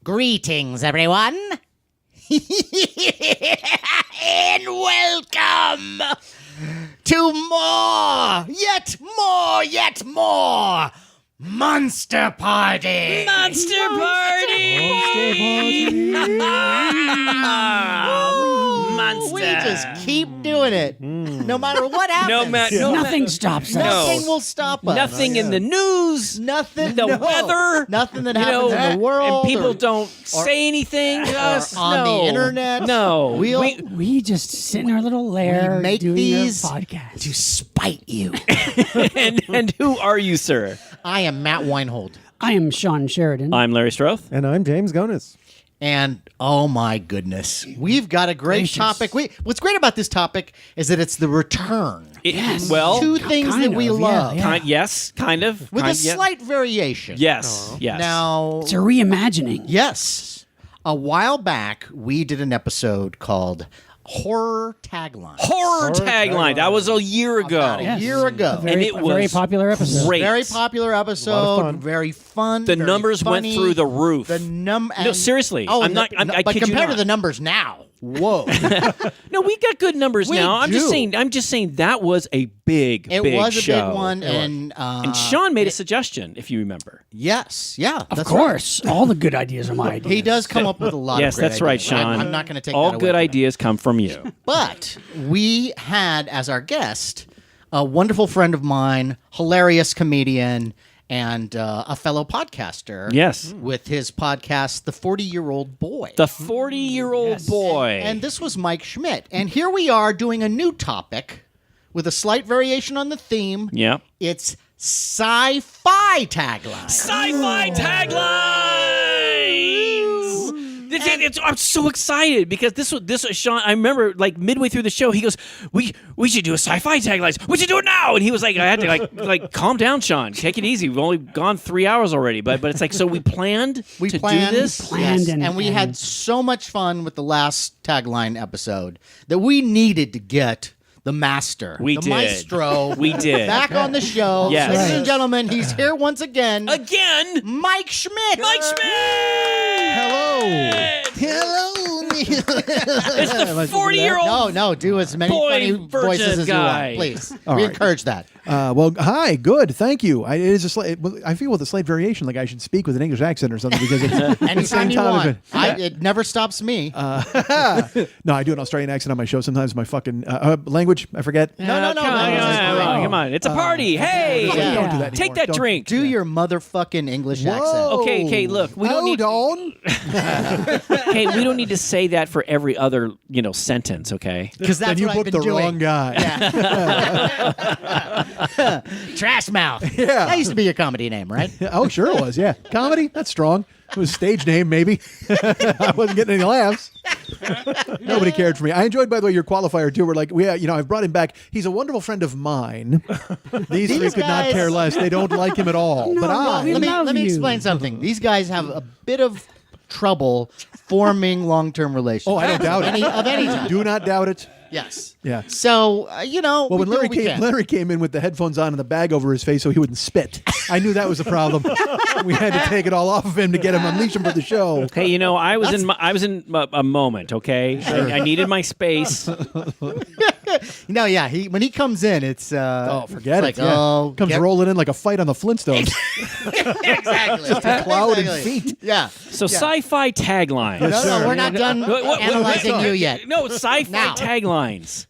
Greetings, everyone. And welcome to yet more Monster Party. Monster Party! Monster. We just keep doing it. No matter what happens. Nothing stops us. Nothing will stop us. Nothing in the news. Nothing. The weather. Nothing that happens in the world. And people don't say anything to us. on the internet. No. We just sit in our little lair We make doing these our podcast. to spite you. and who are you, sir? I am Matt Weinhold. I am Shawn Sheridan. I'm Larry Stroth. And I'm James GONIS. And oh my goodness, we've got a great topic. What's great about this topic is that it's the return. Yes. Well, Two things kind that we of, love. yeah. yes, kind of. With a slight variation. Yes, yes. Now, It's a reimagining. yes, a while back, we did an episode called Horror Taglines. Horror tagline. That was a year ago. About a Yes. year ago. A very, And it a very was popular episode. great. Very popular episode. fun. Very fun. The very numbers went funny. through the roof. No, seriously. Oh, I'm not- I but kid you compared to not. the numbers now, whoa! No, we got good numbers We now. I'm just do. saying that was a big, It big was a show. big one, and Sean made a suggestion, if you remember. yes, yeah, Of that's course. All the good ideas are my right. ideas. He does come up with a lot. Yes, of great that's right, ideas. Sean. I'm not going to take all that away good from him. ideas come from you. But we had as our guest a wonderful friend of mine, hilarious comedian, and a fellow podcaster. Yes. With his podcast, The 40-Year-Old Boy. The 40-year-old boy. And this was Mike Schmidt. And here we are doing a new topic with a slight variation on the theme. Yep. It's sci-fi taglines. Sci-fi taglines. I'm so excited because this was Sean. I remember like midway through the show, he goes, "We should do a sci-fi taglines. We should do it now." And he was like, "I had to like calm down, Sean. Take it easy. We've only gone 3 hours already." But it's like so we planned to do this. Planned and we had so much fun with the last tagline episode that we needed to get the master, We the did. maestro, We did. back on the show. Yes. Ladies and gentlemen, he's here once again. Again, Mike Schmidt. Mike Schmidt. Hello. It's the 40-year-old. No, do as many Boy funny virgin voices as guy. you want, please. All We right. encourage that. Well, hi, good, thank you. It is a slight. I feel with a slight variation, like I should speak with an English accent or something because it's at the Anytime same you time. want. It never stops me. No, I do an Australian accent on my show. Sometimes my fucking language, I forget. No. Come on. It's a party. Hey, Don't do that take anymore. that Don't- drink. Do your motherfucking English accent. Whoa. Okay, look, we don't need. Hold on. Hey, we don't need to say that for every other, sentence. Okay. Because that's Then you what I've booked been the doing. wrong guy. Trash mouth. Yeah. That used to be your comedy name, right? Oh, sure it was. Yeah, comedy. That's strong. It was a stage name, maybe. I wasn't getting any laughs. Nobody cared for me. I enjoyed, by the way, your qualifier too. We're like, I've brought him back. He's a wonderful friend of mine. These three could not guys- care less. They don't like him at all. No, but I. we love Let me you. explain something. These guys have a bit of trouble forming long-term relationships. Oh, I don't doubt it. Of any type. Do not doubt it. Yes. Yeah. So, Well, when Larry came in with the headphones on and the bag over his face so he wouldn't spit, I knew that was a problem. We had to take it all off of him to get him, unleash him for the show. Hey, I was in a moment. Okay, I needed my space. No, yeah. When he comes in, it's Forget it's it. like, Yeah. oh, Comes rolling in like a fight on the Flintstones. exactly. Cloud and Exactly. feet. Yeah. So sci-fi taglines. No, we're not done What- analyzing you yet. No, sci-fi Now. taglines.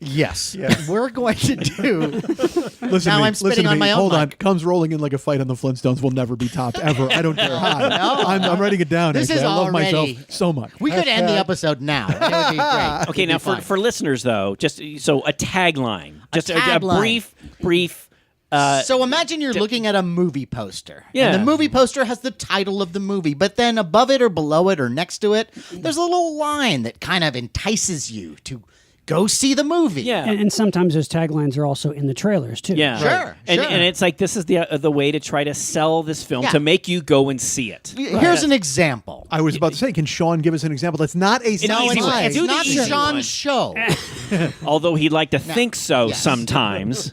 Yes. We're going to do. Listen Now to me. I'm Listen spitting to on me. my own Hold on. mic. Comes rolling in like a fight on the Flintstones will never be topped ever. I don't care how. No. I'm writing it down. This actually. is I love already- myself so much. We could end the episode now. It would be great. Okay, now for listeners though, just so a tagline, just a tagline. brief. So imagine you're looking at a movie poster. Yeah. And the movie poster has the title of the movie, but then above it or below it or next to it, there's a little line that kind of entices you to go see the movie. Yeah. And sometimes those taglines are also in the trailers, too. Yeah, Sure, And sure. it's like this is the way to try to sell this film Yeah. to make you go and see it. Here's an example. I was about to say, can Sean give us an example? That's not a easy No, one. it's not. It's Do the not easy Sean's one. show. Although he'd like to think so Yes. sometimes.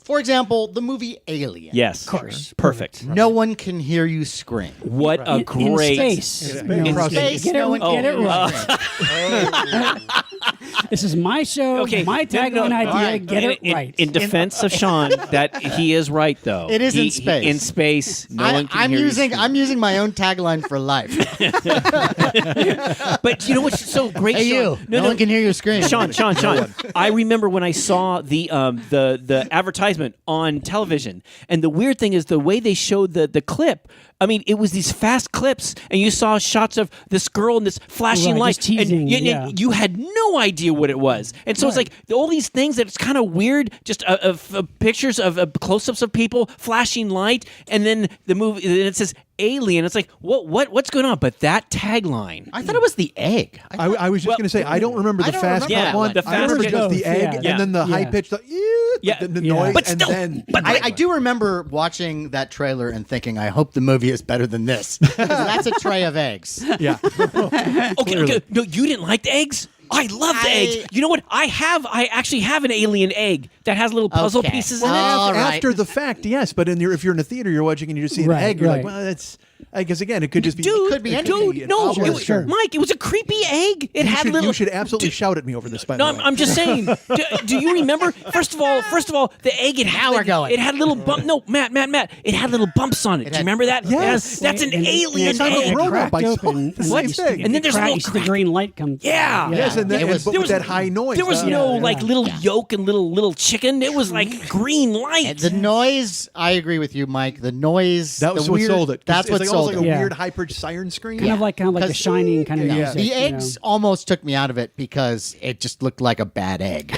For example, the movie Alien. Yes. Of course. Perfect. No one can hear you scream. What a great in space. In You know, space, Get no it, one get it can right. This is my show, Okay, my tagline idea. right. Get it right. In defense of Sean, that he is right though. It is in space. In space, no one can hear you. I'm using my own tagline for life. But you know what's so great? Hey, Sean? you. No one can hear you scream. Sean. I remember when I saw the advertisement on television, and the weird thing is the way they showed the clip. I mean, it was these fast clips, and you saw shots of this girl and this flashing Right, light, just teasing, and yeah. you had no idea what it was. And so it's like all these things that it's kind of weird, just of pictures of close-ups of people, flashing light, and then the movie, and it says Alien. It's like, what's going on? But that tagline. I thought it was the egg. I was just going to say, I don't remember I the don't fast remember that one. one. The I remember fast just the both, egg, yeah. and then the high Yeah. pitched, Yeah. the Yeah. noise, But and still- then. but I do remember watching that trailer and thinking, I hope the movie is better than this. 'Cause that's a tray of eggs. yeah. Okay. No, you didn't like the eggs? I love the eggs. You know what? I actually have an alien egg that has little puzzle Okay. pieces in it. All right. After the fact, yes, but if you're in a theater, you're watching and you just see an Right, egg, you're like, right. well, that's. I guess again, it could just be. Dude, could be anything. dude, no, Sure, it was, sure. Mike, it was a creepy egg. It had little. You should absolutely shout at me over this. By No, the way. I'm just saying. Do you remember? First of all, the egg. It had Now we're going. It had little bump. No, Matt. It had little bumps on it. Do you remember that? Yes. That's an alien It's on a egg. grown-up cracked by open, the same thing. And then there's a little you see the crack. green light come. Yeah. Yes, and then It was- but there with was- that high noise. There was no Yeah. like little yolk and little chicken. It was like green light. The noise, I agree with you, Mike. The noise. That was the what weird, sold it. That's It's what like sold almost like it. a Yeah. weird high-pitched siren scream. Kind of like the 'Cause- Shining kind of Yeah. music. The you know. eggs almost took me out of it because it just looked like a bad egg.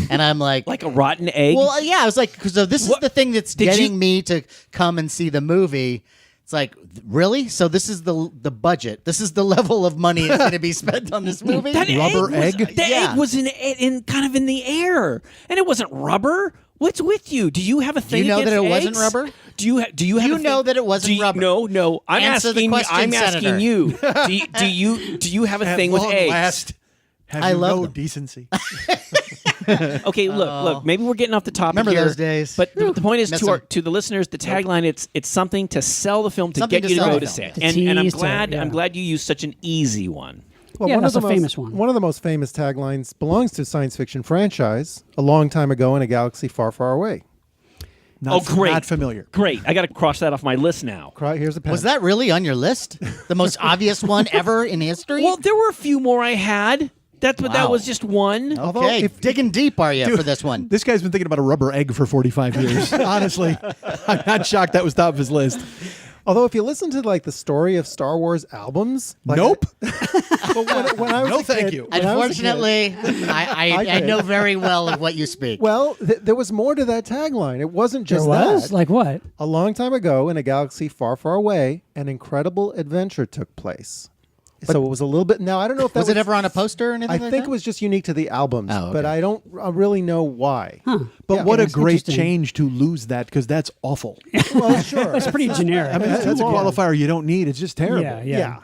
And I'm like, like a rotten egg. well, yeah, I was like, because this is What- the thing that's Did getting you- me to come and see the movie. It's like, really? So this is the budget. This is the level of money that's going to be spent on this movie. That Rubber egg? egg? The Yeah. egg was in kind of in the air, and it wasn't rubber. What's with you? Do you have a thing? you know that against it wasn't eggs? rubber? Do you have? You a know thing- that it wasn't do you- rubber. No. I'm Answer the asking. question, I'm Senator. asking you. Do you have a At thing with long eggs? last, have I you love no them. decency. Okay, look. Maybe we're getting off the topic. Remember here, those days? But the point is Miss to 'em. to the listeners, the tagline it's something to sell the film to Something get to you to sell go the to film. see it. To And I'm tease to- glad yeah. I'm glad you used such an easy one. Well, Yeah, one that's of the a famous one. One of the most famous taglines belongs to a science fiction franchise a long time ago in a galaxy far, far away. Great. Not familiar. Great. I got to cross that off my list now. Here's the pen. Was that really on your list? The most obvious one ever in history? Well, there were a few more I had. That Wow. was just one. Although Okay, if- digging deep are you Dude, for this one? This guy's been thinking about a rubber egg for 45 years. Honestly, I'm not shocked that was top of his list. Although if you listen to like the story of Star Wars albums, like Nope. but when I was No, a thank kid- you. when I was a kid- Unfortunately, I get it. know very well of what you speak. well, there was more to that tagline. It wasn't There just was? that. Like what? A long time ago, in a galaxy far, far away, an incredible adventure took place. So it was a little bit. Now I don't know if that was it ever on a poster or anything I like think that? it was just unique to the albums, Oh, okay. but I don't really know why. But Yeah. what a that's great interesting. change to lose that, because that's awful. Well, sure. That's pretty generic. I mean, that's a qualifier you don't need. It's just terrible. Yeah.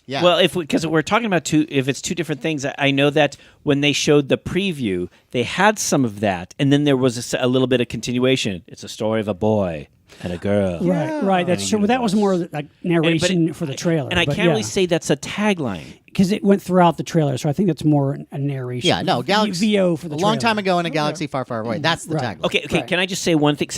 Yeah. Well, because we're talking about if it's two different things, I know that when they showed the preview, they had some of that, and then there was a little bit of continuation. It's a story of a boy and a girl. Right. That's true. Well, that was more like narration for the trailer. And I but can't really yeah. say that's a tagline. because it went throughout the trailer, so I think that's more a narration. yeah, no, Galaxy. VO for the a long trailer. time ago in a galaxy far, far away. That's the Right. tagline. Okay. Right. Can I just say one thing?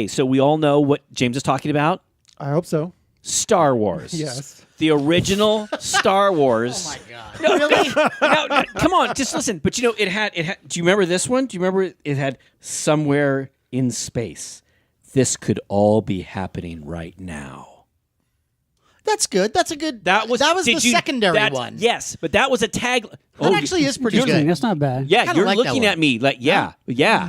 So we all know what James is talking about. I hope so. Star Wars. Yes. The original Star Wars. Oh my God. No, really? No, come on, just listen. But you know, it had. Do you remember this one? Do you remember it had somewhere in space? This could all be happening right now. That's good. That's a good. That was the secondary that- one. Yes, but that was a tag. That actually is pretty Interesting. good. That's not bad. Yeah, kinda you're like that looking one. at me like, yeah.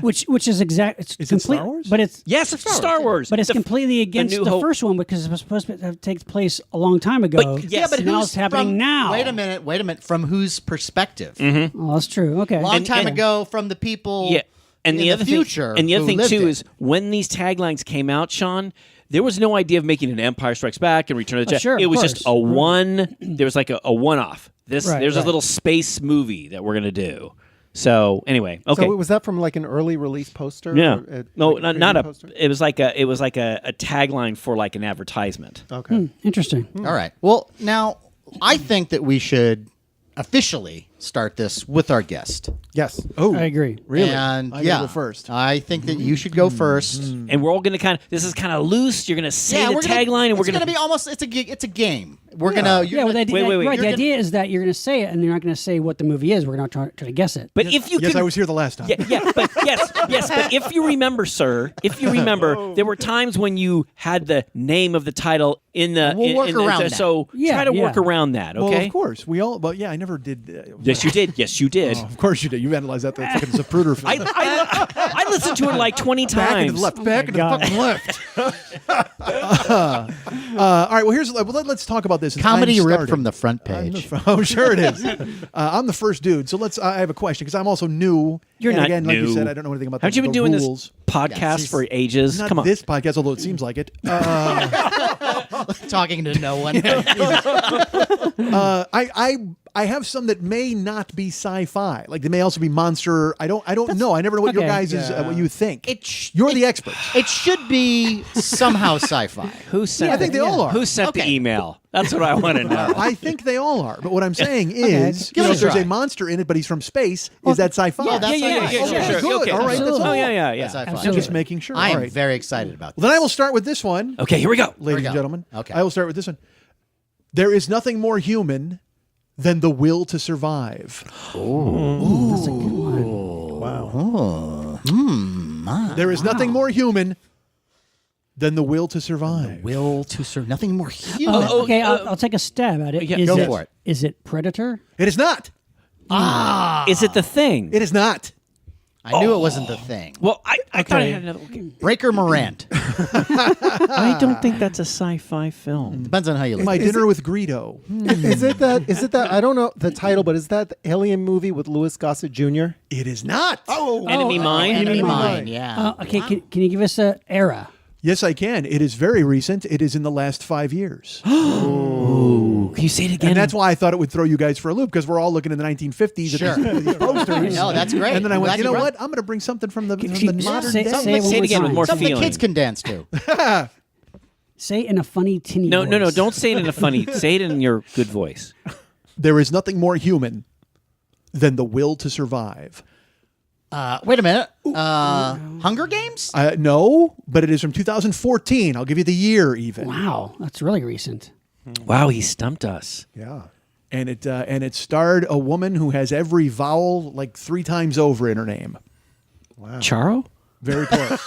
Which is exact. It's Is it complete, Star Wars? But it's Yes, Star Wars. But it's The- completely against New the Hope. first one because it was supposed to have take place a long time ago. But yes. Yeah, but now who's it's happening from, now. Wait a minute. From whose perspective? Oh, that's true. Okay. Long And- time and- ago, from the people. Yeah, and in the other future. thing, and the other who thing lived too it. is when these taglines came out, Sean. There was no idea of making an Empire Strikes Back and Return of the Jedi. sure, it of was course. just a one. There was like a one-off. There's Right, a right. little space movie that we're gonna do. So anyway, okay. So was that from like an early release poster? Yeah. Or No, like a not preview a. poster? It was like a tagline for like an advertisement. Okay. Interesting. All right. Well, now I think that we should officially start this with our guest. Yes. Oh, I agree. Really? And I gotta yeah, go first. I think that you should go first. And we're all going to kind of. This is kind of loose. You're going to say the we're gonna- tagline, and we're it's going gonna be almost. It's a game. We're gonna. You're Yeah, well, gonna- the idea, Wait, wait, wait. right. You're The gonna- idea is that you're going to say it, and you're not going to say what the movie is. We're going to try to guess it. But if you Yes, can, I was here the last time. Yeah, but yes, but if you remember, sir, there were times when you had the name of the title in the. We'll work around that. So Yeah, try to yeah. work around that. Well, Okay. of course. We all, but yeah, I never did. Yes, you did. Yes, you did. Oh, of course you did. You analyzed that fucking Zapruder film. I listened to it like 20 back and times. the left, back and the God. fucking left. All right. Well, let's talk about this. Comedy I'm ripped starting. from the front I'm page. oh, sure it is. I'm the first dude, so let's. I have a question because I'm also new. You're and not again, like you new. said, I don't know anything about. Haven't you been the doing rules. this podcast he's- for ages? Not Come on. this podcast, although it seems like it. Talking to no one. I have some that may not be sci-fi. Like they may also be monster. I don't know. I never know what your okay. guys is what you think. You're the expert. It should be somehow sci-fi. Who sent? I think they all are. Who sent the Okay. email? That's what I want to know. I think they all are. But what I'm saying is, Give it a if there's try. a monster in it, but he's from space, is that sci-fi? Yeah, that's yeah, sci-fi. sure, Okay, sure. good. Okay. All right, that's Absolutely. all. Oh yeah. That's sci-fi. I'm Absolutely. just making sure. I All am right. very excited about Well, this. then I will start with this one, Okay, here we go. ladies go. and gentlemen. Okay. I will start with this one. There is nothing more human than the will to survive. That's a good one. There is nothing more human than the will to survive. Will to serve. Nothing more human. Oh, okay, I'll take a stab at it. Yeah, Is go it, for it. Is it Predator? It is not. Is it the thing? It is not. I knew it wasn't the thing. Well, I thought I Okay. had another. Okay. Breaker Morant. I don't think that's a sci-fi film. Depends on how you look. My at it. dinner with Greedo. Is it that? Is it that? I don't know the title, but is that the Alien movie with Louis Gossett Jr.? It is not. Enemy Mine. Enemy Mine. Mine. Yeah. Okay, can you give us an era? Yes, I can. It is very recent. It is in the last 5 years. Ooh, can you say it again? And that's why I thought it would throw you guys for a loop, because we're all looking in the 1950s Sure. at these posters. No, that's great. And then I I'm went, glad you know you what? I'm going to bring something from the you modern say- day. say it one Say it more again with time. more Something the feeling. kids can dance to. Say it in a funny, tinny No, voice. don't say it in a funny. Say it in your good voice. There is nothing more human than the will to survive. Wait a minute. Hunger Games? No, but it is from 2014. I'll give you the year even. Wow, that's really recent. Wow, he stumped us. Yeah. And it starred a woman who has every vowel like 3 times over in her name. Charo? Very close.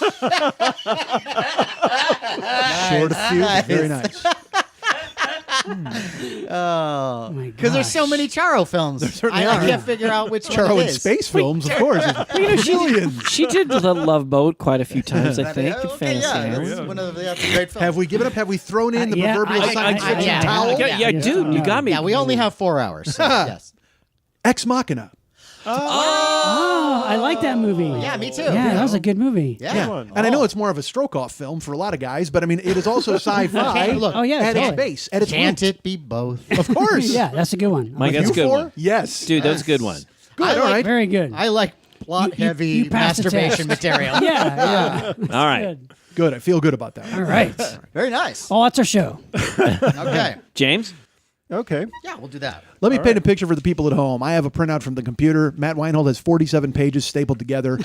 Short of few. Very nice. Oh my god. Because there's so many Charo films. certainly I are. can't figure out which one Charo it in is. space films, of course. Millions. She did the Love Boat quite a few times, I think. in Okay, Fantasy yeah, Hours. that's one of the that's a great film. Have we given up? Have we thrown in the Yeah, proverbial I- science I- fiction yeah, towel? Yeah, dude, you got me. Yeah, we only have 4 hours. So, yes. Ex Machina. Oh, I like that movie. Yeah, me too. Yeah, that was a good movie. Yeah. And I know it's more of a stroke-off film for a lot of guys, but I mean, it is also sci-fi. Look, Oh yeah, at its totally. base, at its Can't root. it be both? Of course. Yeah, that's a good one. Mike, that's You a good four? one. Yes. Dude, that's a good one. Good, I all like- right. Very good. I like plot-heavy you passed the masturbation test. material. yeah. All right. Good. Good. I feel good about that. All right. Very nice. Oh, that's our show. Okay. James? Okay. Yeah, we'll do that. Let me paint a picture for the people at home. I have a printout from the computer. Matt Weinhold has 47 pages stapled together.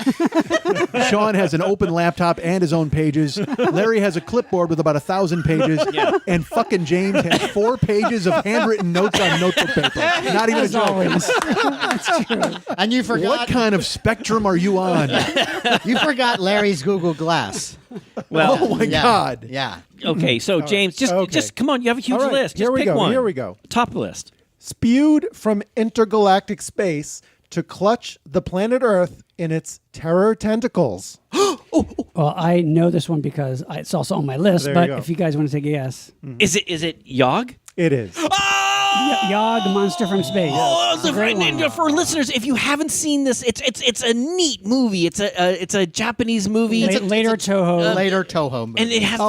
Sean has an open laptop and his own pages. Larry has a clipboard with about 1,000 pages. And fucking James has 4 pages of handwritten notes on notebook paper. Not even a As joke. always. That's true. And you What forgot kind of spectrum are you on? you forgot Larry's Google Glass. Well, Oh my Yeah. God. Yeah. okay, so James, just come on. You have a huge All right, list. Just here we pick go, one. here we go. Top list. Spewed from intergalactic space to clutch the planet Earth in its terror tentacles. Well, I know this one because it's also on my list. There you But go. if you guys want to take a guess, Is it Yogg? It is. Oh! Yog, Monster from Space. Oh, It's a great one. for listeners, if you haven't seen this, it's a neat movie. It's a Japanese movie. Later Toho. Later Toho movie. And it has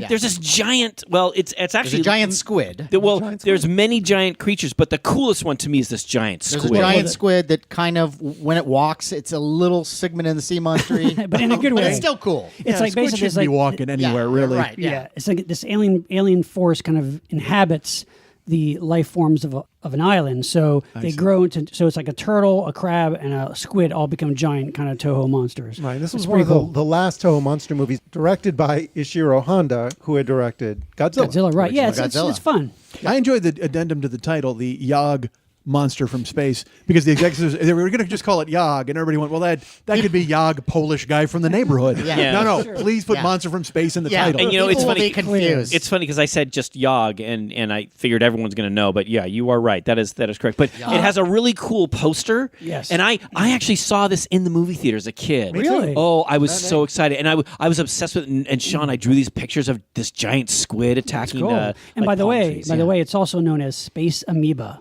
there's this giant. Well, it's There's actually a giant squid. There's many giant creatures, but the coolest one to me is this giant There's squid. a giant squid that kind of, when it walks, it's a little segment in the sea monster. But in a good way. But it's still cool. It's like Squid basically shouldn't it's like be walking anywhere, really. Right. yeah, it's like this alien force kind of inhabits the life forms of an island. So they grow into, so it's like a turtle, a crab, and a squid all become giant kind of Toho monsters. Right. This was It's one of pretty the last Toho monster movies directed by Ishiro Honda, who had directed Godzilla. Godzilla, right? Yeah, Godzilla. it's fun. I enjoyed the addendum to the title, the Yog Monster from Space, because the executives, they were going to just call it Yog, and everybody went, well, that could be Yog, Polish guy from the neighborhood. Yeah. No, please put Yeah. Monster from Space in the Yeah, title. And you know, it's people will funny. be confused. It's funny because I said just Yog, and I figured everyone's going to know. But yeah, you are right. That is correct. But it has a really cool poster. Yes. And I actually saw this in the movie theater as a kid. Really? Oh, I was so excited, and I was obsessed with it. And Sean, I drew these pictures of this giant squid attacking. Cool. And like by the palm way, trees. it's also known as space amoeba.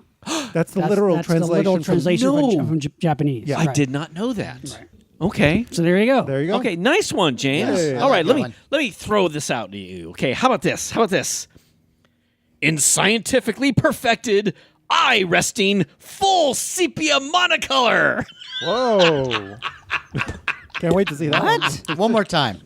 That's the literal that's translation. the literal translation No. from Japanese. Yeah. I Right. did not know that. Okay. So there you go. There you go. Okay, nice one, James. Yeah. All right, Good let me throw this out to you. Okay, how about this? In scientifically perfected eye resting full sepia monocolor. Whoa. Can't wait to see that. What? One more time.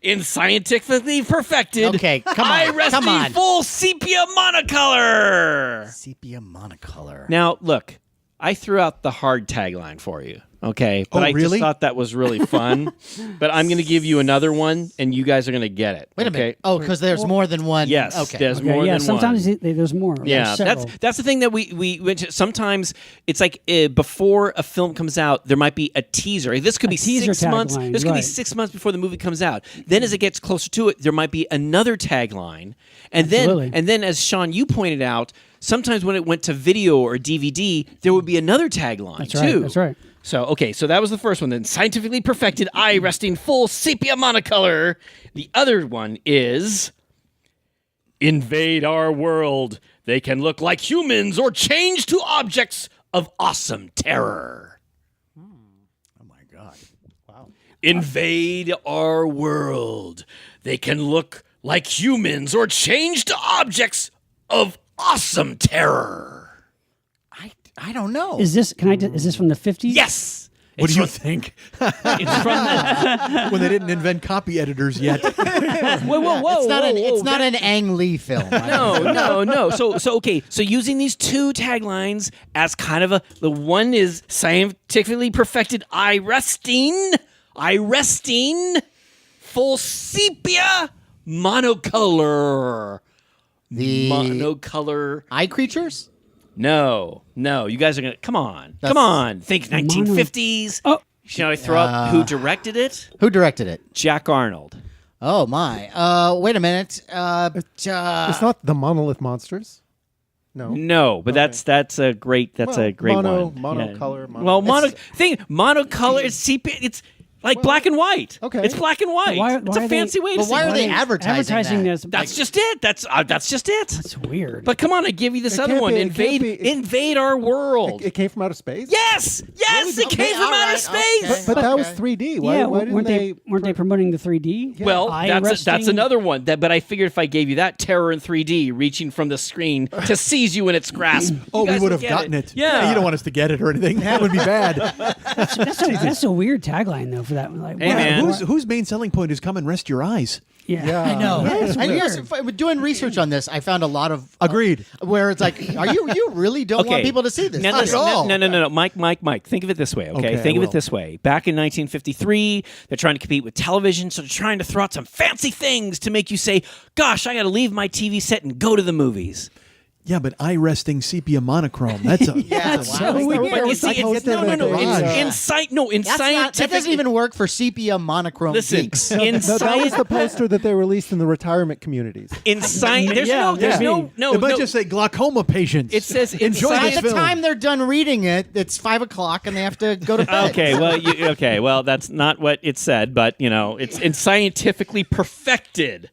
In scientifically perfected Okay, come on, eye resting come on. full sepia monocolor. Sepia monocolor. Now, look, I threw out the hard tagline for you. Okay, but Oh, I really? just thought that was really fun. But I'm going to give you another one, and you guys are going to get it. Wait a minute. Oh, because there's more than one. Yes, Okay. there's Okay, more yeah, than sometimes one. there's more. Yeah, There's several. that's the thing that we went to. Sometimes it's like before a film comes out, there might be a teaser. This could be teaser 6 months. tagline, This could be right. 6 months before the movie comes out. Then, as it gets closer to it, there might be another tagline, and Absolutely. then, as Sean you pointed out, sometimes when it went to video or DVD, there would be another tagline That's too. right. That's right. So, okay, so that was the first one. Then, scientifically perfected eye resting full sepia monocolor. The other one is invade our world. They can look like humans or change to objects of awesome terror. Oh my God. Invade our world. They can look like humans or change to objects of awesome terror. I don't know. Is this is this from the 50s? Yes. What It's do you from- think? It's from the, When they didn't invent copy editors yet. whoa, it's not an Ang Lee film. No. So okay. So using these two taglines as kind of the one is scientifically perfected eye resting, full sepia monocolor, The monocolor. eye creatures? No. You guys are gonna come on. Think 1950s. Oh. Shall I throw out who directed it? Who directed it? Jack Arnold. Oh my. Wait a minute. It's not the Monolith Monsters. No. No, but that's a great one. Monocolor. Well, monocolor. It's sepia. It's like black and white. Okay. It's black and white. Why it's a are fancy they- way to But say why it. are they advertising that? this? That's just it. That's just it. That's weird. But come on, I give you this other can't one. be- it can't be- Invade our world. It came from outer space? Yes, it Okay, came from all outer right, space. okay. But that was 3D. Why, yeah, why didn't weren't they promoting the 3D? Well, Eye that's resting? another one. But I figured if I gave you that terror in 3D, reaching from the screen to seize you in its grasp, Oh, you we guys would will have get gotten it. Yeah. You don't want us to get it or anything. That would be bad. That's a weird tagline though for that one. Like, Hey, why- man. Whose main selling point is come and rest your eyes? Yeah. I know. That's And weird. yes, doing research on this, I found a lot of Agreed. where it's like, you really don't want people to see this? Now, Not listen, at all. no. Mike. Think of it this way, okay? Okay, Think I of it will. this way. Back in 1953, they're trying to compete with television, so they're trying to throw out some fancy things to make you say, gosh, I got to leave my TV set and go to the movies. Yeah, but eye resting sepia monochrome. That's a Yeah, so wow. weird. But you see, it's, no. garage. In That scientific. doesn't even work for sepia monochrome Listen, geeks. in No, that was science, the poster that they released in the retirement communities. in science, there's Yeah, there's yeah. no. It might just say glaucoma patients. It says in enjoy science- this By the film. time they're done reading it, it's 5 o'clock and they have to go to bed. Okay, well, that's not what it said, but it's in scientifically perfected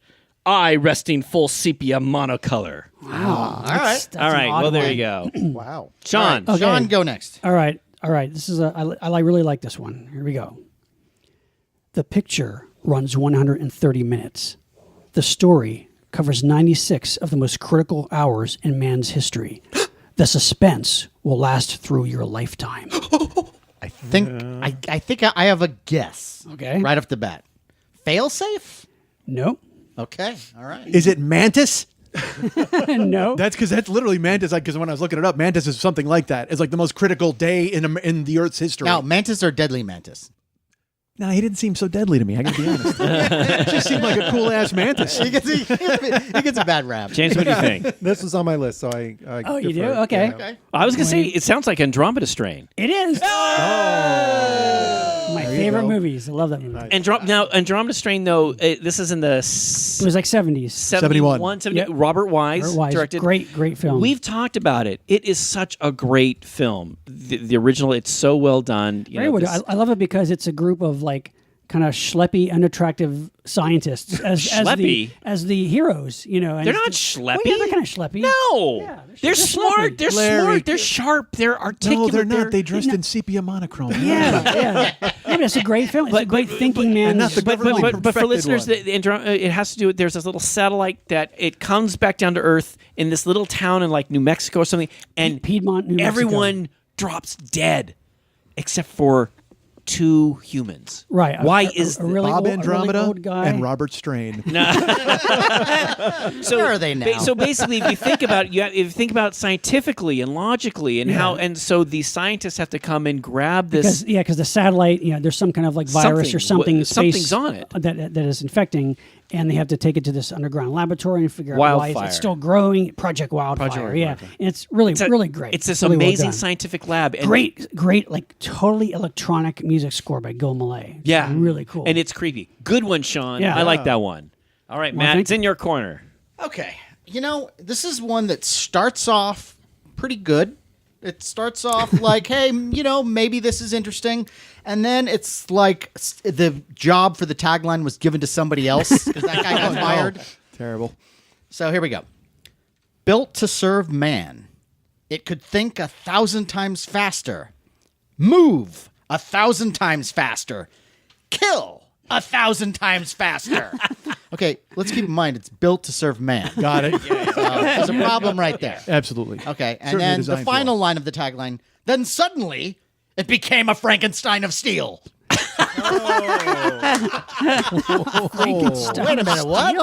eye resting full sepia monocolor. Wow. All right. All right, well, there you go. Wow. Sean. Okay. Sean, go next. All right. This is I really like this one. Here we go. The picture runs 130 minutes. The story covers 96 of the most critical hours in man's history. The suspense will last through your lifetime. I think I have a guess. Okay. Right off the bat. Failsafe? Nope. Okay. All right. Is it Mantis? No. That's literally Mantis. Because when I was looking it up, Mantis is something like that. It's like the most critical day in the Earth's history. Now, mantis or deadly mantis? No, he didn't seem so deadly to me. I gotta be honest. It just seemed like a cool ass Mantis. He gets a bad rap. James, what do you think? This was on my list, so I Oh, you do? defer. Okay. Yeah. Okay. I was going to say, it sounds like Andromeda Strain. It is. My favorite movies. I love that movie. Now, Andromeda Strain, though, this is in the It was like 70s. 71. 70, Yep. Robert Wise Robert Wise, directed. great film. We've talked about it. It is such a great film. The original, it's so well done. You Very know, well. this- I love it because it's a group of like kind of schleppy, unattractive scientists Schleppy? as the heroes. You know, and They're not it's- schleppy. Well, yeah, they're kind of schleppy. No. Yeah, they're they're smart. schleppy. They're Larry, smart. They're sharp. They're articulate. No, they're not. They dressed in sepia monochrome. Yeah. But it's a great film. It's a great thinking man. not the But really for perfected listeners, one. it has to do with there's this little satellite that it comes back down to Earth in this little town in like New Mexico or something, and Piedmont, New Mexico. everyone drops dead except for 2 humans. Right. Why a is really Bob old, Andromeda a really old guy. and Robert Strain. so Where are they now? So basically, if you think about if you think about it scientifically and logically and how, and so these scientists have to come and grab this. Because the satellite, there's some kind of like virus or something, Something's space on it. that is infecting, and they have to take it to this underground laboratory and figure out why Wildfire. it's still growing. Project Wildfire, yeah, and it's really great. It's this really well amazing done. scientific lab. And great, like totally electronic music score by Gil Malay. It's yeah, really cool. And it's creepy. Good one, Sean. Yeah. I like that one. All right, Matt, thank it's in your corner. Okay. This is one that starts off pretty good. It starts off like, hey, maybe this is interesting. And then it's like the job for the tagline was given to somebody else because that guy got fired. Terrible. So here we go. Built to serve man. It could think 1,000 times faster. Move 1,000 times faster. Kill 1,000 times faster. Okay, let's keep in mind it's built to serve man. Got it. So there's a problem right there. Absolutely. Okay, and Certainly then the designed final well. line of the tagline, then suddenly it became a Frankenstein of steel. Frankenstein. Wait a minute, what?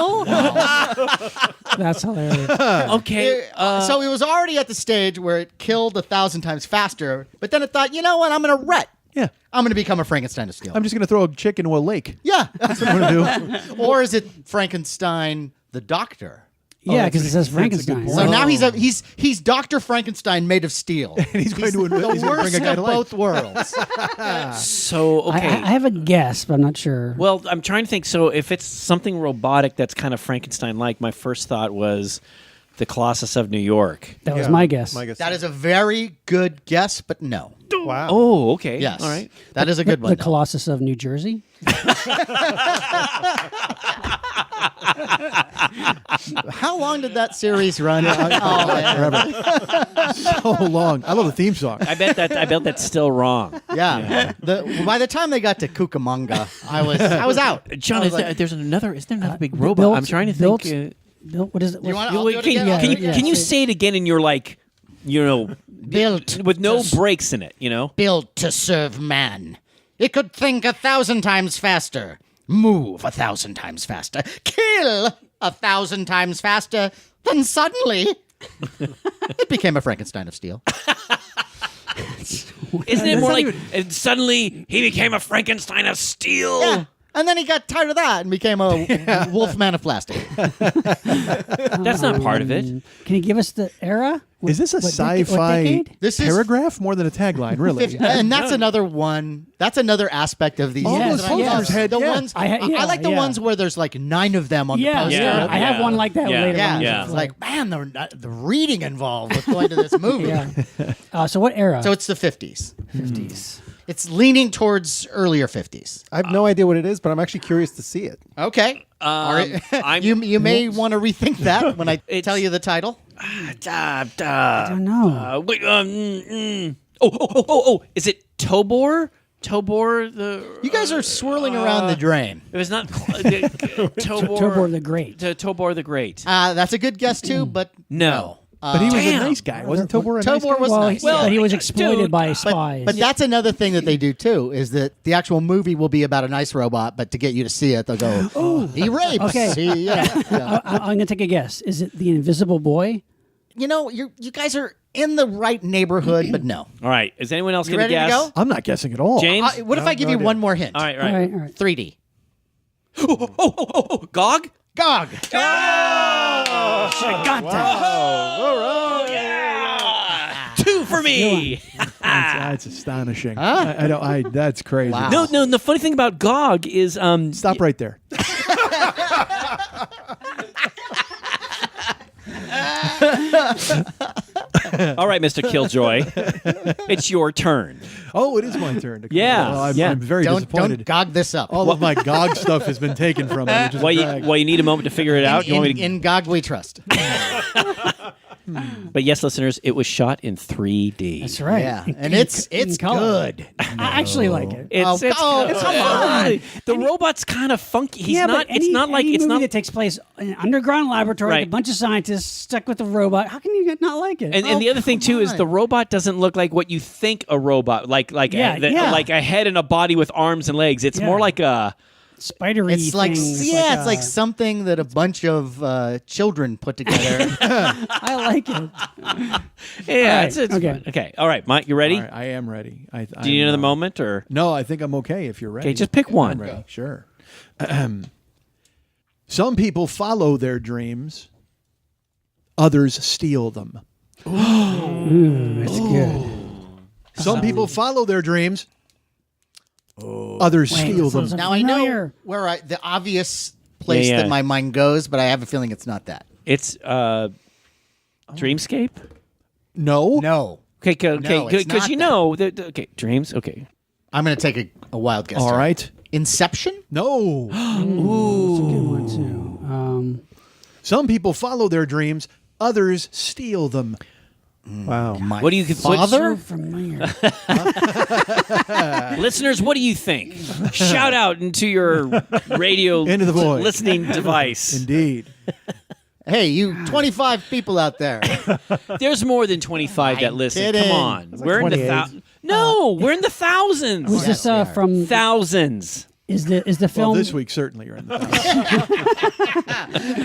That's hilarious. Okay. So it was already at the stage where it killed 1,000 times faster, but then it thought, you know what, I'm going to ret. Yeah. I'm going to become a Frankenstein of steel. I'm just going to throw a chick into a lake. Yeah. That's what I'm going to do. Or is it Frankenstein the doctor? Yeah, because it says that's a good Frankenstein. point. So now he's Dr. Frankenstein made of steel. And he's going to the he's going to worst bring a guy of to life. both worlds. So okay. I have a guess, but I'm not sure. Well, I'm trying to think. So if it's something robotic that's kind of Frankenstein-like, my first thought was the Colossus of New York. that was Yeah, my guess. That is a very good guess, but no. Wow. Oh, okay. Yes. All right. That is a good one. The though. Colossus of New Jersey. How long did that series run? Forever. So long. I love the theme song. I bet that's still wrong. Yeah. By the time they got to Cucamonga, I was out. John, I was like, isn't there another big robot? built- I'm trying to built- think. Built, what is it? You want- What's- I'll do it again. Can you say it again in your built with no breaks in it? built to serve man. It could think 1,000 times faster, move 1,000 times faster, kill 1,000 times faster. Then suddenly, it became a Frankenstein of steel. Isn't it more like and suddenly he became a Frankenstein of steel? Yeah. And then he got tired of that and became a wolfman of plastic. That's not part of it. Can you give us the era? Is this a What sci-fi decade? This is paragraph more than a tagline, really? and that's another one. That's another aspect of these. All Yes, that I yes. love. posters had- the yeah. ones. I like the yeah. ones where there's like 9 of them on the Yeah, poster. yeah. I have one like that Yeah. later Yeah, on. Yeah. it's like, man, the reading involved with going to this movie. Yeah. So what era? So it's the 50s. 50s. It's leaning towards earlier 50s. I have no idea what it is, but I'm actually curious to see it. Okay. You may want to rethink that when I It's- tell you the title. I don't know. Wait. Oh. Is it Tobor? Tobor the. You guys are swirling around the drain. It was not Tobor. Tobor the Great. Tobor the Great. That's a good guess too, but No. But he was Damn. a nice guy. Wasn't Tobor a nice guy? Tobor was nice. But he was dude, exploited by but- spies. But that's another thing that they do too, is that the actual movie will be about a nice robot, but to get you to see it, they'll go, he rapes. Okay. Yeah. I'm going to take a guess. Is it the Invisible Boy? You know, you guys are in the right neighborhood, but no. All right. Is anyone else You going to ready to guess? go? I'm not guessing at all. James? What if I give you one more hint? All right. All right. 3D. Oh, Gog? Gog. I got that. 2 for me. That's astonishing. That's crazy. Wow. No. The funny thing about Gog is Stop right there. all right, Mr. Killjoy. It's your turn. Oh, it is my turn. To Yeah, Well, yeah. I'm very Don't disappointed. gog this up. All of my GOG stuff has been taken from me. Which is a drag. While you need a moment to figure it out, you want me to? In Gog we trust. But yes, listeners, it was shot in 3D. That's right. Yeah, In- and in- it's in color. good. I actually like it. It's come on. The robot's kind of funky. He's not. But It's not like any it's movie not. that takes place in an underground laboratory, Right. with a bunch of scientists stuck with a robot. How can you not like it? And the other thing too is on. the robot doesn't look like what you think a robot like Yeah. like a head and a body with arms and legs. It's Yeah. more like a Spidery It's like things. it's like something that a bunch of children put together. I like it. yeah. right, It's okay. fun. Okay. All right, Mike, you ready? All right, I am ready. Do you need another moment or? No, I think I'm okay if you're ready. Okay, just pick one. I'm ready. Sure. Some people follow their dreams. Others steal them. That's good. Some people follow their dreams. Others steal them. sounds Now I know familiar. where the obvious place Yeah. that my mind goes, but I have a feeling it's not that. It's Dreamscape. No. No. Okay, No, it's because not you that. know that. Okay, dreams. Okay. I'm going to take a wild guess. All here. right. Inception? No. That's a good one too. Some people follow their dreams. Others steal them. Wow. My What do you father? So familiar. Listeners, what do you think? Shout out into your radio Into the void. listening device. Indeed. Hey, you 25 people out there. There's more than 25 that listen. kidding. Come on. We're in the 28. No, we're in the thousands. Was this we are. from? Thousands. Is the Well, film? this week certainly you're in the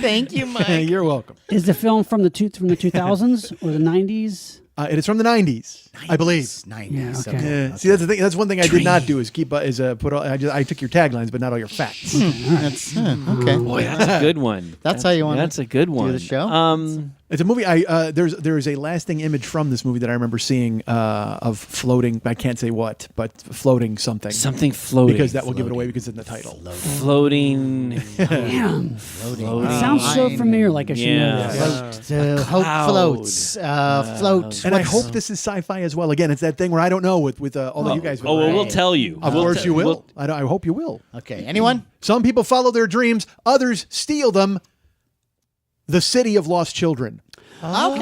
Thank you, Mike. You're welcome. Is the film from the 2000s or the 90s? It is from the 90s, I believe. 90s. Yeah, okay. Yeah. See, that's the thing. That's one thing I did not do is put all. I took your taglines, but not all your facts. That's okay. Boy, that's a good one. That's how you want That's a good one. the show? It's a movie. There is a lasting image from this movie that I remember seeing of floating. I can't say what, but floating something. Something floating. Because that will give it away because it's in the title. Floating. Damn. Floating. It sounds so familiar. Like I should know Yeah. this. Hope Cloud. floats. Float. And I What's- hope this is sci-fi as well. Again, it's that thing where I don't know with all that you guys. Oh, well, we'll tell you. Of We'll course te- you will. we'll- I hope you will. Okay. Anyone? Some people follow their dreams. Others steal them. The City of Lost Children. Okay. Oh,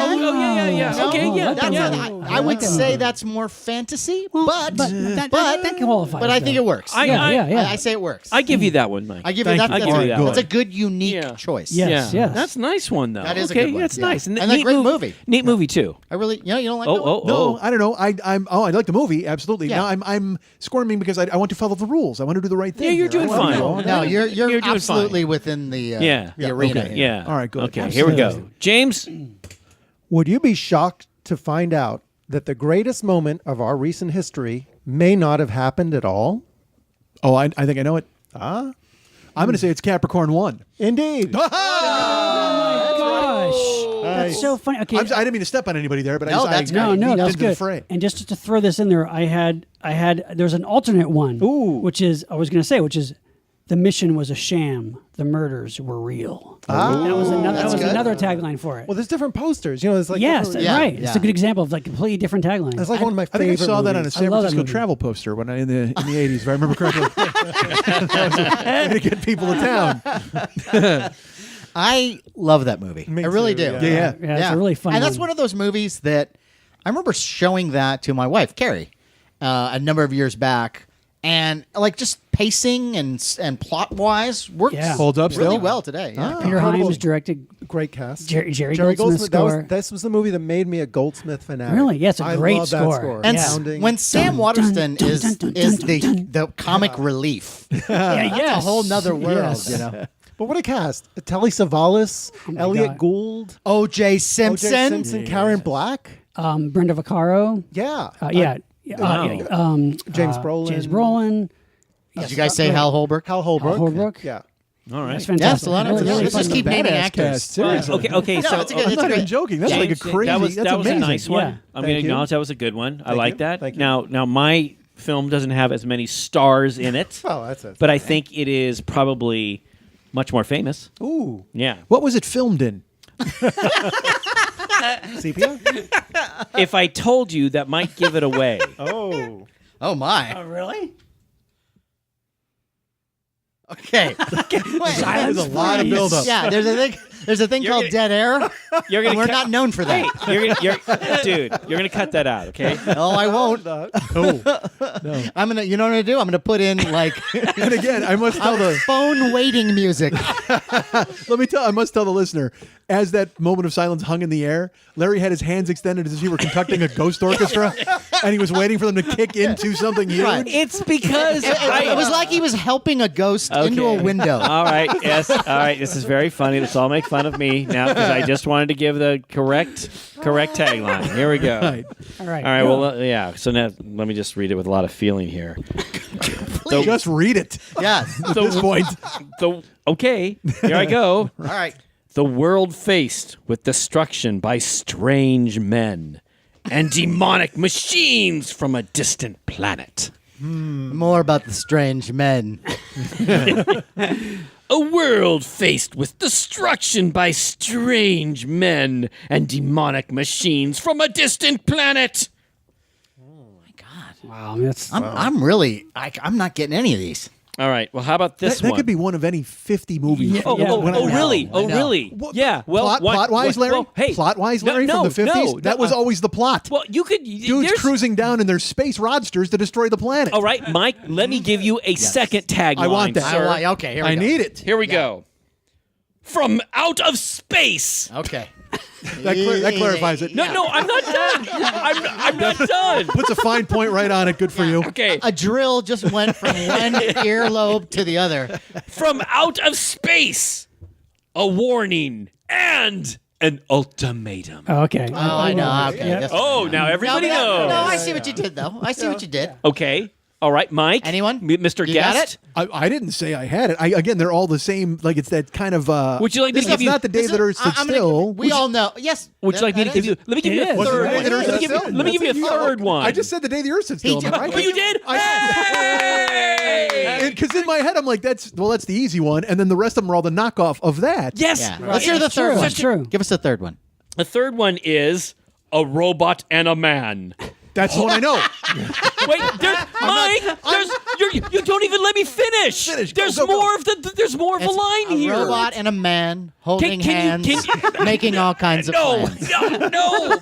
yeah. No, Okay, yeah. that's yeah. I would say that's more fantasy, but that qualifies. but I think it works. Yeah. I say it works. I give you that one, Mike. I give you Thank that. you. That's, I give you that that's one. a good, unique Yeah. choice. Yes. Yeah, that's a nice one though. That is a okay, good one, that's yeah. nice. And a great movie. Neat movie too. I really, you don't like that one? No, I don't know. I like the movie absolutely. Yeah. Now I'm squirming because I want to follow the rules. I want to do the right thing. Yeah, you're here. doing I wanna- fine. No, you're doing absolutely fine. within the Yeah. the arena. Okay. here. Yeah. All right, good. Okay, here we go. James. Would you be shocked to find out that the greatest moment of our recent history may not have happened at all? Oh, I think I know it. Ah, I'm going to say it's Capricorn 1. indeed. Gosh, that's so funny. Okay, I didn't mean to step on anybody there, but No, I that's just, great. no, leaped that's into the good. fray. And just to throw this in there, I had there's an alternate one, Ooh. which is I was going to say, which is The mission was a sham. The murders were real. That was another tagline for it. Well, there's different posters. You know, there's like yes, different- Yeah, right. yeah. It's a good example of like completely different taglines. That's like one of my I favorite. think I saw that on a movies. San I love that Francisco movie. travel poster when in the 80s, if I remember correctly. That was a way to get people to town. I love that movie. Me I really too, do. yeah. Yeah, it's a really fun And that's one. one of those movies that I remember showing that to my wife, Carrie, a number of years back. And like just pacing and plot wise works Yeah. Holds up really still? well today. Yeah. Peter Incredible. Hyams directed. Great cast. Jerry Goldsmith. Goldsmith's score. This was the movie that made me a Goldsmith fanatic. Really? Yeah, it's a I great love score. That score. And Yeah. Sounding- when Sam Waterston dun, is dun, is dun, the dun. the comic relief, Yeah, that's yes. a whole nother world. Yes. You know, But what a cast! Telly Savalas, my Elliot God. Gould, O.J. O.J. Simpson. Simpson, Karen Black. Brenda Vaccaro. Yeah. James Brolin. James Brolin. Did you guys say Hal Holbrook? Hal Holbrook. Hal Holbrook. Yeah. All right. That's fantastic. Yes, a lot of Really let's fun just keep movie. naming Badass actors. cast, seriously. Okay. No, So it's a good- I'm it's not great. even joking. That's Yeah. like a crazy. That was that's a amazing. nice one. Yeah. I'm Thank going to you. acknowledge that was a good one. I Thank like you. that. Thank you. Now my film doesn't have as many stars in it, Oh, that's it. but I think it is probably much more famous. Ooh, Yeah. What was it filmed in? sepia. If I told you, that might give it away. Oh, Oh my. Really? Okay. Silence, a lot of please. buildup. Yeah, there's a thing called gonna- dead air. You're And gonna we're cut- not known for that. Dude, you're gonna cut that out, okay? No, I won't. I'm gonna. You know what I'm gonna do? I'm gonna put in like And again, I must tell the phone waiting music. I must tell the listener, as that moment of silence hung in the air, Larry had his hands extended as if he were conducting a ghost orchestra, and he was waiting for them to kick into something huge. Right. It's because It was like he was helping a ghost into a Okay. window. All right, yes, all right. This is very funny. Let's all make fun of me now because I just wanted to give the correct tagline. Here we go. Right. All right. All right. Well, yeah. So now let me just read it with a lot of feeling here. Just read it. Yes. At this point, Okay. Here I go. All right. The world faced with destruction by strange men and demonic machines from a distant planet. More about the strange men. A world faced with destruction by strange men and demonic machines from a distant planet. Wow. I mean, that's I'm really. I'm not getting any of these. All right. Well, how about this that one? could be one of any 50 movies. Yeah. Oh, Yeah. really? I Oh, know. really? What- Yeah. Well, plot-wise, Larry? Well, hey, Plot-wise, Larry, no, from the 50s? no, that was always the plot. Well, you could. Dudes there's- cruising down in their space rodsters to destroy the planet. All right, Mike. Let me give you a second tagline. I want that. Sir. Okay. Here we I go. need it. Here we go. From out of space. Okay. That clarifies it. No, I'm not done. I'm not done. Puts a fine point right on it. Good for you. Okay. A drill just went from one earlobe to the other. From out of space, a warning and an ultimatum. oh, okay. Oh, I know. Okay. Yeah. That's- Oh, now everybody no, knows. No, I see what you did, though. I see what you did. Okay. All right, Mike. Anyone? Mr. You got Guest. I didn't say I had it. Again, they're all the same. Like it's that kind of. Would you like me this to give is you- not the day This that is- Earth stood I'm gonna- still. We all know. Yes. Would you like me to give you? Let me give you a It is. Was it third the day one. that Earth Let me stood give you. still? Let me give you a third one. I just said the day the Earth stood still. Am I right? Oh, you did. Hey! Because in my head, I'm like, that's the easy one, and then the rest of them are all the knockoff of that. Yes. Yeah. Let's hear the That's true. third one. That's true. Give us the third one. The third one is a robot and a man. That's the one I know. Wait, you don't even let me finish. There's Go, go, go. more of the. There's more of a line a here. robot and a man holding Can you- hands, making all kinds of No, plans. no.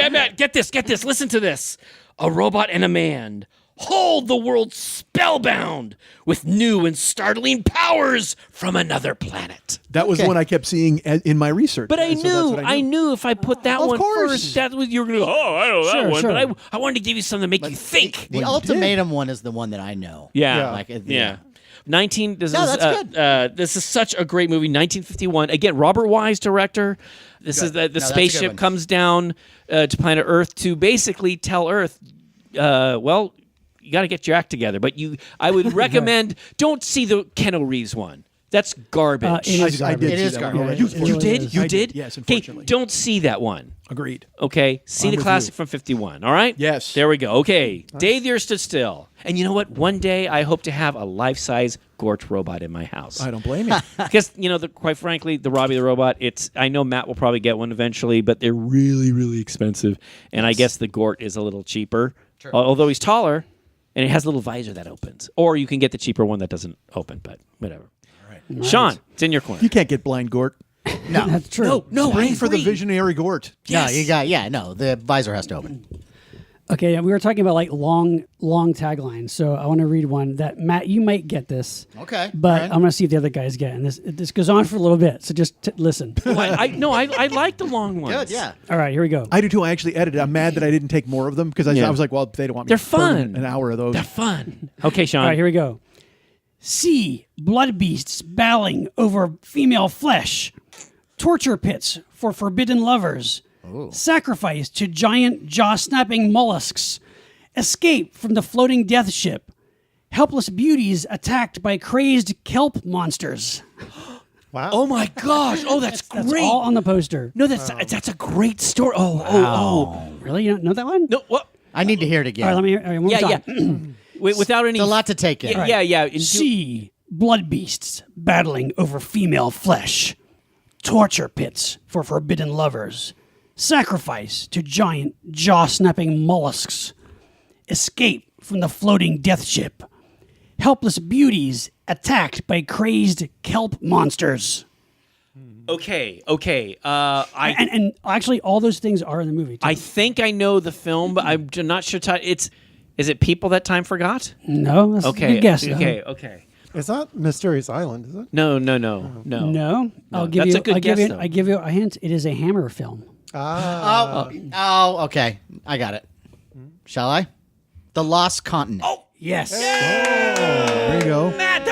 Matt, get this. Listen to this. A robot and a man hold the world spellbound with new and startling powers from another planet. That was the one I kept seeing in my research. But I And so that's knew, what I knew if I put that Of one course. first, that was you were going to go, oh, I know that Sure, one. sure. But I wanted to give you something to make you think. The ultimatum one is the one that I know. Yeah. Like, Yeah. 19. This No, is that's this is such a great movie. 1951. Again, Robert Wise director. This is the that's a good spaceship one. comes down to planet Earth to basically tell Earth, well, you got to get your act together. But I would recommend don't see the Keanu Reeves one. That's garbage. It is I did It see is that garbage. one. Yeah, you it really did? is. You I did? did, yes, Okay, unfortunately. don't see that one. Agreed. Okay, see the with classic you. from 51. All right. Yes. There we go. Okay, Day the Earth Stood Still. And you know what? One day I hope to have a life-size Gort robot in my house. I don't blame you. Because, quite frankly, the Robbie the Robot, I know Matt will probably get one eventually, but they're really, really expensive. And I guess the Gort is a little cheaper, although he's taller, and it has a little visor that opens. Or you can get the cheaper one that doesn't open, but whatever. All right. Nice. Sean, it's in your corner. You can't get blind Gort. No. That's true. No, Pray I for the agree. visionary Gort. Yes. No, the visor has to open. Okay, we were talking about like long taglines. So I want to read one that Matt, you might get this. Okay, But all right. I'm going to see if the other guys get it. And this goes on for a little bit. So just listen. I like the long ones. Good, yeah. All right, here we go. I do too. I actually edited. I'm mad that I didn't take more of them because I was like, well, they don't want me They're to burn fun. an hour of those. They're fun. Okay, Sean. All right, here we go. See blood beasts battling over female flesh. Torture pits for forbidden lovers. Sacrifice to giant jaw-snapping mollusks. Escape from the floating death ship. Helpless beauties attacked by crazed kelp monsters. Wow. Oh my gosh! Oh, that's That's great. all on the poster. No, that's a great story. Oh. Really? You don't know that one? No, what? I need to hear it again. All right, let me hear. All right, one more Yeah. time. Without any. It's a lot to take in. Yeah. See blood beasts battling over female flesh. Torture pits for forbidden lovers. Sacrifice to giant jaw-snapping mollusks. Escape from the floating death ship. Helpless beauties attacked by crazed kelp monsters. Okay. And actually, all those things are in the movie, too. I think I know the film, but I'm not sure. Is it People That Time Forgot? No, that's a Okay. good guess. though. Okay. It's not Mysterious Island, is it? No. No, I'll give That's you. a good I'll give guess, you. though. I give you a hint. It is a Hammer film. Okay. I got it. Shall I? The Lost Continent. Oh, Yes, There you go. Matt,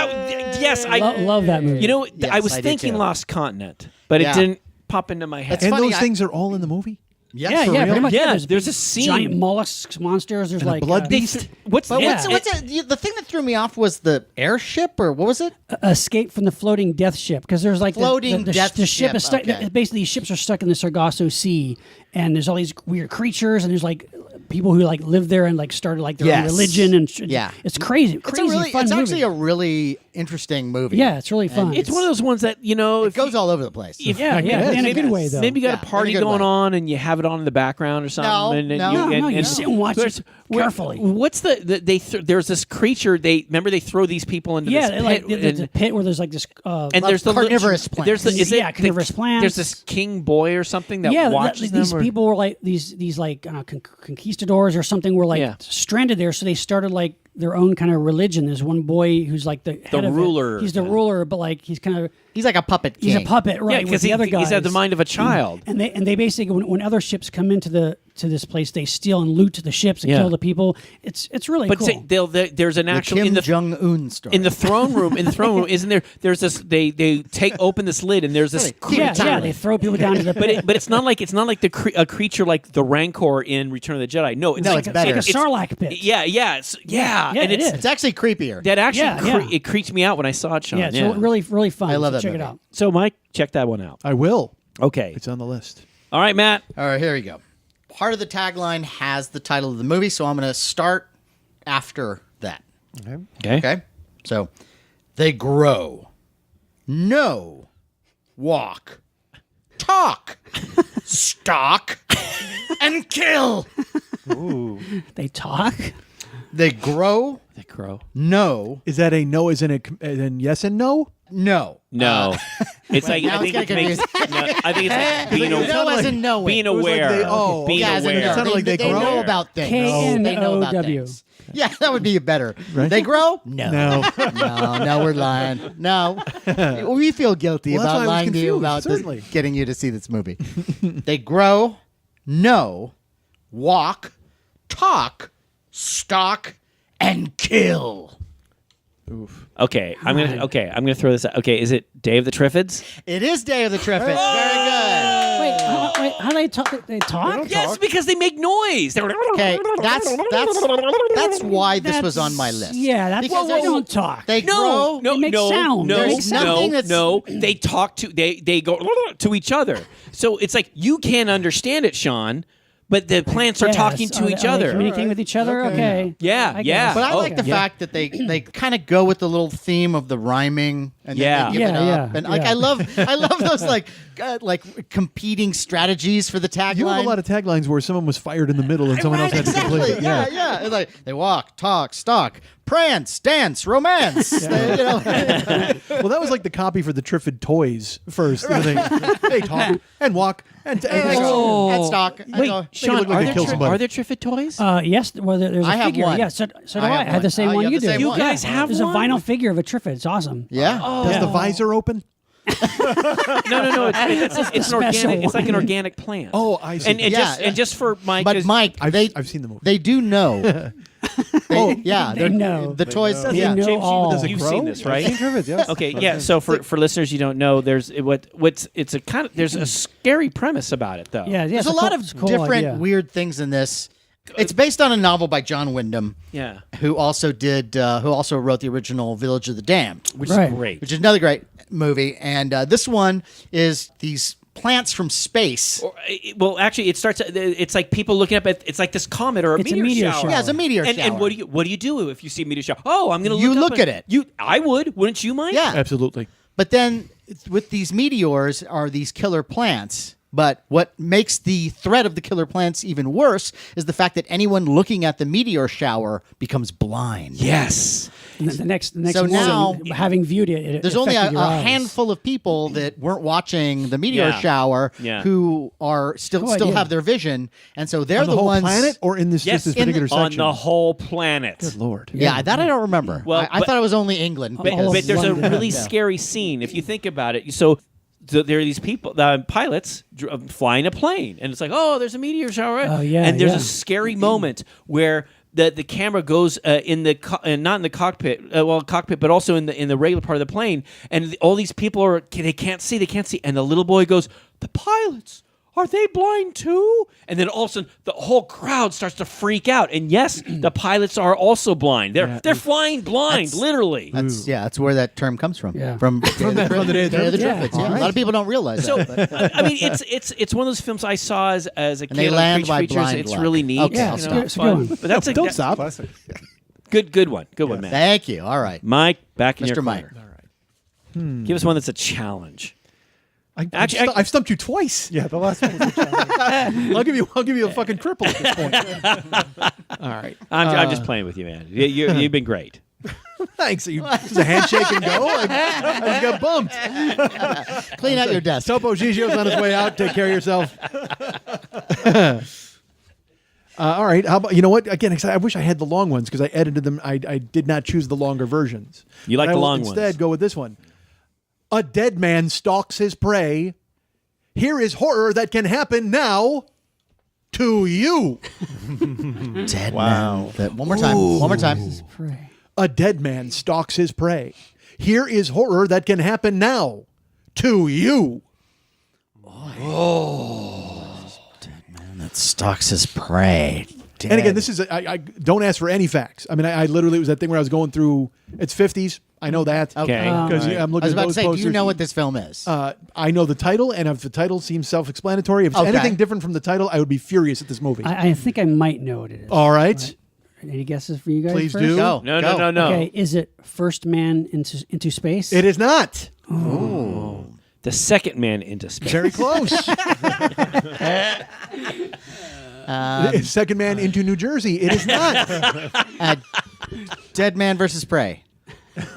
yes, I love that movie. Yes, I was I did thinking too. Lost Continent, but Yeah. it didn't pop into my head. It's And funny, those things are all in the movie? Yes, yeah, for real? pretty much. Yeah, there's big a scene. Giant mollusks monsters. There's And a like blood They beast? th- what's But yeah, the thing that threw me off was the airship, or what was it? escape from the floating death ship because there's like Floating death the ship ship, is stuck. okay. Basically, these ships are stuck in the Sargasso Sea, and there's all these weird creatures, and there's like people who like live there and like started like their own Yes. religion, and Yeah. it's crazy. It's Crazy fun It's movie. actually a really interesting movie. Yeah, it's really fun. it's one of those ones that It goes all over the place. Yeah, in a maybe- good way though. Maybe you got Yeah, a party in a good going way. on and you have it on in the background or something. No, you sit and watch it carefully. What's there's this creature. They throw these people into Yeah, this like pit, there's a pit where there's like this. and there's the carnivorous plants. There's the, is it Yeah, carnivorous the, plants. There's this king boy or something that yeah, watches them. these or- people were like these like conquistadors or something were like Yeah. stranded there, so they started like their own kind of religion. There's one boy who's like the head of it. ruler. He's the ruler, but like he's kind of He's like a puppet king. he's a puppet, right? yeah, with because the other guys. he's had the mind of a child. And they basically when other ships come into this place, they steal and loot the ships and Yeah. kill the people. It's really But cool. say, there's an The actual Kim in the Jong Un story. in the throne room. Isn't there? There's this. They take open this lid and there's this. Really? yeah, they throw people down to the pit. But it's not like a creature like the Rancor in Return of the Jedi. No, it's No, like it's better. like a Sarlacc pit. Yeah, and it is. it's actually creepier. that actually Yeah. it creeped me out when I saw it, Sean. Yeah, it's really fun. I love So that check movie. it out. So Mike, check that one out. I will. Okay. It's on the list. All right, Matt. All right, here we go. Part of the tagline has the title of the movie, so I'm going to start after that. Okay. Okay? So, they grow, know, walk, talk, stalk, and kill. They talk. They grow, The crow. know, Is that a no as in yes and no? no. No, it's like now I think it's it getting makes. No, I think it's like being No as in knowing. being It was like aware. they- oh, being Yeah, as in aware. know. It sounded like they grow. know about things. They know about K-N-O-W. things. Yeah, that would be better. Right? They grow? No. No. No, we're lying. No. We feel guilty Well, that's why about I was lying to you confused, about certainly. getting you to see this movie. They grow, know, walk, talk, stalk, and kill. Okay, I'm gonna throw this out. Okay, is it Day of the Triffids? It is Day of the Triffids. Very Wait, how do they talk? They talk? Yes, because they make noise. good. Okay, that's why this was on my list. Yeah, that's Because they don't talk. They grow. They make sound. There's nothing that's- no. They talk to they go to each other. So it's like you can't understand it, Sean, but the plants are talking to each Are they other. communicating with each other? Okay. Yeah, I yeah. guess. But I like the yeah. fact that they kind of go with the little theme of the rhyming and Yeah. then they give it Yeah, up. yeah, And like yeah. I love those like competing strategies for the tagline. You have a lot of taglines where someone was fired in the middle and someone else had to complete it. Yeah, yeah. It's like they walk, talk, stalk, prance, dance, romance. They, you know. Well, that was like the copy for the Triffid toys first. You know, they talk and walk and And stalk. Wait, I Sean, look like are they there, killed somebody. are there Triffid toys? Yes. Well, there's a I have figure. one. Yeah. So do I I. have I had the one. same Oh, one you you have the do. same You one. guys have There's a one? vinyl figure of a Triffid. It's awesome. Yeah. Does the visor open? No. It's an organic. special It's like an one. organic plant. Oh, I see. And just for Mike. But Mike, I've seen the movie. They do know. Yeah, They they're- know. the toys. They Yeah. know James, all. Does it you've grow? seen this, right? I've seen Triffid, yes. Okay, yeah. So for listeners you don't know, there's it's a kind of there's a scary premise about it though. Yeah. There's it's a lot it's of cool different idea. weird things in this. It's based on a novel by John Wyndham, Yeah. who also wrote the original Village of the Damned, Which Right. is great. which is another great movie. And this one is these plants from space. Well, actually, it starts. It's like people looking up at. It's like this comet or a It's a meteor, meteor shower. shower. Yeah, it's a meteor And shower. what do you do if you see a meteor shower? Oh, I'm going to You look. look at it. I would, wouldn't you, Mike? Yeah. Absolutely. But then with these meteors are these killer plants. But what makes the threat of the killer plants even worse is the fact that anyone looking at the meteor shower becomes blind. Yes. And the next So now- morning, having viewed it, There's only a affected your eyes. handful of people that weren't watching the meteor Yeah. shower Yeah. who are still Cool idea. have their vision, and so they're On the the whole ones. planet or in this Yes. just this In the- particular On section? the whole planet. Good Lord. Yeah, that I don't remember. Well, I but- thought it was only England. But, because- but there's a London. really Yeah. scary scene if you think about it. So there are these people, pilots flying a plane, and it's like, oh, there's a meteor shower. Right? Oh, yeah, and there's yeah. a scary moment where the camera goes in the not in the cockpit, cockpit, but also in the regular part of the plane, and all these people they can't see, and the little boy goes, the pilots. Are they blind too? And then all of a sudden, the whole crowd starts to freak out. And yes, the pilots are also blind. They're flying blind, literally. that's where that term comes from. Yeah. From the Day of the Day of the Yeah. Triffids. Yeah. A lot of people don't realize So that. But I mean, it's one of those films I saw as a kid. they on land Creature by Features. blind It's luck. really neat. Okay, Yeah, I'll it's stop. good. It's a fun. good one. But that's Don't stop. Classic. good one. Good one, man. Thank you. All right. Mike, back in Mr. your Mike. corner. Give us one that's a challenge. Actually, I've stumped you twice. Yeah, the last one was a challenge. I'll give you a fucking cripple at this point. All right. I'm just playing with you, man. You've been great. Thanks. This is a handshake and go. I just got bumped. Clean out your desk. Topo Gigio's on his way out. Take care of yourself. All right. How about, you know what? Again, I wish I had the long ones because I edited them. I did not choose the longer versions. You like But I the will long ones. Instead, go with this one. A dead man stalks his prey. Here is horror that can happen now to you. Dead man. One more time. One more time. Pray. A dead man stalks his prey. Here is horror that can happen now to you. That stalks his prey. And again, this is I don't ask for any facts. I mean, I literally it was that thing where I was going through. It's 50s. I know that. Okay. Because I'm I looking was at about to those say, do you posters. know what this film is? I know the title, and if the title seems self-explanatory, if it's Okay. anything different from the title, I would be furious at this movie. I think I might know what it is. All right. Any guesses for you guys? Please first? do. Go. No. Okay, is it First Man into Space? It is not. The second man into space. Very close. Second Man into New Jersey. It is not. Dead Man versus Prey.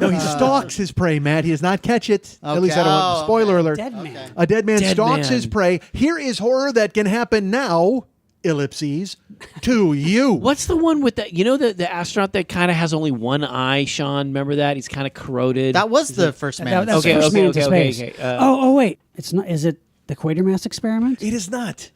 No, he stalks his prey, Matt. He does not catch it. At least I don't want. Oh, Spoiler alert. Dead Man. A dead man Dead stalks man. his prey. Here is horror that can happen now, ellipses, to you. What's the one with that? You know the astronaut that kind of has only one eye, Sean? Remember that? He's kind of corroded. That was the first man. That's Okay, First okay, Man okay, into okay, Space. okay. Oh, wait. It's not. Is it the Quatermass Experiment? It is not.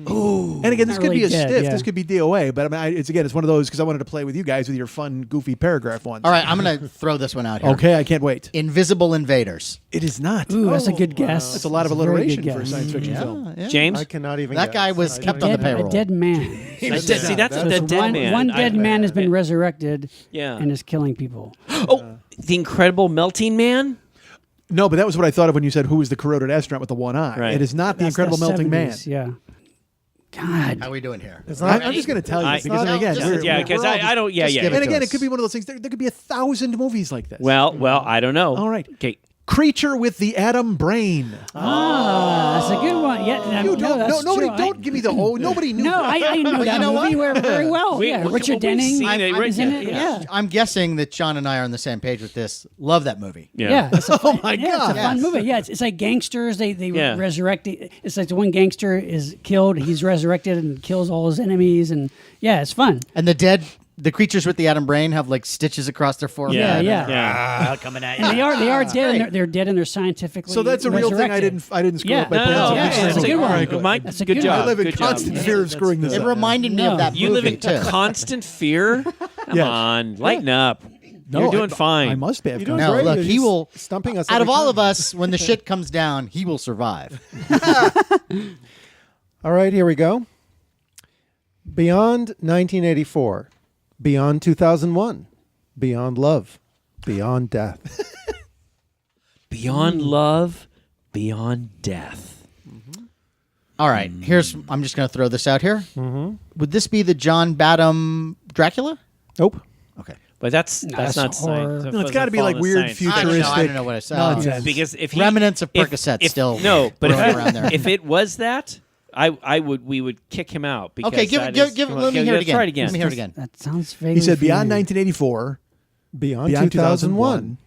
Ooh. And again, this Not could be a really dead, stiff. yeah. This could be DOA. But I mean, it's one of those because I wanted to play with you guys with your fun, goofy paragraph ones. All right, I'm going to throw this one out here. Okay, I can't wait. Invisible Invaders. It is not. Ooh, that's a good guess. That's a lot of That's a very good alliteration for a guess. science fiction film. James. I cannot even. That guess. guy was I kept don't on the even- payroll. A dead man. See, that's So the So dead one, man. one dead man has been resurrected Yeah. and is killing people. Oh, the Incredible Melting Man. No, but that was what I thought of when you said who was the corroded astronaut with the one eye. Right. It is not the That's Incredible Melting Man. 70s, Yeah. God. How are we doing here? It's not. I'm just going to tell you I- because not- again, just- Yeah, because I don't. Yeah, just yeah. give and it to again, us. it could be one of those things. There could be 1,000 movies like this. Well, I don't know. All right. Okay. Creature with the atom brain. Ah, that's a good one. Yeah, You no, don't. that's Nobody. true. Don't give me the whole. Nobody knew. No, I know that know movie very well. We- yeah, we- Richard we've Denning seen it, right? is in it. Yeah. Yeah. I'm guessing that Sean and I are on the same page with this. Love that movie. Yeah, it's a fun, my yeah, God. it's a fun Yes. movie. Yeah, it's like gangsters. They Yeah. resurrect. It's like the one gangster is killed. He's resurrected and kills all his enemies. And yeah, it's fun. And the creatures with the atom brain have like stitches across their forehead. Yeah. Coming at you. And they are dead. And they're dead and they're scientifically. So that's a real thing. I resurrected. didn't screw Yeah. up by No, pulling no, some yeah, pieces it's a of good it. one. All right, good. Mike, That's a good good job. one. I live in good job. constant fear of screwing this It up. reminded me No. of that You live movie in too. constant fear. Come Yes. on, lighten up. No, You're doing I- fine. I must be. You're doing No, great. look, You're he just will. stumping us. Out every of all time. of us, when the shit comes down, he will survive. All right, here we go. Beyond 1984, beyond 2001, beyond love, beyond death. Beyond love, beyond death. All right, I'm just going to throw this out here. Mm-hmm. Would this be the John Badham Dracula? Nope. Okay. But that's that's not horror. science. No, it's got to be like weird futuristic. I don't know what I said. nonsense. Because if he, Remnants of if- Percocet if- still no, but rolling around there. if it was that, we would kick him out. Because Okay, that is- let me hear it again. Try it again. Let me hear it again. That sounds vaguely. He said beyond familiar. 1984, Beyond, Beyond 2001, 2001,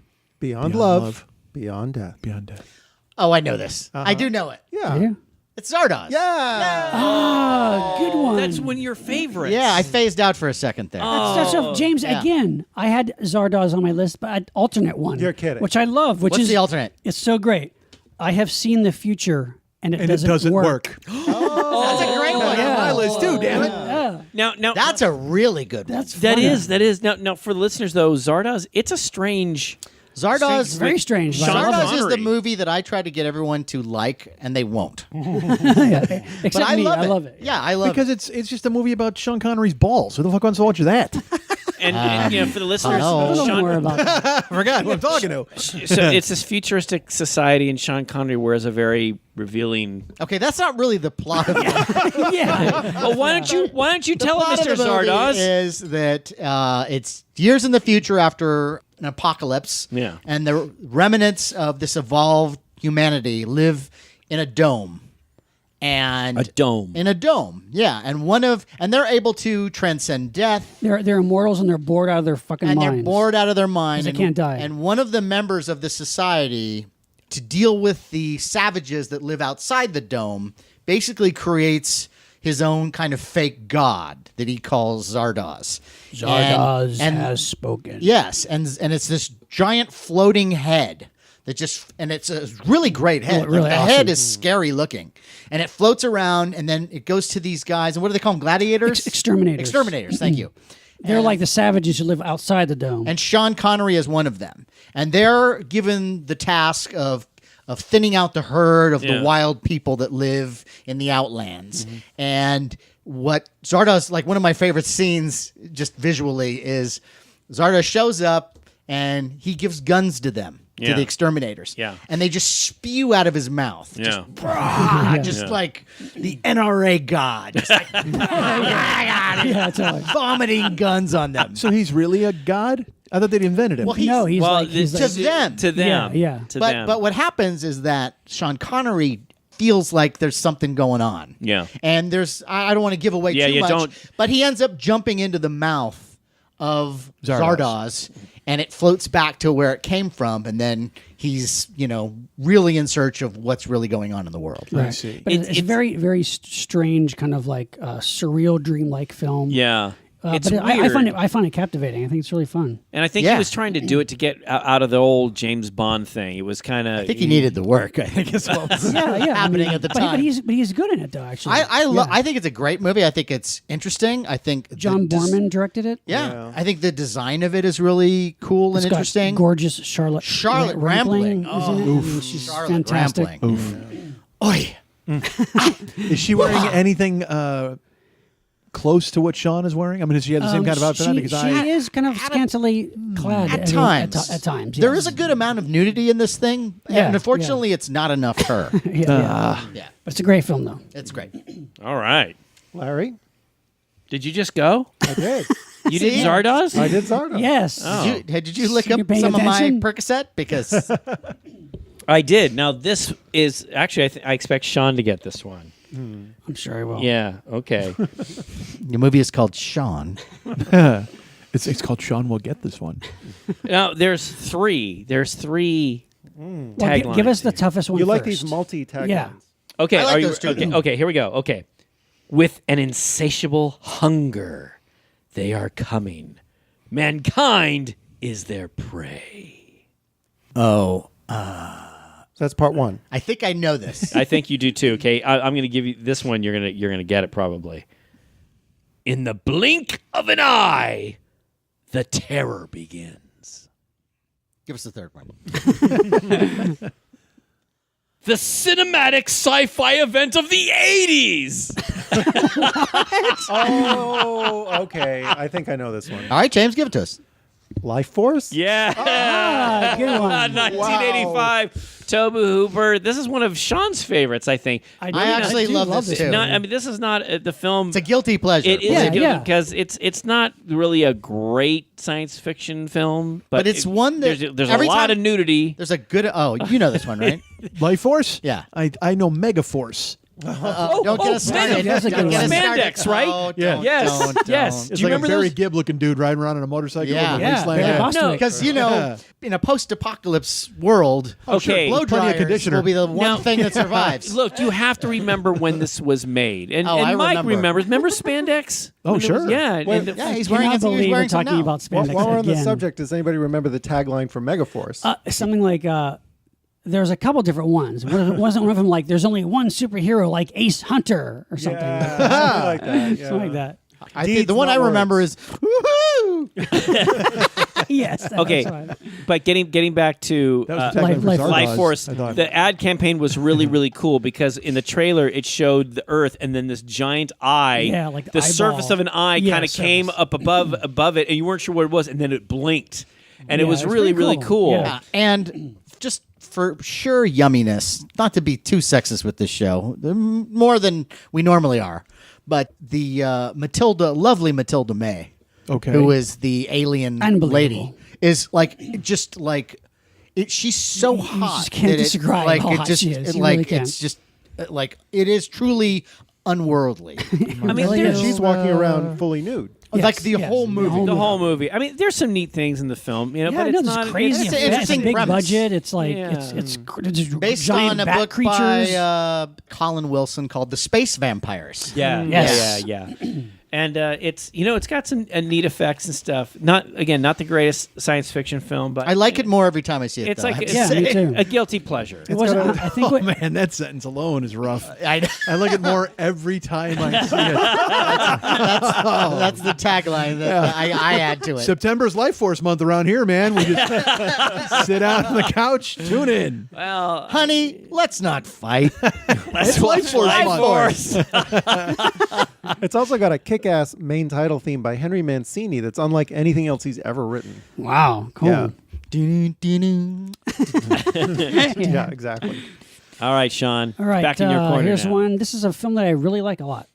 beyond beyond love, love, beyond death. beyond death. Oh, I know this. I do know it. Yeah. Yeah. It's Zardoz. Ah, good one. That's one of your favorites. Yeah, I phased out for a second there. That's so, James, yeah. again, I had Zardoz on my list, but an alternate one. You're kidding. Which I love. Which What's is the alternate? It's so great. I have seen the future, and it And doesn't, it doesn't work. That's a great one. yeah. On my list too, damn it. Now That's a really good one. That's that fun. is now for the listeners though. Zardoz, it's a strange. Zardoz. very strange. Sean Zardoz is the Connery. movie that I try to get everyone to like, and they won't. Except But I me, love I it. love it. Yeah, I love Because it. it's just a movie about Sean Connery's balls. Who the fuck wants to watch that? And for the listeners, hello. A little Sean, more about that. I forgot who I'm talking to. so it's this futuristic society, and Sean Connery wears a very revealing. Okay, that's not really the plot of it. Yeah. Well, why don't you tell plot him, of Mr. the movie Zardoz? is that it's years in the future after an apocalypse. Yeah. And the remnants of this evolved humanity live in a dome. And A dome. In a dome, yeah. And they're able to transcend death. They're immortals and they're bored out of their fucking And minds. they're bored out of their mind. 'Cause they can't die. And one of the members of the society, to deal with the savages that live outside the dome, basically creates his own kind of fake god that he calls Zardoz. Zardoz And- has spoken. Yes, and it's this giant floating head that it's a really great head. Really the awesome. head is scary looking, and it floats around, and then it goes to these guys. And what do they call them? Gladiators, Exterminators. Exterminators. Thank you. They're like the savages who live outside the dome. And Sean Connery is one of them, and they're given the task of thinning out the herd of Yeah. the wild people that live in the outlands. And what Zardoz, like one of my favorite scenes, just visually, is Zardoz shows up and he gives guns to them, to Yeah. the exterminators. Yeah. And they just spew out of his mouth. Yeah. Just like the NRA god. Just like yeah, totally. vomiting guns on them. So he's really a god? I thought they'd invented him. Well, he's, No, he's Well, like he's this- like, to them. To them. Yeah, yeah. To them. But what happens is that Sean Connery feels like there's something going on. Yeah. And I don't want to give away Yeah, too you much. don't. But he ends up jumping into the mouth of Zardoz. Zardoz, and it floats back to where it came from, and then he's, really in search of what's really going on in the world. Right. see. But it's a very, very strange kind of like surreal, dreamlike film. Yeah. It's but weird. I find it captivating. I think it's really fun. And I think Yeah. he was trying to do it to get out of the old James Bond thing. It was kind of. I think he needed the work. I think is what was Yeah, yeah. happening at the but time. he's good in it though. Actually, I think it's a great movie. I think it's interesting. I think John Borman directed it. Yeah, I think the design of it is really cool It's and got interesting. gorgeous Charlotte Rambling. is in it. I mean, she's Charlotte fantastic. Rambling. Oi. Is she wearing anything close to what Sean is wearing? I mean, does she have the same kind of outfit on? She, Because she is kind of scantily clad At times. At times, There yes. is a good amount of nudity in this thing, Yeah, and unfortunately, it's not enough her. yeah. Yeah, But it's a great film though. it's great. All right. Larry, Did you just go? I did. You did Zardoz? I did Zardoz. Yes. Did you lick You're up paying some attention? of my Percocet? Because I did. Now this is actually I expect Sean to get this one. I'm sure I will. Yeah. Okay. the movie is called Shawn. It's called Sean Will Get This One. Now there's three. There's three Well, taglines. give us the toughest one You like first. these multi-taglines. Yeah. Okay. I like are you those two. okay? Okay. Here we go. Okay. With an insatiable hunger, they are coming. Mankind is their prey. Oh, So that's part one. I think I know this. I think you do too. Okay, I'm going to give you this one. You're gonna get it probably. In the blink of an eye, the terror begins. Give us the third one. The cinematic sci-fi event of the 80s. Oh, okay. I think I know this one. All right, James, give it to us. Life Force? Yeah. Ah, good one. 1985. Tobe Hooper. This is one of Sean's favorites, I think. I actually do love this too. I mean, this is not the film. It's a guilty pleasure. It is Yeah, a guilty yeah. because it's not really a great science fiction film, but it's one that there's a every lot time- of nudity. There's a good. Oh, you know this one, right? Life Force? Yeah. I know Mega Force. Don't get us started. That's a good Don't get us one. started. Spandex, right? Oh, Yeah. don't, Yes, don't, yes. don't. It's Do you like remember a Barry those? Gibb looking dude riding around on a motorcycle Yeah. over the Yeah, wasteland. Barry Yeah. Bostwick. No, Because you know, in a post-apocalypse world, Okay. blow Plenty of dryers conditioner. will be the one Now- thing that survives. Look, you have to remember when this was made, and, Oh, and I Mike remember. remembers. Remember spandex? Oh, When it was- sure. yeah, Wait, and the- Yeah, he's I wearing. cannot I think he's believe we're wearing some talking now. about While spandex we're on the again. subject, does anybody remember the tagline for Megaforce? Something like there's a couple different ones. Wasn't one of them like there's only one superhero like Ace Hunter or something? Yeah, something like that. Yeah. Something like that. I think Deeds, the one I not remember words. is woohoo. Yes. That's Okay, fine. but getting back to That was the tagline Life- for Life Zardoz, Life Force, I thought. the ad campaign was really cool because in the trailer it showed the Earth and then this giant eye, Yeah, like the the surface eyeball. of an eye, Yeah, kind of came surface. up above it, and you weren't sure what it was, and then it blinked, and it Yeah, was it's really pretty cool. cool. Yeah. And just for sure yumminess, not to be too sexist with this show, more than we normally are, but the lovely Matilda May, Okay. who is the alien Unbelievable. lady, is just like she's so hot. just can't that it, describe like, how it hot just, she is. it, You like really can't. it's just like it is truly unworldly. I mean, Really there's She's walking around fully nude. Like the yes, whole movie. the whole movie. I mean, there's some neat things in the film, you know, Yeah, but no, it's this not crazy. It's an effects, interesting a big premise. budget. It's like Yeah. it's Based giant on a bat book creatures. by Colin Wilson called The Space Vampires. Yeah, Yes. yeah. And it's it's got some neat effects and stuff. Not the greatest science fiction film, but I like it more every time I see it. It's though, I like have to Yeah, say. me too. a guilty pleasure. It wasn't. I think Oh what, man, that sentence alone is rough. I, I like it more every time I see it. that's the tagline that I add to it. September's Life Force month around here, man. We just sit out on the couch, tune in. Well, Honey, let's not fight. It's Life Force month. It's also got a kick-ass main title theme by Henry Mancini that's unlike anything else he's ever written. wow, cool. Yeah. Doo-doo-doo-doo. Yeah, exactly. All right, Sean. All right, back in your corner here's now. one. This is a film that I really like a lot.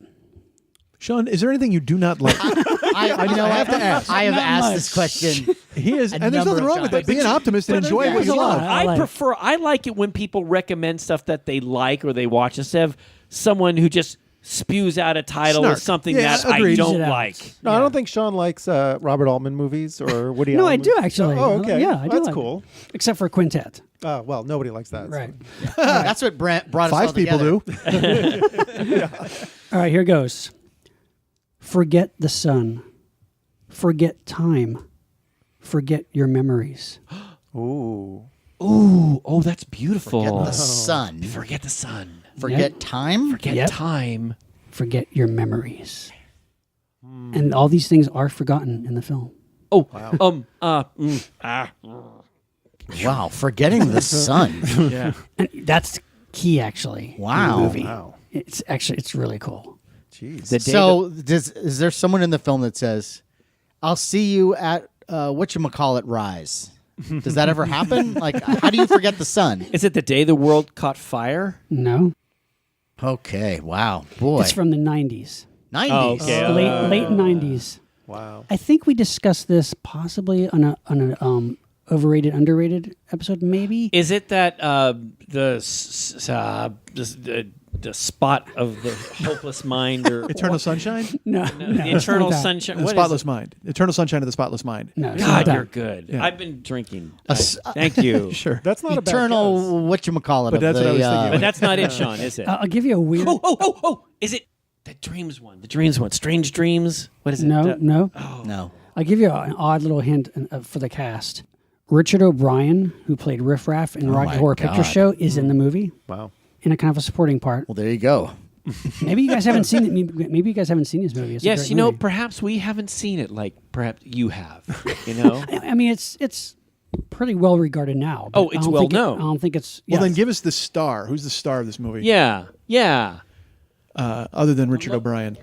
Sean, is there anything you do not like? I have to ask. I have Not asked much. this question. He is, A and there's number nothing of wrong with that. times. Be an optimist and enjoy what there's you a lot. love. I I like it when people recommend stuff that they like or they watch instead of someone who just spews out a title Snark. or something Yeah, that I agreed. don't Use it out. like. No, I don't think Sean likes Robert Altman movies or Woody No, Allen I do movies. actually. Oh, okay. Yeah, I do. That's like cool. it. Except for Quintet. Well, nobody likes that. Right. That's what brought us all Five people together. do. All right, here goes. Forget the sun. Forget time. Forget your memories. Ooh. Ooh, oh, that's beautiful. Forget the sun. Forget the sun. Forget time. Forget Yep. time. Forget your memories. And all these things are forgotten in the film. Oh, Wow, forgetting the sun. yeah. And that's key, actually. in the Wow. movie. Wow. It's really cool. Jeez. The day So, is there someone in the film that says, "I'll see you at whatchamacallit Rise"? Does that ever happen? Like, how do you forget the sun? is it the day the world caught fire? No, Okay, wow, boy. it's from the 90s. 90s. Oh, okay. late 90s. Wow. I think we discussed this possibly on a overrated, underrated episode, maybe. Is it that the spot of the hopeless mind or Eternal Sunshine? No, the it's Eternal not that. Sunshine? The What is Spotless it? Mind. Eternal Sunshine of the Spotless Mind. No, it's not God, that. you're good. Yeah. I've been drinking. s- Thank you. Sure. That's not a bad guess. Eternal, whatchamacallit. But that's what I was thinking. But that's not it, Sean, is it? I'll give you a weird. Oh! Is it the dreams one? The dreams one. Strange Dreams? What is it? No, no. No. I'll give you an odd little hint for the cast. Richard O'Brien, who played Riff Raff in Rocky my Horror Picture God. Show, is in the movie Wow. in a kind of a supporting part. Well, there you go. Maybe you guys haven't seen it. Maybe you guys haven't seen this movie. It's a Yes, great you know, movie. perhaps we haven't seen it like perhaps you have. You know? I mean, it's pretty well regarded now. but Oh, it's I don't well think known. I don't think it's. Well, yes. then give us the star. Who's the star of this movie? Yeah. Other than Richard O'Brien.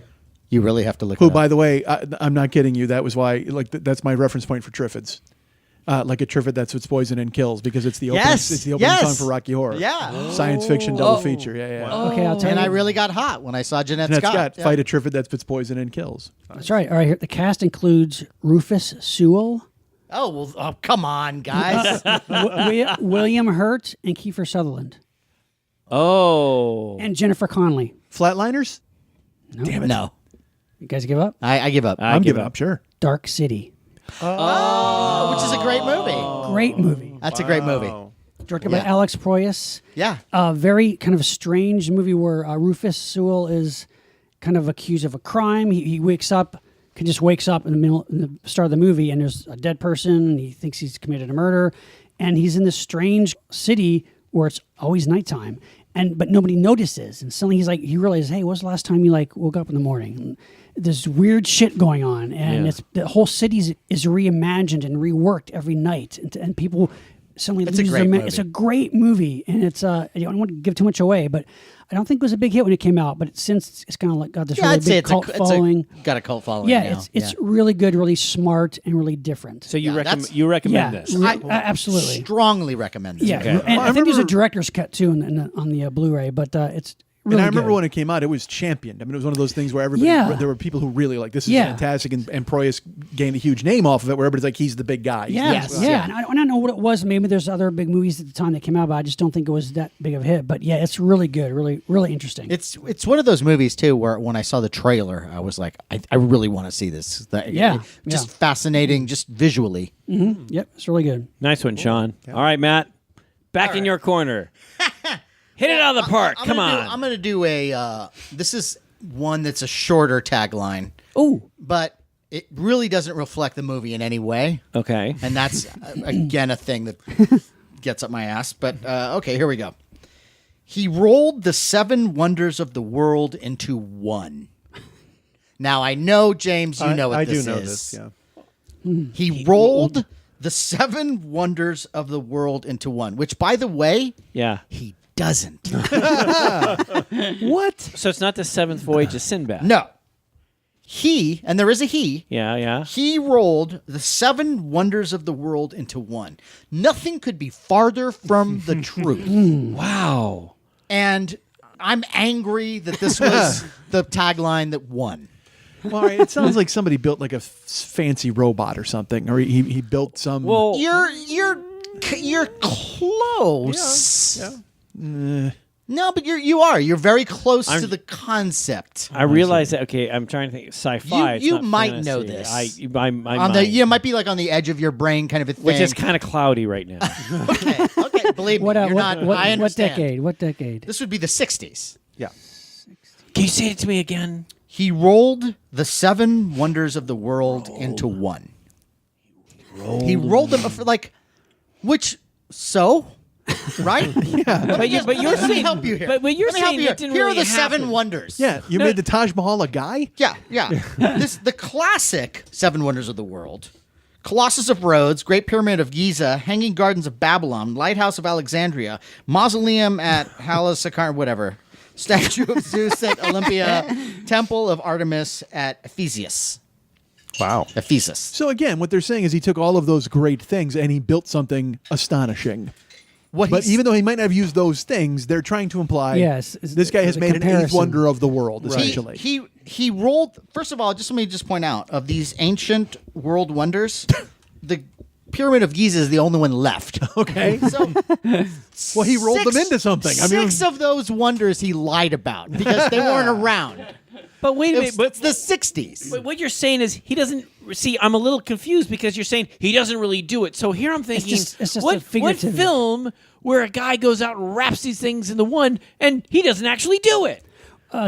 You really have to look Who, it up. by the way, I'm not kidding you. That was why, like, that's my reference point for Triffids. Like a Triffid that's its poison and kills because it's the opening, Yes, it's the opening yes. song for Rocky Horror. Yeah. Science fiction double feature. Yeah, yeah. Okay, I'll tell And you. I really got hot when I saw Jeanette And that's Scott. got fight a Triffid that spits poison and kills. That's right. All right. Here, the cast includes Rufus Sewell, Oh, well, come on, guys. William Hurt, and Kiefer Sutherland, Oh. and Jennifer Connelly. Flatliners? No. You guys give up? I give up. I'm giving up, sure. Dark City. Oh, which is a great movie. Great movie. That's a great movie. Directed by Yeah. Alex Proyas. Yeah. Very kind of strange movie where Rufus Sewell is kind of accused of a crime. He wakes up, just wakes up in the start of the movie, and there's a dead person, and he thinks he's committed a murder, and he's in this strange city where it's always nighttime, but nobody notices, and suddenly he realizes, hey, when's the last time you woke up in the morning? And there's weird shit going on, and Yeah. the whole city is reimagined and reworked every night, and people suddenly It's a lose great their. movie. It's a great movie, and it's I don't want to give too much away, but I don't think it was a big hit when it came out. But since it's kind of got this Yeah, really I'd say big it's cult following. got a cult following. Yeah, now. it's really good, really smart, and really different. So you Yeah, that's- recommend this? Absolutely. Strongly recommend this. Yeah, Okay. and Well, I I think there's a remember- director's cut too on the Blu-ray, but it's really And I remember good. when it came out, it was championed. I mean, it was one of those things where everybody, Yeah. there were people who really like, this is Yeah. fantastic, and Proyas gained a huge name off of it, where everybody's like, he's the big guy. He's the Yeah, big guy. yeah, and I don't know what it was. Maybe there's other big movies at the time that came out, but I just don't think it was that big of a hit. But yeah, it's really good, really, really interesting. It's one of those movies too where when I saw the trailer, I was like, I really want to see this. Just fascinating, just visually. Yep, it's really good. Nice one, Sean. All right, Matt. Back in your corner. Hit it out of the park. Come on. I'm gonna do a. This is one that's a shorter tagline, Oh, but it really doesn't reflect the movie in any way, Okay. and that's again a thing that gets up my ass. But okay, here we go. He rolled the 7 wonders of the world into one. Now I know, James, you know what I this do know is. this. Yeah. He rolled the 7 wonders of the world into one, which, by the way, Yeah. he doesn't. What? So it's not the seventh voyage of Sinbad. No. He, and there is a he, Yeah. he rolled the 7 wonders of the world into one. Nothing could be farther from the truth. Wow. And I'm angry that this was the tagline that won. Well, all right, it sounds like somebody built like a fancy robot or something, or he built some. Well, You're close. Yeah. No, but you're very close to the concept. I realize that. Okay, I'm trying to think. Sci-fi. it's You not might fantasy. know this. I might. It might be like on the edge of your brain, kind of a thing. Which is kind of cloudy right now. okay. Believe me, you're not. I what understand. decade? What decade? This would be the 60s. Yeah. Can you say it to me again? He rolled the 7 wonders of the world into one. He rolled them for right? But you're Let me saying. help you here. But you're Let me help saying you it didn't here really are the 7 happen. wonders. Yeah, you made the Taj Mahal a guy? Yeah. The classic 7 wonders of the world. Colossus of Rhodes, Great Pyramid of Giza, Hanging Gardens of Babylon, Lighthouse of Alexandria, Mausoleum at Halasakar, whatever. Statue of Zeus at Olympia, Temple of Artemis at Ephesus. Wow. Ephesus. So again, what they're saying is he took all of those great things and he built something astonishing. But even though he might not have used those things, they're trying to imply Yes, this guy has the made an 8th comparison. wonder of the world, essentially. he rolled. First of all, let me point out of these ancient world wonders, the Pyramid of Giza is the only one left. Okay. So, Well, he rolled them into something. I mean, Six of those wonders he lied about because they weren't around. But wait a minute. It's the 60s. But what you're saying is he doesn't see. I'm a little confused because you're saying he doesn't really do it. So here I'm thinking, it's just a what figurative. film where a guy goes out and wraps these things into one and he doesn't actually do it?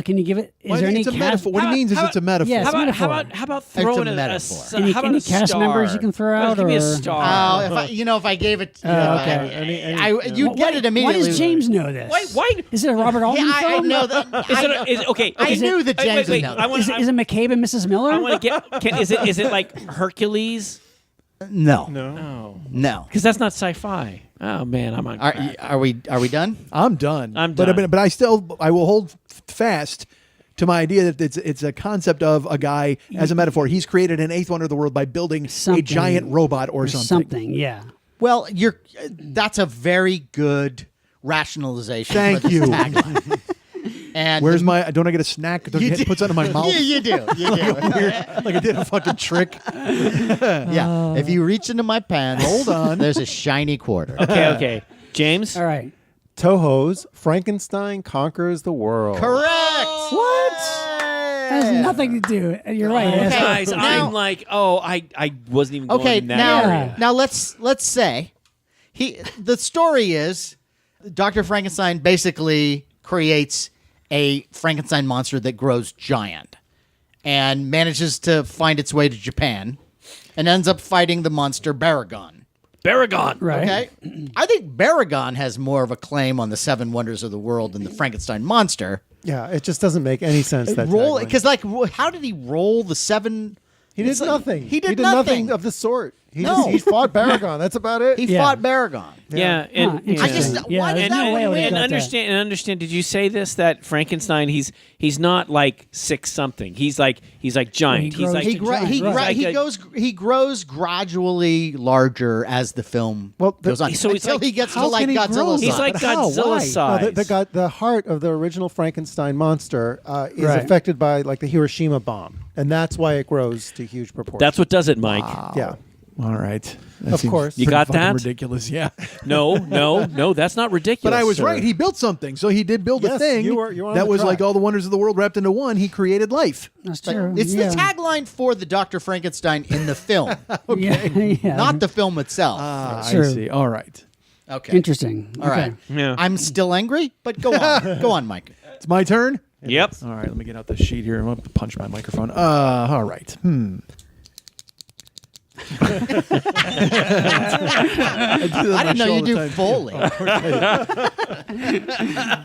Can you give it? Is well, there any it's a cast? metaphor. What he means is it's a metaphor. Yes. How about, metaphor. how about throwing a a metaphor. Any- how about any a cast star? members you can throw out, Give me a or- star. If I gave it, okay. you'd get it immediately. Why does James know this? Why? Is it a Robert Altman Yeah, I film? know that. Okay. I is knew it, that James would know that. I Is it McCabe and Mrs. Miller? I want to get. Is it like Hercules? No, No, no. because that's not sci-fi. Oh man, I'm on. crack. Are we done? I'm done. I'm But done. But I will hold fast to my idea that it's a concept of a guy as a metaphor. He's created an eighth wonder of the world by building Something. a giant robot or something. Something, yeah. Well, that's a very good rationalization. Thank for this you. tagline. And Where's my? Don't I get a snack? Don't You you do. put something in my mouth? Yeah, you do. You do. Like I did a fucking trick. Yeah. If you reach into my pants, Hold on. there's a shiny quarter. Okay. James. All right. Toho's Frankenstein Conquers the World. Correct. What? That has nothing to do. You're right. Okay. Guys, Now- I'm like, I wasn't even going Okay, in that now area. now let's say the story is Dr. Frankenstein basically creates a Frankenstein monster that grows giant and manages to find its way to Japan and ends up fighting the monster Baragon. Baragon. Right. Okay? I think Baragon has more of a claim on the seven wonders of the world than the Frankenstein monster. Yeah, it just doesn't make any sense. That Roll tagline. because how did he roll the seven? he did it's like- nothing. He did nothing. of the sort. He No. he fought Baragon. That's about it. He Yeah. fought Baragon. Yeah, and Huh, I just interesting. why there's did no that way I would've win? got that. understand. Did you say this that Frankenstein? He's not like 6 something. He's like giant. He He's grows like to giant, right. He grows gradually larger as the film Well, goes on. so he's until like- he gets to how like can he grow? Godzilla He's size. like But how? Godzilla Why? size. No, the heart of the original Frankenstein monster is Right. affected by like the Hiroshima bomb, and that's why it grows to huge proportions. That's what does it, Mike. Yeah. All right. That Of seems course. You pretty got fucking that? ridiculous. Yeah. No, that's not ridiculous. But I was sir. right. He built something. So he did build a Yes, thing you were on that the was like track. all the wonders of the world wrapped into one. He created life. That's But true. it's yeah. the tagline for the Dr. Frankenstein in the film, Yeah, yeah. not the film itself. I True. see. All right. Okay. Interesting. All right. Yeah. I'm still angry, but go on. Go on, Mike. It's my turn. Yep. All right. Let me get out the sheet here. I'm going to punch my microphone. All right. I didn't know you do Foley.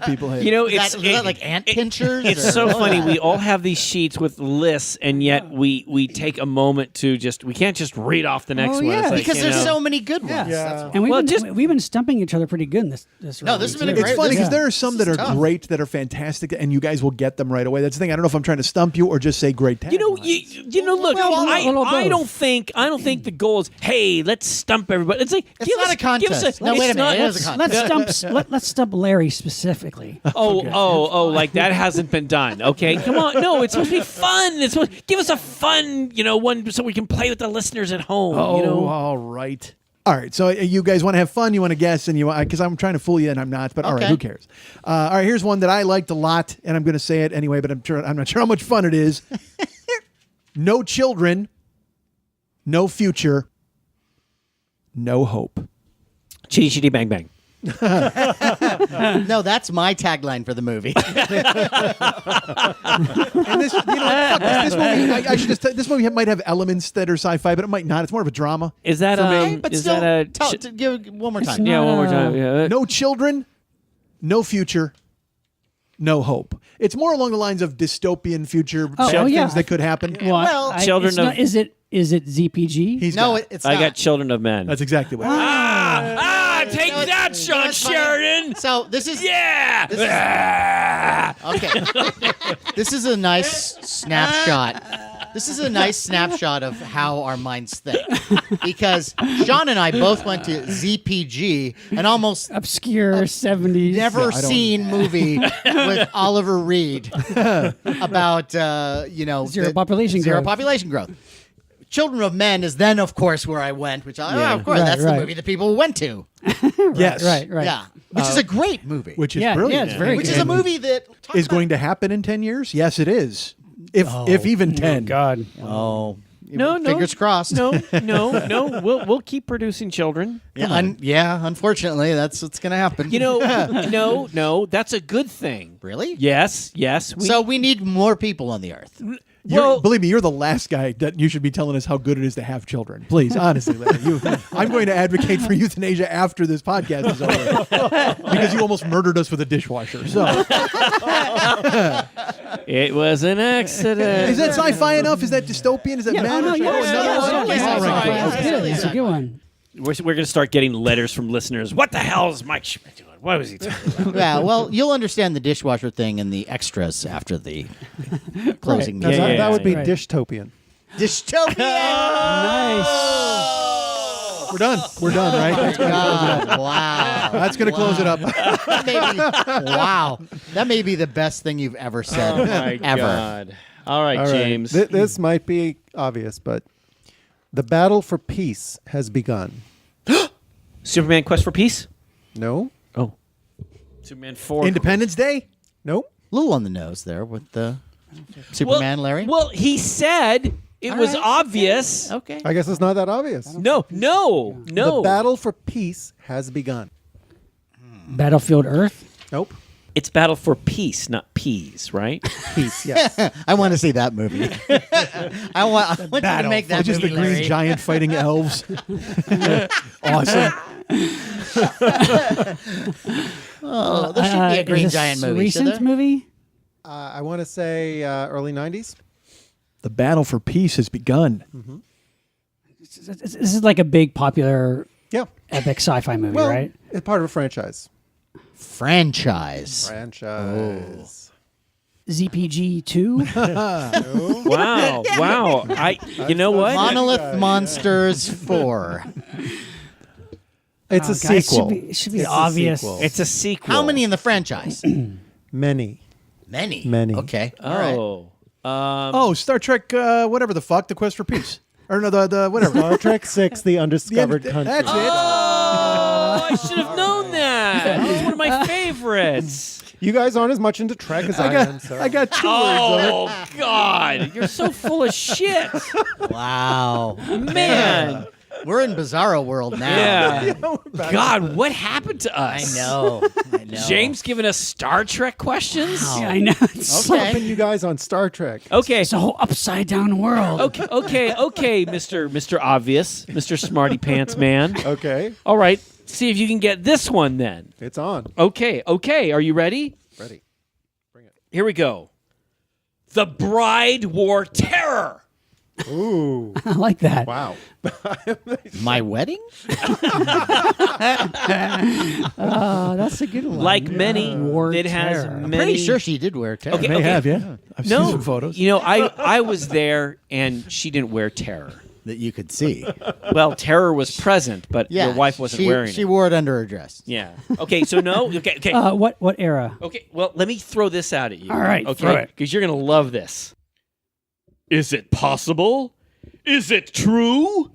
People hate You know, Is it's that like ant pinchers? It's or so what? funny. We all have these sheets with lists, and yet we take a moment to we can't just read off the next Oh, one. yeah. It's like, Because you there's know, so many good ones. Yeah. That's why. And Well, just- we've been stumping each other pretty good in this No, round, this has been a too. great- It's funny because Yeah. there are some that This are is tough. great, that are fantastic, and you guys will get them right away. That's the thing. I don't know if I'm trying to stump you or just say great taglines. You know, you know. Look, Well, a little I both. don't think the goal is, hey, let's stump everybody. It's like It's give not us, a contest. Give us No, it's wait a minute. not- It is a contest. Let's stump Larry specifically. Oh, like that hasn't been done. Okay, come on. No, it's supposed to be fun. Give us a fun, one so we can play with the listeners at home. Oh, all right. All right, so you guys want to have fun, you want to guess, and because I'm trying to fool you and I'm not, but all right, Okay. who cares? All right, here's one that I liked a lot, and I'm going to say it anyway, but I'm not sure how much fun it is. No children, no future, no hope. Chitty chitty bang bang. No, that's my tagline for the movie. And this, you know, what, fuck this movie. I should just. This movie might have elements that are sci-fi, but it might not. It's more of a drama. Is that But is still, that a give it one more time. yeah? One more time. Yeah. No children, no future, no hope. It's more along the lines of dystopian future things yeah. that could happen. Well, Children it's not- of- is it ZPG? He's No, got it. it's I not. got Children of Men. That's exactly what. Take that, Sean That's fine. Sheridan. So this is Yeah. okay. This is a nice snapshot This is a nice snapshot of how our minds think. Because Sean and I both went to ZPG, an almost Obscure 70s. never seen movie with Oliver Reed about Zero population zero growth. population growth. Children of Men is then, of course, where I went, which of course Right, that's the right. movie that people went to. Yes. Right. Yeah, which is a great movie. Which is Yeah, brilliant. it's very which good. is a movie that Is going to happen in 10 years? Yes, it is. If even 10. God. Oh, No, fingers crossed. No. We'll keep producing children. Yeah, unfortunately, that's what's going to happen. No. That's a good thing. Really? Yes. So we need more people on the earth. Believe me, you're the last guy that you should be telling us how good it is to have children. Please, honestly, Larry, I'm going to advocate for euthanasia after this podcast is over because you almost murdered us with a dishwasher. So, it was an accident. is that sci-fi enough? Is that dystopian? Is that mad? no, yeah, Another one? yeah, All right, That's cool. good. That's a good one. We're going to start getting letters from listeners. What the hell is Mike Schmidt doing? What was he talking about? Yeah, well, you'll understand the dishwasher thing and the extras after the closing. Now, Yeah, that would be right. dystopian. Dystopia. Nice. We're done. We're done, right? God, wow. That's going to close it up. Wow. That may be the best thing you've ever said. Oh, my ever. God. All right, All right. James. This might be obvious, but the battle for peace has begun. Superman Quest for Peace? No? Oh. Superman 4. Independence Day? Nope. A little on the nose there with the Superman, Larry. Well, he said it was right. obvious. Okay. I guess it's not that obvious. No. The battle for peace has begun. Battlefield Earth. Nope. It's Battle for Peace, not peas, right? Peace, yes. I want to see that movie. I want you to make that Just the movie, green Larry. giant fighting elves. Awesome. Oh, there should be a green is this giant movie. should Recent there? movie? I want to say early 90s. The battle for peace has begun. This is like a big, popular, Yeah. epic sci-fi movie, Well, right? it's part of a franchise. Franchise. Franchise. ZPG 2. Wow. You know what? Monolith Monsters 4. It's a Oh, guys, sequel. It should be It's a obvious. sequel. It's a sequel. How many in the franchise? Many. Many. Many. Okay. All right. Oh. Star Trek, whatever the fuck, the Quest for Peace. Or no, the whatever. Star Trek 6, The Undiscovered Country. That's it. Oh, I should have known that. It's one of my favorites. You guys aren't as much into Trek as I am. So. I got 2 words of it. Oh, God. You're so full of shit. Wow. Man. We're in Bizarro world now. Yeah. God, what happened to I us? know. James giving us Star Trek questions? Yeah, I know. It's, Flipping you guys on Star Trek. Okay. it's a whole upside down world. Okay, Mr. Obvious, Mr. Smarty Pants Man. Okay. All right, see if you can get this one then. It's on. Okay, are you ready? Ready. Here we go. The Bride Wore Terror. Ooh. I like that. Wow. My wedding? That's a good one. Like many, War it has Terror. many. Pretty sure she did wear a tail. Okay, May have, yeah. I've seen some photos. You know, I was there and she didn't wear terror. That you could see. Well, terror was present, but Yeah. your wife wasn't wearing She it. wore it under her dress. Yeah. Okay, so no. Okay. What era? Okay, well, let me throw this out at you. All right, throw Okay, it. because you're going to love this. Is it possible? Is it true?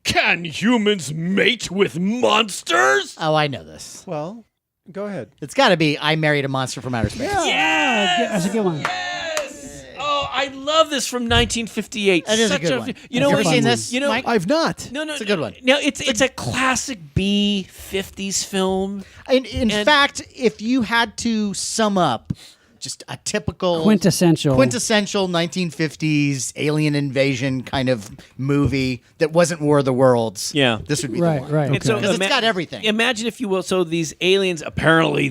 Can humans mate with monsters? Oh, I know this. Well, go ahead. It's got to be I Married a Monster from Outer Space. Yes! That's a good one. Yes! Oh, I love this from 1958. That is a Such good one. You know Have you what? ever seen this, You know, Mike? I've not. no, It's a good one. No, it's a classic B 50s film. In And- fact, if you had to sum up just a typical Quintessential 1950s alien invasion kind of movie that wasn't War of the Worlds, Yeah. this would be Right, the one. right. And Okay. so Because it's got everything. Imagine, if you will, so these aliens, apparently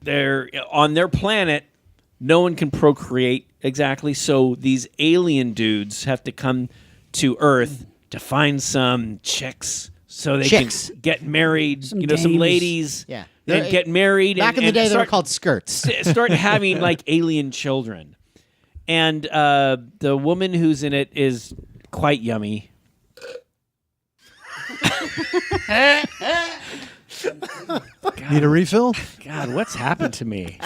they're on their planet, no one can procreate exactly, so these alien dudes have to come to Earth to find some chicks so they Chicks. can get married, Some some dames. ladies, Yeah. and get married. Back and, in the day, they were start, called skirts. start having like alien children. and the woman who's in it is quite yummy. Need a refill? God, what's happened to me?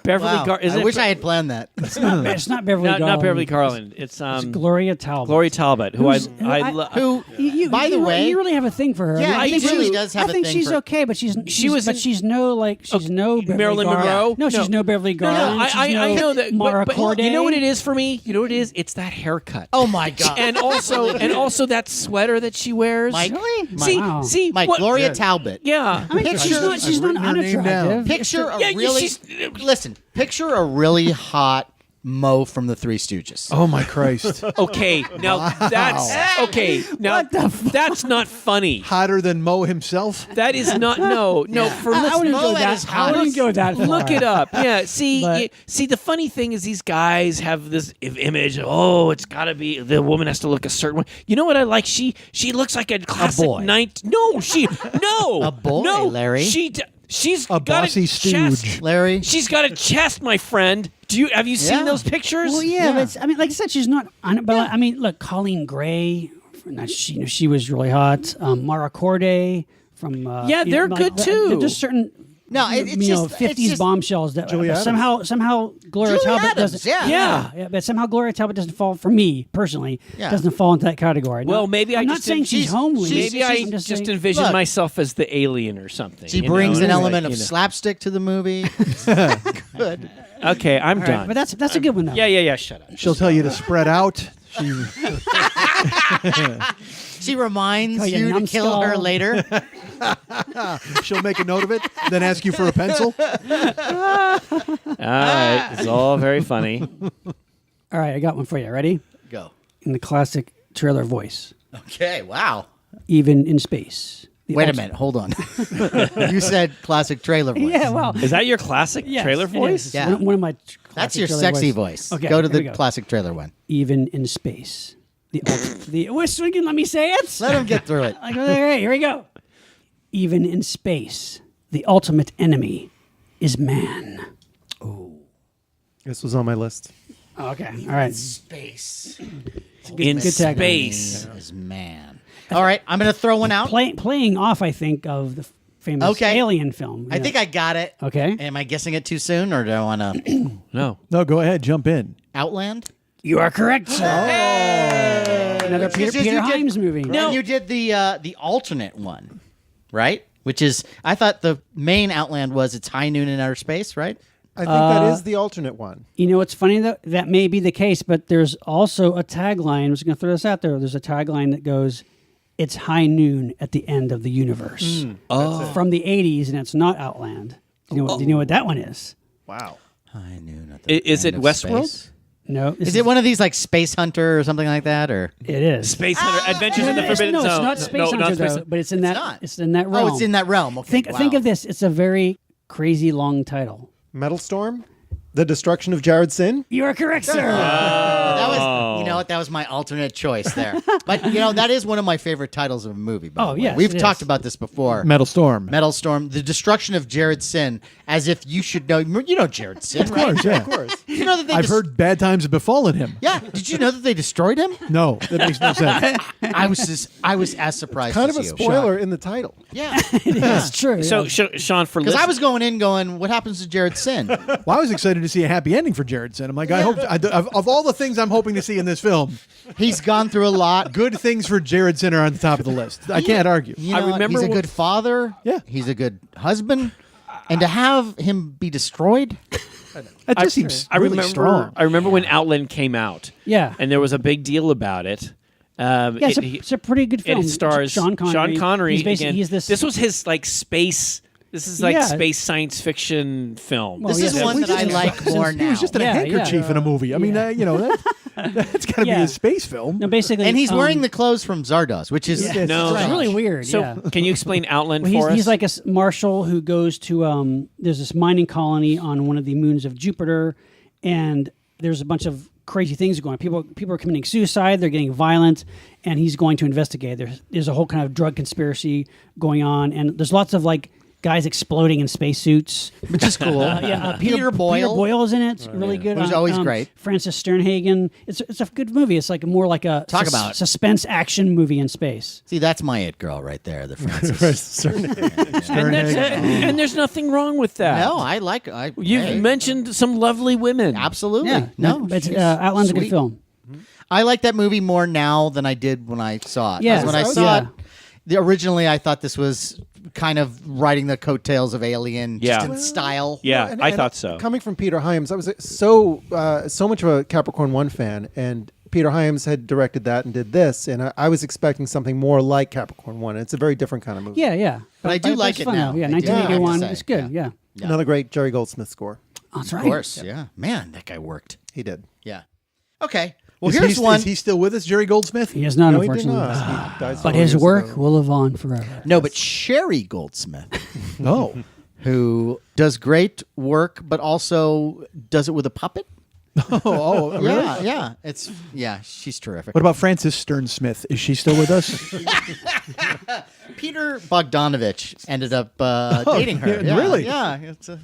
Beverly Wow. Gar- is I it wish I had planned that. It's not Beverly not Garland. Beverly Garland. It's It's Gloria Talbot. Gloria Talbot, who Who's- I love. Who, by the way, you really have a thing for her. Yeah, I he think really she's- does have I a think thing she's for- okay, but she's was but in- she's no no Beverly Marilyn Garland. Monroe? No, she's no Beverly No, Garland. She's I no know that. Mara but Corday. you know what it is for me? You know what it is? It's that haircut. oh my God. and also that sweater that she wears. Mike, See, Wow. see, Mike, what- Gloria Talbot. Yeah. I mean, she's not I've written her name down. unattractive. Picture a Yeah, really she's- listen. Picture a really hot Mo from the Three Stooges. Oh my Christ! Okay, now that's okay. Now What the fuck? that's not funny. Hotter than Mo himself. That is not no. For I listen, wouldn't Mo go at that. his I wouldn't hottest. go that far. Look it up. Yeah. See, But- see. The funny thing is, these guys have this image. Oh, it's got to be the woman has to look a certain way. You know what I like? She looks like a classic boy. No. A boy, no, Larry. She's A got bossy chest. stooge. Larry. She's got a chest, my friend. Have you seen Yeah. those pictures? Well, yeah, but I mean, like I said, she's not. But I mean, look, Colleen Gray. She was really hot. Mara Corday from. Yeah, they're good, too. There's certain. No, it's you know, just- it's 50s just- bombshells that Julie Adams. somehow Gloria Julie Talbot Adams, doesn't. yeah. But somehow Gloria Talbot doesn't fall for me personally. Yeah. Doesn't fall into that category. Well, maybe I'm I not just saying didn't- she's homely. Maybe I I'm just saying- envision Look. myself as the alien or something. She you brings know? an Like, element of you know. slapstick to the movie. Good. Okay, I'm All done. right, but that's a good one though. yeah. Shut up. She'll tell you to spread out. She She reminds Oh, you you to numbskull. kill her later. she'll make a note of it, then ask you for a pencil. All right, it's all very funny. All right, I got one for you. Ready? Go. In the classic trailer voice, Okay. Wow. even in space. The Wait a ulti- minute. Hold on. You said classic trailer voice. Yeah, well, Is that your classic yes, trailer it voice? is. Yeah. One of my. That's classic your trailer sexy voice. voice. Okay, Go to here we the go. classic trailer one. Even in space. We're swinging. Let me say it. Let him get through it. Like, all right, here we go. Even in space, the ultimate enemy is man. This was on my list. Okay, all right. Space In good tagline. space. is man. All right. I'm going to throw one out. Playing off, I think, of the famous Okay. Alien film. I think I got it. Okay. Am I guessing it too soon, or do I want to No. No, go ahead, jump in. Outland? You are correct, sir. Another Peter Because you did- Hyams movie. No, you did the alternate one, right? Which is, I thought the main Outland was it's high noon in outer space, right? I think that is the alternate one. You know what's funny though? That may be the case, but there's also a tagline. I'm just going to throw this out there. There's a tagline that goes, "It's high noon at the end of the universe." From the '80s, and it's not Outland. Do you know what that one is? Wow. High noon at the Is end it of Westworld? space. No. Is it one of these like Space Hunter or something like that, or? It is. Space Hunter Adventures in the Forbidden no, Zone. it's not Space no, Hunter not Space though, but it's in that. not. It's in that realm. Oh, it's in that realm. Okay, Think of this. It's a very crazy long title. Metal Storm? The Destruction of Jared Sin? You are correct, sir. That was, you know what? That was my alternate choice there. But you know, that is one of my favorite titles of a movie. By Oh, the way. yes, We've it talked is. about this before. Metal Storm. Metal Storm, the destruction of Jared Sin, as if you should know. You know Jared Sin, Of course, yeah. Of course. You know that they I've heard bad times have befallen him. Yeah, did you know that they destroyed him? No, that makes no sense. I was as surprised Kind as of a you. spoiler in the title. Yeah, It's true. So, yeah. Sean, for because I listen- was going in going, what happens to Jared Sin? Well, I was excited to see a happy ending for Jared Sin. I'm like, I hope of all the things I'm hoping to see in this film, He's gone through a lot. good things for Jared Sin are on the top of the list. I can't argue. You know I what? remember he's a when- good father. Yeah. He's a good husband. And to have him be destroyed, That just seems I really remember. strong. I remember when Outland came out. Yeah. and there was a big deal about it. Yeah, it's a pretty good film. It stars Sean Connery. He's basically again. this. This was his like space. This is like Yeah. space science fiction film. Well, this is yeah, one we that I just- like more He now. was just in a Yeah, handkerchief in a movie. I mean, you know, that's got to be Yeah. a space film. No, basically, And he's wearing the clothes from Zardoz, which is Yeah. No. It's strange. really weird. So, yeah. can you explain Outland Well, for us? he's like a marshal who goes to there's this mining colony on one of the moons of Jupiter, and there's a bunch of crazy things going on. People are committing suicide. They're getting violent, and he's going to investigate. There's a whole kind of drug conspiracy going on, and there's lots of like guys exploding in spacesuits. which is cool. Peter Boyle. Peter Boyle is in it. It's really good. Who's always great. Francis Sternhagen. It's a good movie. It's like more like a about it. suspense action movie in space. See, that's my it girl right there, the Francis. And there's nothing wrong with that. No, I like. You've mentioned some lovely women. Absolutely. Yeah, No, it's she's Outline's a good sweet. film. I like that movie more now than I did when I saw it. Yeah. 'Cause when I Yeah. saw it, originally I thought this was kind of riding the coattails of Alien, just Yeah. in style. Yeah, And- I and thought so. Coming from Peter Hyams, I was so much of a Capricorn 1 fan, and Peter Hyams had directed that and did this, and I was expecting something more like Capricorn 1. It's a very different kind of movie. Yeah. But I do like it's it fun, now. though. Yeah, I do, I have to 1981. say. It's good. Yeah. Another great Jerry Goldsmith score. Oh, that's right. Of course. Yeah. Man, that guy worked. He did. Yeah. Okay. Well, Is here's he, one. Is he still with us, Jerry Goldsmith? He is not, No, he did unfortunately. not. He died But several his years work ago. will live on forever. No, but Sherry Goldsmith, Oh. who does great work, but also does it with a puppet. Oh, really? Yeah. She's terrific. What about Frances Stern Smith? Is she still with us? Peter Bogdanovich ended up dating her. yeah, really? Yeah. It's a,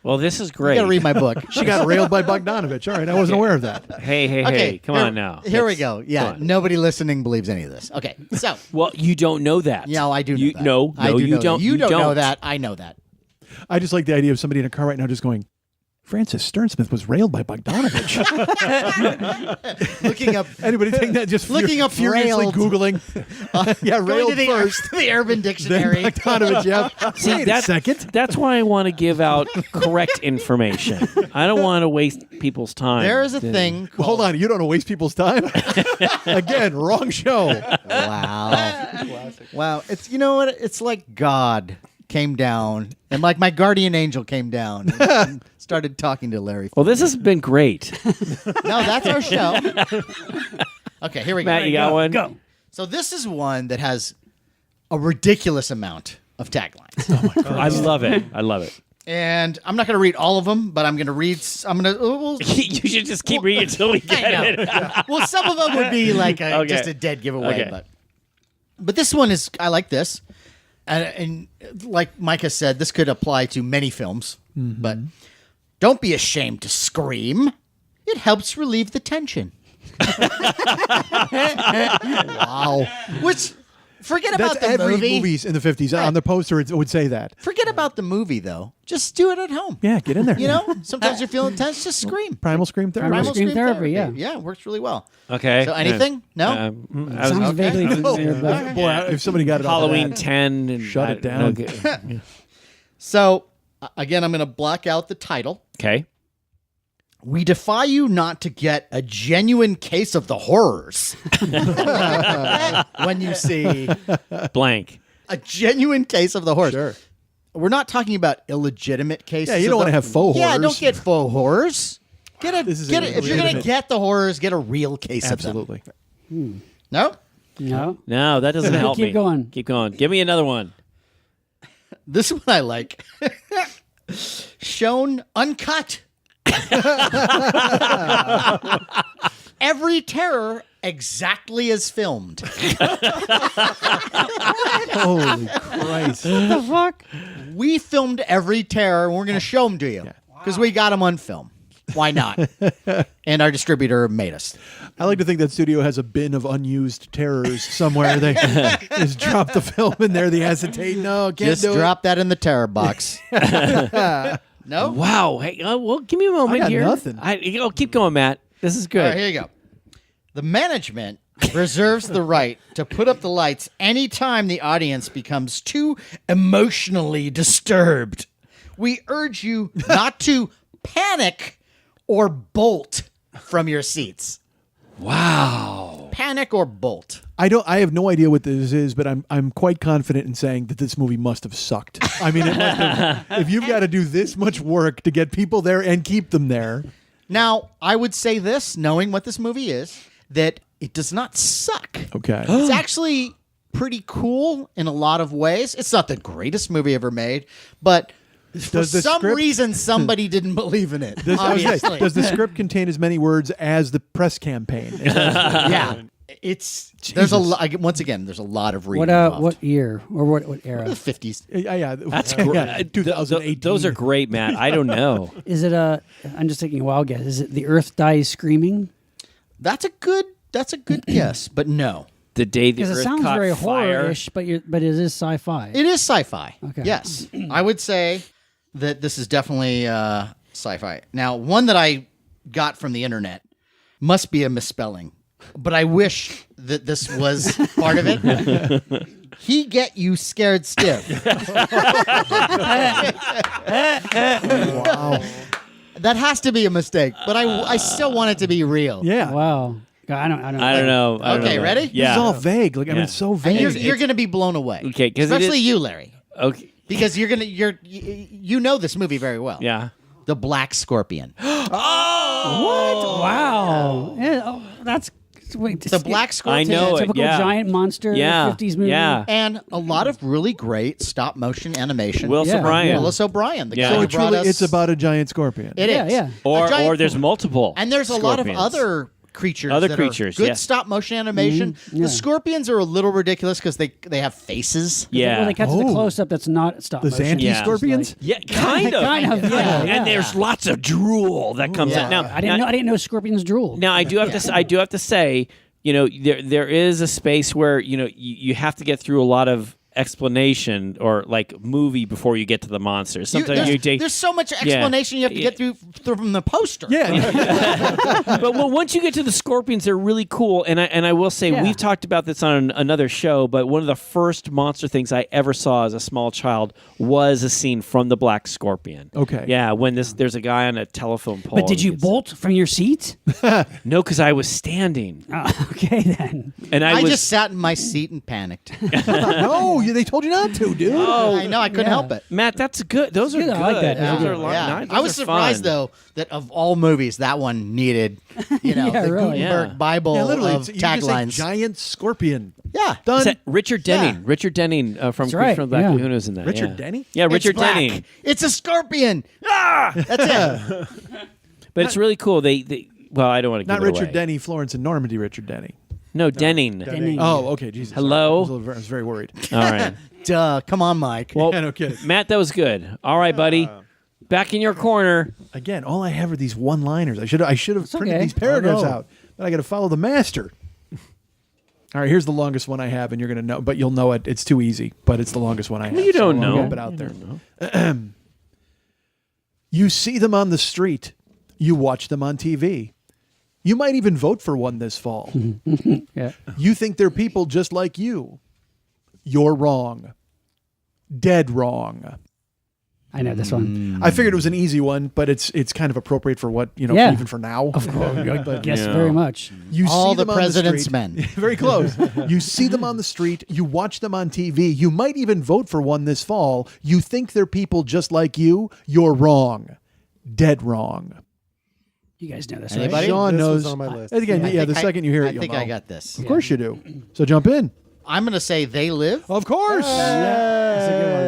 Well, this is you great. gotta read my book. She got railed by Bogdanovich. All right, I wasn't aware of that. Hey, come on now. Here we Let's- go. Yeah, come on. nobody listening believes any of this. Okay, so Well, you don't know that. yeah, I do know You, that. No, I do you know that. don't. You don't know that. I know that. I just like the idea of somebody in a car right now just going, Frances Stern Smith was railed by Bogdanovich. Looking up, Anybody take that? Just Looking up furiously railed. Googling. Yeah, going railed to the, first. the Urban Then Dictionary. Bogdanovich, yeah. See, Wait a second. That's why I want to give out correct information. I don't want to waste people's time. There is a thing. Well, hold on, you don't want to waste people's time? Again, wrong show. Wow. Wow. It's what? It's like God came down, and like my guardian angel came down and started talking to Larry. Well, this has been great. No, that's our show. Okay, here we go. Matt, you got one? Go. So this is one that has a ridiculous amount of taglines. I love it. I love it. And I'm not going to read all of them, but I'm going to read. I'm going to. You should just keep reading until we get I it. know. Well, some of them would be like Okay. just a dead giveaway, Okay. but this one is. I like this, and like Micah said, this could apply to many films. But don't be ashamed to scream. It helps relieve the tension. Wow. Which. Forget That's about the every movie. movies in the 50s. On the poster, it would say that. Forget about the movie, though. Just do it at home. Yeah, get in there. You know, sometimes you're feeling tense, just scream. Primal Scream Therapy. Primal Scream therapy, yeah. Yeah, it works really well. Okay. So anything? No? I was- Sounds vaguely familiar, Oh, but boy, if somebody got it off of Halloween that. 10. And Shut it down. Okay. So, again, I'm going to block out the title. Okay. We defy you not to get a genuine case of the horrors when you see Blank. a genuine case of the horrors. Sure. We're not talking about illegitimate cases. Yeah, you of don't want the- to have faux Yeah, horrors. don't get faux horrors. Get a, This is get a a, if you're going to legitimate- get the horrors, get a real case Absolutely. of them. No? no. No, that doesn't help Keep me. going. Keep going. Give me another one. This one I like. Shown uncut. Every terror exactly as filmed. Holy Christ. The fuck? We filmed every terror and we're going to show them to you because we got them on film. Why not? And our distributor made us. I like to think that studio has a bin of unused terrors somewhere. They just drop the film in there, the acetate. No, can't Just do drop that in the terror box. No? Wow. Hey, well, give me a moment I got here. nothing. Keep going, Matt. This is good. All right, here you go. The management reserves the right to put up the lights anytime the audience becomes too emotionally disturbed. We urge you not to panic or bolt from your seats. Wow. Panic or bolt. I have no idea what this is, but I'm quite confident in saying that this movie must have sucked. I mean, it must have, if you've got to do this much work to get people there and keep them there. Now, I would say this, knowing what this movie is, that it does not suck. Okay. It's actually pretty cool in a lot of ways. It's not the greatest movie ever made, but for Does the some script- reason, somebody didn't believe in it. I was gonna say, Obviously. does the script contain as many words as the press campaign? Yeah. There's a lot. Once again, there's a lot of reading. What involved. what year or what era? The 50s. Yeah, That's yeah, great. 2018. Those are great, Matt. I don't know. Is it I'm just taking a wild guess. Is it The Earth Dies Screaming? That's a good guess, but no. The day the Because Earth it sounds caught very fire. horror-ish, but it is sci-fi. It is sci-fi. Okay. Yes. I would say that this is definitely sci-fi. Now, one that I got from the internet must be a misspelling, but I wish that this was part of it. He get you scared stiff. Wow. That has to be a mistake, but I still want it to be real. Yeah. Wow. God, I don't I don't know. I don't Okay, know. ready? This Yeah. is all vague. Like I mean, Yeah. it's so And vague. you're going to be blown away. Okay, 'cause it especially is- you, Larry, Okay. because you know this movie very well. Yeah. The Black Scorpion. Wow. Yeah, that's wait. The Black Scorpion. I know it. Typical yeah. giant monster Yeah. 50s movie. Yeah. And a lot of really great stop motion animation. Willis Yeah. O'Brien. Willis O'Brien, the Yeah. guy so who it's brought really us. it's about a giant scorpion. It Yeah, is. yeah. A giant- Or there's multiple. And there's a lot of scorpions. other creatures. Other that creatures, Are good yes. stop motion animation. yeah. The scorpions are a little ridiculous because they have faces. Yeah. Well, they cut to the Oh. close-up that's not stop The motion. Yeah. Xanthi-scorpions? Yeah, kind of. Kind of, yeah. And there's lots of drool that comes Yeah. out. Now, I didn't know scorpions drooled. Now I do have to say, there is a space where you have to get through a lot of explanation or like movie before you get to the monsters. Sometimes you take. There's so much explanation you have to get through from the poster. Yeah. But once you get to the scorpions, they're really cool. And I will say Yeah. we've talked about this on another show. But one of the first monster things I ever saw as a small child was a scene from the Black Scorpion. Okay. Yeah, when there's a guy on a telephone pole. But did you It's- bolt from your seat? No, because I was standing, Okay, then. and I was just sat in my seat and panicked. No, they told you not to, dude. I know, I couldn't help it. Matt. That's good. Those are good. good. I like that. Those Yeah. are a lot. Yeah. nice. I Those was are surprised fun. though that of all movies, that one needed, Yeah, the really. Gutenberg Yeah. Bible Yeah, literally, of you just say taglines. giant scorpion. Yeah, Done. Is that Richard Denning? Yeah. Richard Denning from That's right, from Black yeah. Lagoon was in that. Richard yeah. Denny? Yeah, It's Richard black. Denning. It's a scorpion. Ah, that's it. But it's really cool. They well, I don't want to give Not it Richard away. Denny, Florence and Normandy. Richard Denny. No, Denning. Denning. Oh, okay. Jesus. Hello? I was very worried. All right. Duh. Come on, Mike. Well, Yeah, no kidding. Matt, that was good. All right, buddy. Back in your corner. Again, all I have are these one-liners. I should have printed okay. these paragraphs Oh, no. out, but I got to follow the master. All right, here's the longest one I have, and you're gonna know, but you'll know it. It's too easy, but it's the longest one I have. You don't so I'll know. whip it out there. You see them on the street. You watch them on TV. You might even vote for one this fall. Yeah. You think they're people just like you. You're wrong. Dead wrong. I know this one. I figured it was an easy one, but it's kind of appropriate for what, Yeah. even for now. Of course. But Yes, Yeah. very much. you All see the them president's on the street. men. Very close. You see them on the street. You watch them on TV. You might even vote for one this fall. You think they're people just like you. You're wrong. Dead wrong. You guys know this, Anybody? right? Sean This knows. was on my list. Again, I yeah, think the second you hear it, I you'll think know. I got this. Of course you do. So jump in. I'm going to say They Live, Of course. That's a good one.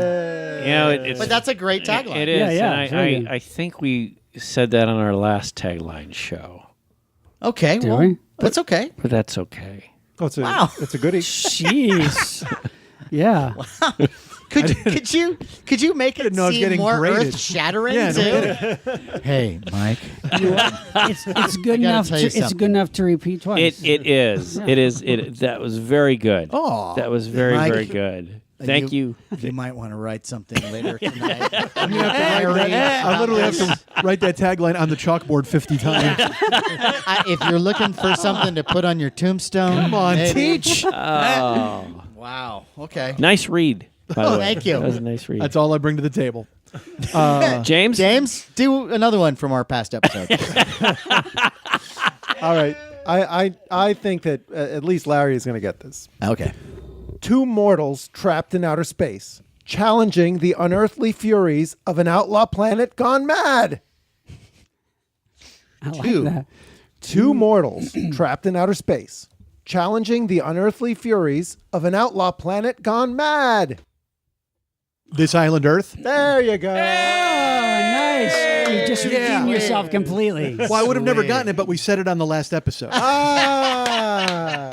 It's but that's a great tagline. It is. Yeah, yeah, And very good. I think we said that on our last tagline show, Okay, Do well, we? that's okay. but that's okay. Oh, it's a, Wow. it's a goodie. Jeez. Yeah. Could you make it know I was seem getting more graded. earth shattering Yeah, no too? Hey, Mike. It's good enough. tell you It's something. good enough to repeat twice. It is. It is. That was very good. Aw. That was very Mike, very good. Thank you. You might want to write something later tonight. I literally have to write that tagline on the chalkboard 50 times. If you're looking for something to put on your tombstone, Come on, maybe. teach. Oh, Wow. Okay. nice read. By the way. Thank you. That was a nice read. That's all I bring to the table. James. James, do another one from our past episode. All right. I think that at least Larry is going to get this. Okay. Two mortals trapped in outer space, challenging the unearthly furies of an outlaw planet gone mad. I like Two. that. Two mortals trapped in outer space, challenging the unearthly furies of an outlaw planet gone mad. This island Earth. There you go. Oh, nice. You just redeemed yourself completely. Well, I would have never gotten it, but we said it on the last episode. Ah.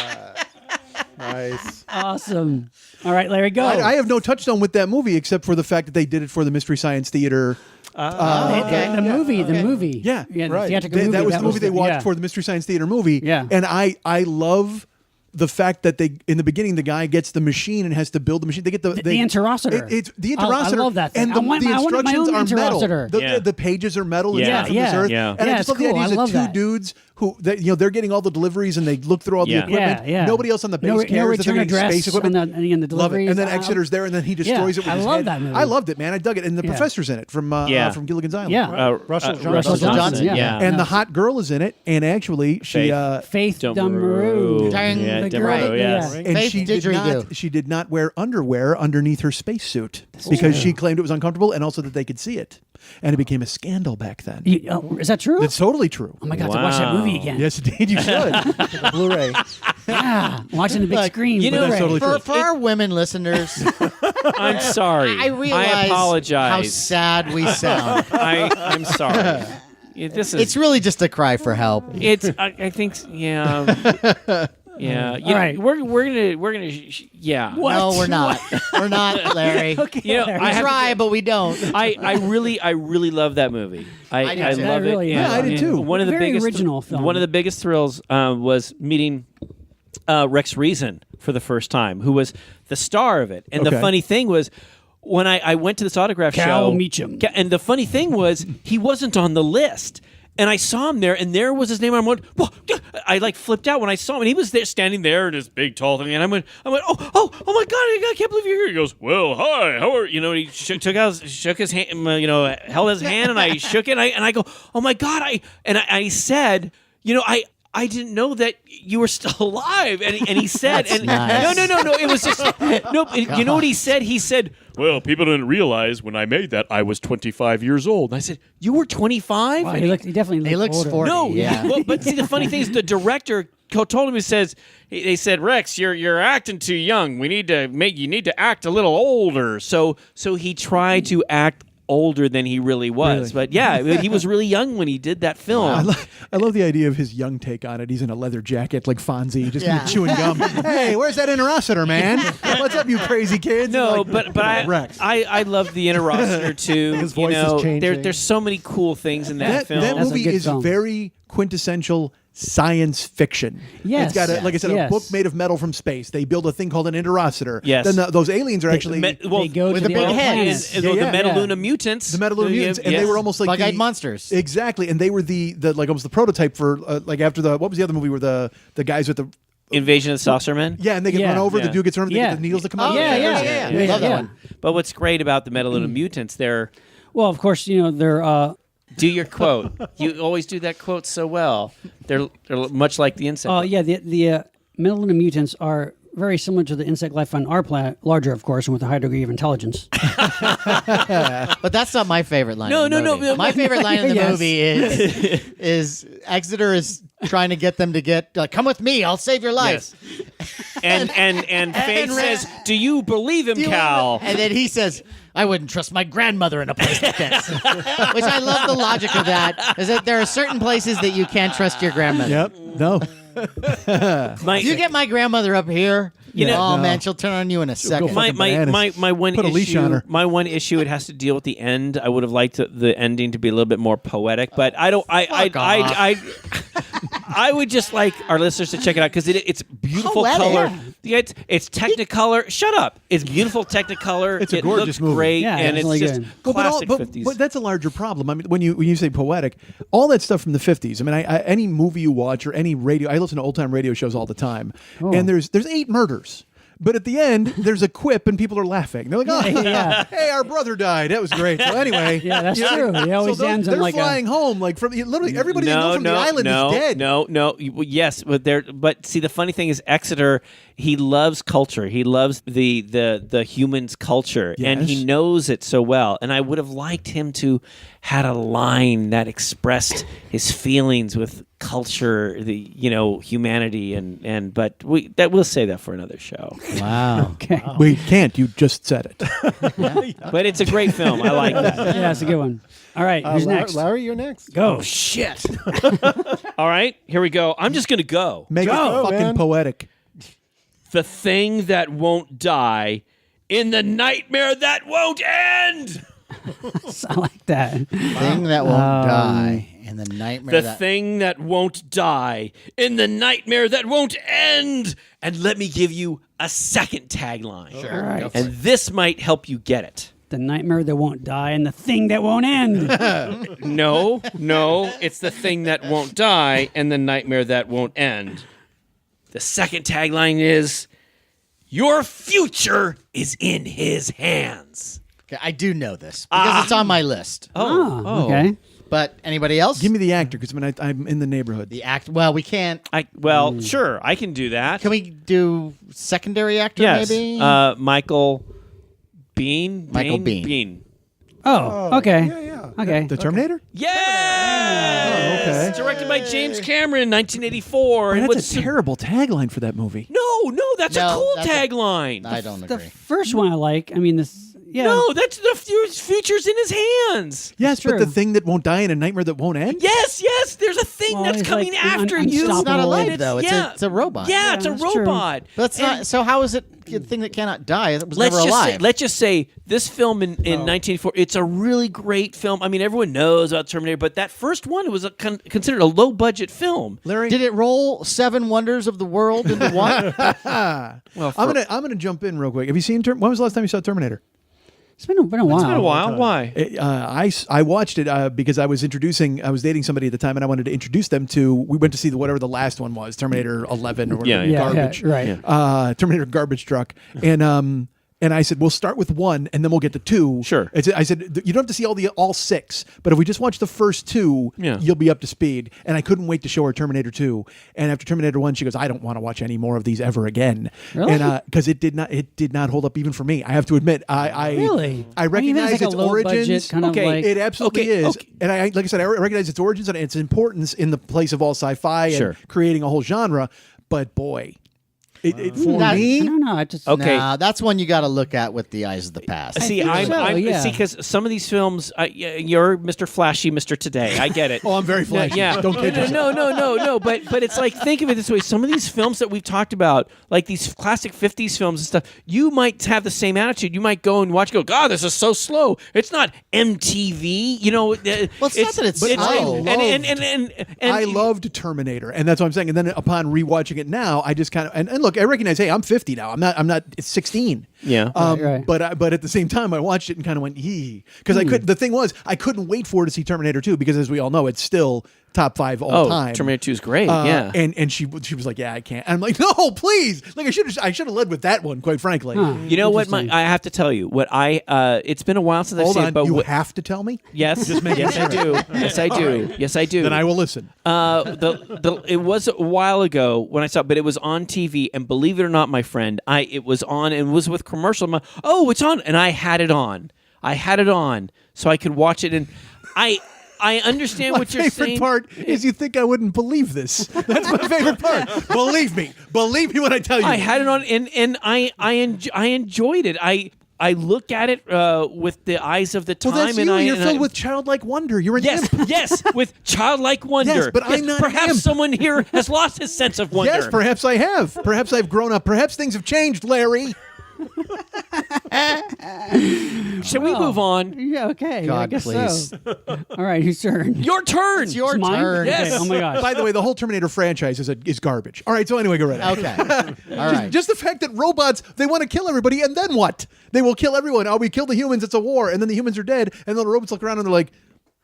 Nice. Awesome. All right, Larry, go. I have no touchstone with that movie except for the fact that they did it for the Mystery Science Theater. The movie. Yeah, the right. theatrical movie. That was the movie they watched yeah. for the Mystery Science Theater movie. Yeah. And I love the fact that they, in the beginning, the guy gets the machine and has to build the machine. They get the interocitor. It's the interocitor. I love that thing. And the I want my instructions own are metal. interocitor. The pages are metal. Yeah. It's not from Yeah. this earth. Yeah. And Yeah, I just it's love the cool. idea I of love two that. dudes who, they're getting all the deliveries and they look through all the Yeah. equipment. Yeah. Nobody else on the base No cares that they're return getting address space equipment. on the Love it. deliveries. And then Exeter's there, and then he destroys it with I his love head. that movie. I loved it, man. I dug it. And the professor's in it from Gilligan's Island. Yeah. Russell Russell Johnson. Yeah. And the hot girl is in it, and actually she Faith Dumbaroo. Dumbaroo. Yeah, The Dumbaroo, girl- yes. yeah. and Faith Didgeridoo. she did not wear underwear underneath her spacesuit because she claimed it was uncomfortable and also that they could see it. And it became a scandal back then. Is that true? It's totally true. Oh my God, to watch that movie again. Yes, indeed, you should. Blu-ray. Yeah, watching the big screen. you know, Blu-ray. totally true. For our women listeners, I'm sorry. I realize apologize. how sad we sound. I'm sorry. This is. It's really just a cry for help. It's. I think. Yeah. Yeah. All right. We're gonna. Yeah. No, we're not. We're not, Larry. You know, We I have try, but we don't. I really love that movie. I do I too. love I really it. am. Yeah, I did too. One of the Very biggest original film. One of the biggest thrills was meeting Rex Reason for the first time, who was the star of it. And the Okay. funny thing was, when I went to this autograph Cal show, Meacham. and the funny thing was, he wasn't on the list. And I saw him there, and there was his name. And I went, whoa! I like flipped out when I saw him, and he was there, standing there in his big, tall thing. And I went, oh my God! I can't believe you're here. He goes, well, hi, how are you? You know, he shook his hand, held his hand, and I shook it. And I go, oh my God! I said, I didn't know that you were still alive. And he said, That's nice. no. It was just you know what he said? He said, well, people didn't realize when I made that I was 25 years old. And I said, you were 25? Wow, he definitely He looks older. 40. No, Yeah. but see, the funny thing is, the director told him, they said, Rex, you're acting too young. You need to act a little older. So he tried to act older than he really was. But yeah, he was really young when he did that film. I love the idea of his young take on it. He's in a leather jacket like Fonzie, just Yeah. chewing gum. Hey, where's that interocitor, man? What's up, you crazy kids? No, Like, but Rex. I love the interocitor too. His voice is changing. There's so many cool things in that film. That That's a movie good is film. very quintessential science fiction. Yes. It's got, like I said, Yes. a book made of metal from space. They build a thing called an interocitor. Yes. Then those aliens are actually They go With to the the big other heads. planet. The Yeah, yeah. Metaluna mutants. the Metaluna mutants, and they were almost like Bug-eyed the monsters. Exactly, and they were the like almost the prototype for like after what was the other movie where the guys with the Invasion of the Saucermen. yeah, and they get Yeah. run over. Yeah. The dude gets run over. They Yeah. get the needles that come out. Oh, yeah. Love that one. But what's great about the Metaluna mutants, they're Well, of course, they're. do your quote. You always do that quote so well. They're much like the insect. Yeah, the Metaluna mutants are very similar to the insect life on our planet, larger, of course, and with a high degree of intelligence. But that's not my favorite line. No, in the no, movie. no. My favorite line in the Yes. movie is Exeter is trying to get them to come with me. I'll save your life. Yes. And Faith and says, "Do you believe him, Cal?" And then he says, I wouldn't trust my grandmother in a place like this. Which I love the logic of that, is that there are certain places that you can't trust your grandmother. Yep. No. You get my grandmother up here, know- man, she'll turn on you in a second. my bananas. one Put a leash on issue. her. My one issue. It has to deal with the end. I would have liked the ending to be a little bit more poetic, but I don't. I would just like our listeners to check it out because it's beautiful Poetic. color. Yeah, it's Technicolor. Shut up! It's beautiful Technicolor. It's a it gorgeous looks movie. great, Yeah, and it's it's really just good. classic but 50s. but that's a larger problem. I mean, when you say poetic, all that stuff from the 50s. I mean, any movie you watch or any radio, I listen to old time radio shows all the time, and there's 8 murders. But at the end, there's a quip and people are laughing. They're like, "Oh, Yeah. hey, our brother died. That was great." So anyway, Yeah, that's true. He always ends on they're like flying home like from literally everybody they know from the island no, is dead. No. Yes, but see, the funny thing is Exeter. He loves culture. He loves the humans' culture, and he Yes. knows it so well. And I would have liked him to had a line that expressed his feelings with culture, humanity, but we'll say that for another show. Wow. Okay. We can't. You just said it. But it's a great film. I like that. Yeah, that's a good one. All right, who's next? Larry, you're next. Go. Shit. All right, here we go. I'm just gonna go. Make Go, it fucking man. poetic. the thing that won't die in the nightmare that won't end. I like that. Thing that won't die and the nightmare The thing that won't die in the nightmare that won't end. And let me give you a second tagline. Sure. All right. Go for And this might help you get it. The nightmare that won't die and the thing that won't end. No, it's the thing that won't die and the nightmare that won't end. The second tagline is, your future is in his hands. Okay, I do know this because it's on my list. Oh, okay. But anybody else? Give me the actor because I'm in the neighborhood. the act. Well, we can't. Sure, I can do that. Can we do secondary actor? Yes. Maybe. Michael Bean. Michael Biehn. Oh, okay. Yeah. Okay. The Terminator? Yes! Oh, okay. Directed by James Cameron in 1984. Boy, It that's was- a terrible tagline for that movie. No, that's a No, cool that's tagline. I don't The agree. first one I like. I mean, this. Yeah. No, that's the future's in his hands. Yes, but true. the thing that won't die in a nightmare that won't end? Yes, there's a thing Well, that's it's coming like after you. unstoppable. It's not alive And though. It's a robot. Yeah, it's a that's true. robot. But that's not. So how is it a thing that cannot die? It was never alive. Let's just say this film in 1984. It's a really great film. I mean, everyone knows about Terminator, but that first one was considered a low budget film. Larry? Did it roll 7 wonders of the world into one? Well, I'm gonna jump in real quick. Have you seen when was the last time you saw Terminator? It's been a while. it's been a while. Why? I watched it because I was dating somebody at the time and I wanted to introduce them to. We went to see whatever the last one was, Terminator 11 or whatever, Yeah, garbage, right. Terminator garbage truck, and I said we'll start with 1 and then we'll get to 2. Sure. I said you don't have to see all 6, but if we just watch the first 2, you'll be up to speed. And I couldn't wait to show her Terminator 2. And after Terminator 1, she goes, I don't want to watch any more of these ever again. Really? And because it did not hold up even for me. I have to admit, I Really? I recognize it's like its a low origins. budget kind of Okay. like. It absolutely Okay, is. okay. And like I said, I recognize its origins and its importance in the place of all sci-fi Sure. and creating a whole genre. But boy, for That- I me, don't know. I just. Okay. Nah, that's one you got to look at with the eyes of the past. See, think so, yeah. because some of these films, you're Mr. Flashy, Mr. Today. I get it. oh, I'm very flashy. Yeah. Don't kid yourself. No. But it's like, think of it this way. Some of these films that we've talked about, like these classic 50s films and stuff, you might have the same attitude. You might go and watch, God, this is so slow. It's not MTV. You know, Well, it's not that it's slow. I loved Terminator, and that's what I'm saying. And then upon rewatching it now, I just kind of and look, I recognize, hey, I'm 50 now. I'm not. It's 16. Yeah. Right. But at the same time, I watched it and kind of went, yee, because I could. The thing was, I couldn't wait for her to see Terminator 2 because, as we all know, it's still top 5 all time. Terminator 2 is great. Yeah. And she was like, yeah, I can't. And I'm like, no, please. Like I should have led with that one, quite frankly. You know what? I have to tell you what it's been a while since I've Hold seen on, it. But you have to tell me. yes, yes, I do. Yes, I do. Yes, I do. Then I will listen. It was a while ago when I saw it, but it was on TV, and believe it or not, my friend, it was on and was with commercial. I'm like, oh, it's on, and I had it on. So I could watch it, and I understand what you're favorite saying. part is you think I wouldn't believe this. That's my favorite part. Believe me when I tell you. I had it on, and I enjoyed it. I look at it with the eyes of the time. Well, that's and you. I, You're and filled I, with childlike wonder. You're an Yes, imp. yes, with childlike wonder. Yes, but I'm not an Perhaps imp. someone here has lost his sense of wonder. Yes, perhaps I have. Perhaps I've grown up. Perhaps things have changed, Larry. Shall we move on? Yeah. Okay. I God, guess please. so. All right. Whose turn? Your turn. It's your It's mine? turn. Yes. Okay, oh my gosh. By the way, the whole Terminator franchise is garbage. All right, so anyway, go right ahead. Okay. All right. Just the fact that robots, they want to kill everybody, and then what? They will kill everyone. Oh, we kill the humans, it's a war, and then the humans are dead, and then the robots look around and they're like,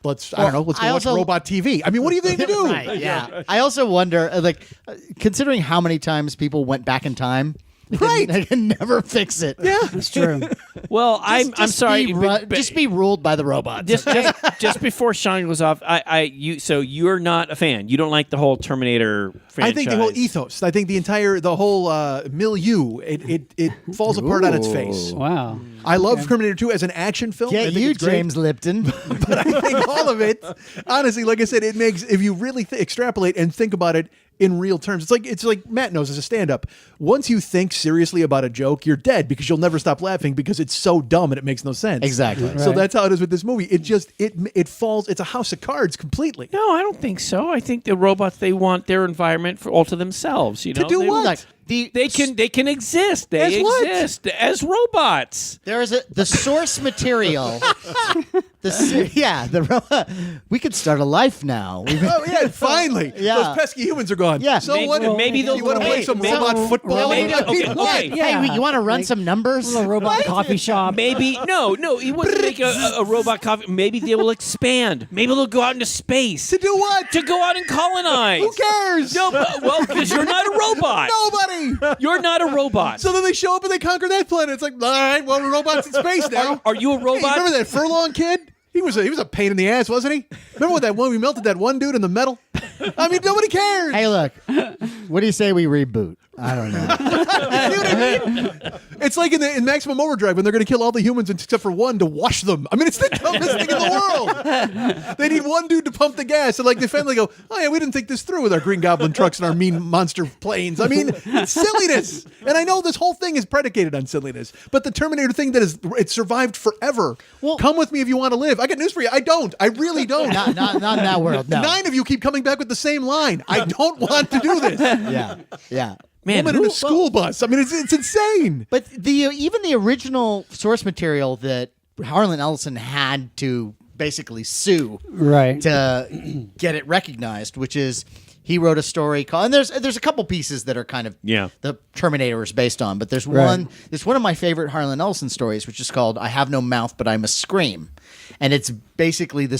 let's go watch robot TV. I mean, what do you think to do? Right, yeah. I also wonder, considering how many times people went back in time, Right. they can never fix it. Yeah. That's true. Well, I'm sorry. Just but- be ruled by the robots. just before Sean goes off, so you're not a fan. You don't like the whole Terminator franchise. I think the whole ethos, I think the whole milieu, it falls apart on its face. Wow. I love Terminator 2 as an action film. I Get think you, it's great. James Lipton. But I think all of it, honestly, like I said, it makes, if you really extrapolate and think about it in real terms, it's like Matt knows as a stand-up. Once you think seriously about a joke, you're dead because you'll never stop laughing because it's so dumb and it makes no sense. Exactly. So Right. that's how it is with this movie. It falls. It's a house of cards completely. No, I don't think so. I think the robots, they want their environment all to themselves. You know, do They- what? Like, They can exist. They As what? exist as robots. There is the source material. We could start a life now. Oh yeah, finally. Yeah. Those pesky humans are gone. Yeah. So Maybe- what? maybe they'll- you want to play hey, some maybe- robot football? maybe- okay. Yeah. Hey, you want to run some numbers? A little robot coffee shop. Maybe no. He wouldn't make a robot coffee. Maybe they will expand. Maybe they'll go out into space To do what? to go out and colonize. Who cares? No, well, because you're not a robot. Nobody. You're not a robot. So then they show up and they conquer that planet. It's like, all right, well, we're robots in space now. Are you a Hey, robot? remember that Furlong kid? He was a pain in the ass, wasn't he? Remember when that one we melted that one dude in the metal? I mean, nobody cares. Hey, look. What do you say we reboot? I don't know. You know what I mean? It's like in Maximum Overdrive when they're going to kill all the humans except for one to wash them. I mean, it's the dumbest thing in the world. They need one dude to pump the gas. And like they finally go, oh yeah, we didn't think this through with our Green Goblin trucks and our mean monster planes. I mean, it's silliness. And I know this whole thing is predicated on silliness. But the Terminator thing it survived forever. Well, come with me if you want to live. I got news for you. I don't. I really don't. not in that world. No. 9 of you keep coming back with the same line. I don't want to do this. Yeah. Man, Woman in a school bus. I mean, it's insane. But even the original source material that Harlan Ellison had to basically sue Right. to get it recognized, which is he wrote a story called, and there's a couple pieces that are kind of the Terminator is based on, but there's one of my favorite Harlan Ellison stories, which is called "I Have No Mouth But I Must Scream," and it's basically the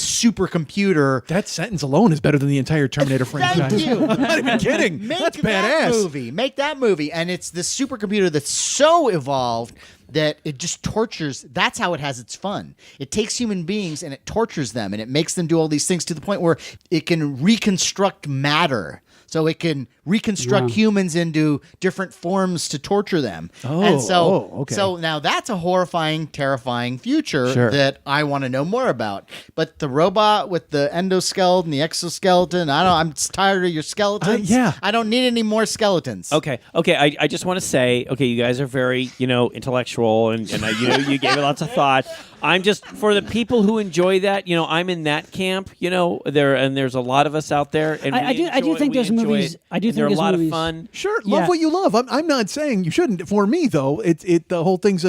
supercomputer. That sentence alone is better than the entire Terminator franchise. Thank you. I'm not even kidding. That's badass. Make that movie, and it's this supercomputer that's so evolved that it just tortures. That's how it has its fun. It takes human beings and it tortures them, and it makes them do all these things to the point where it can reconstruct matter. So it can reconstruct humans into different forms to torture them. Okay. So now that's a horrifying, terrifying future that I want to know more about. But the robot with the endoskeleton, the exoskeleton, I'm tired of your skeletons. I don't need any more skeletons. Okay. I just want to say, you guys are very, intellectual, and you gave it lots of thought. I'm just, for the people who enjoy that, I'm in that camp. There's a lot of us out there, and I do think those movies. I do think they're a those lot movies, of fun. Sure, love what you love. I'm not saying you shouldn't. For me, though, the whole thing's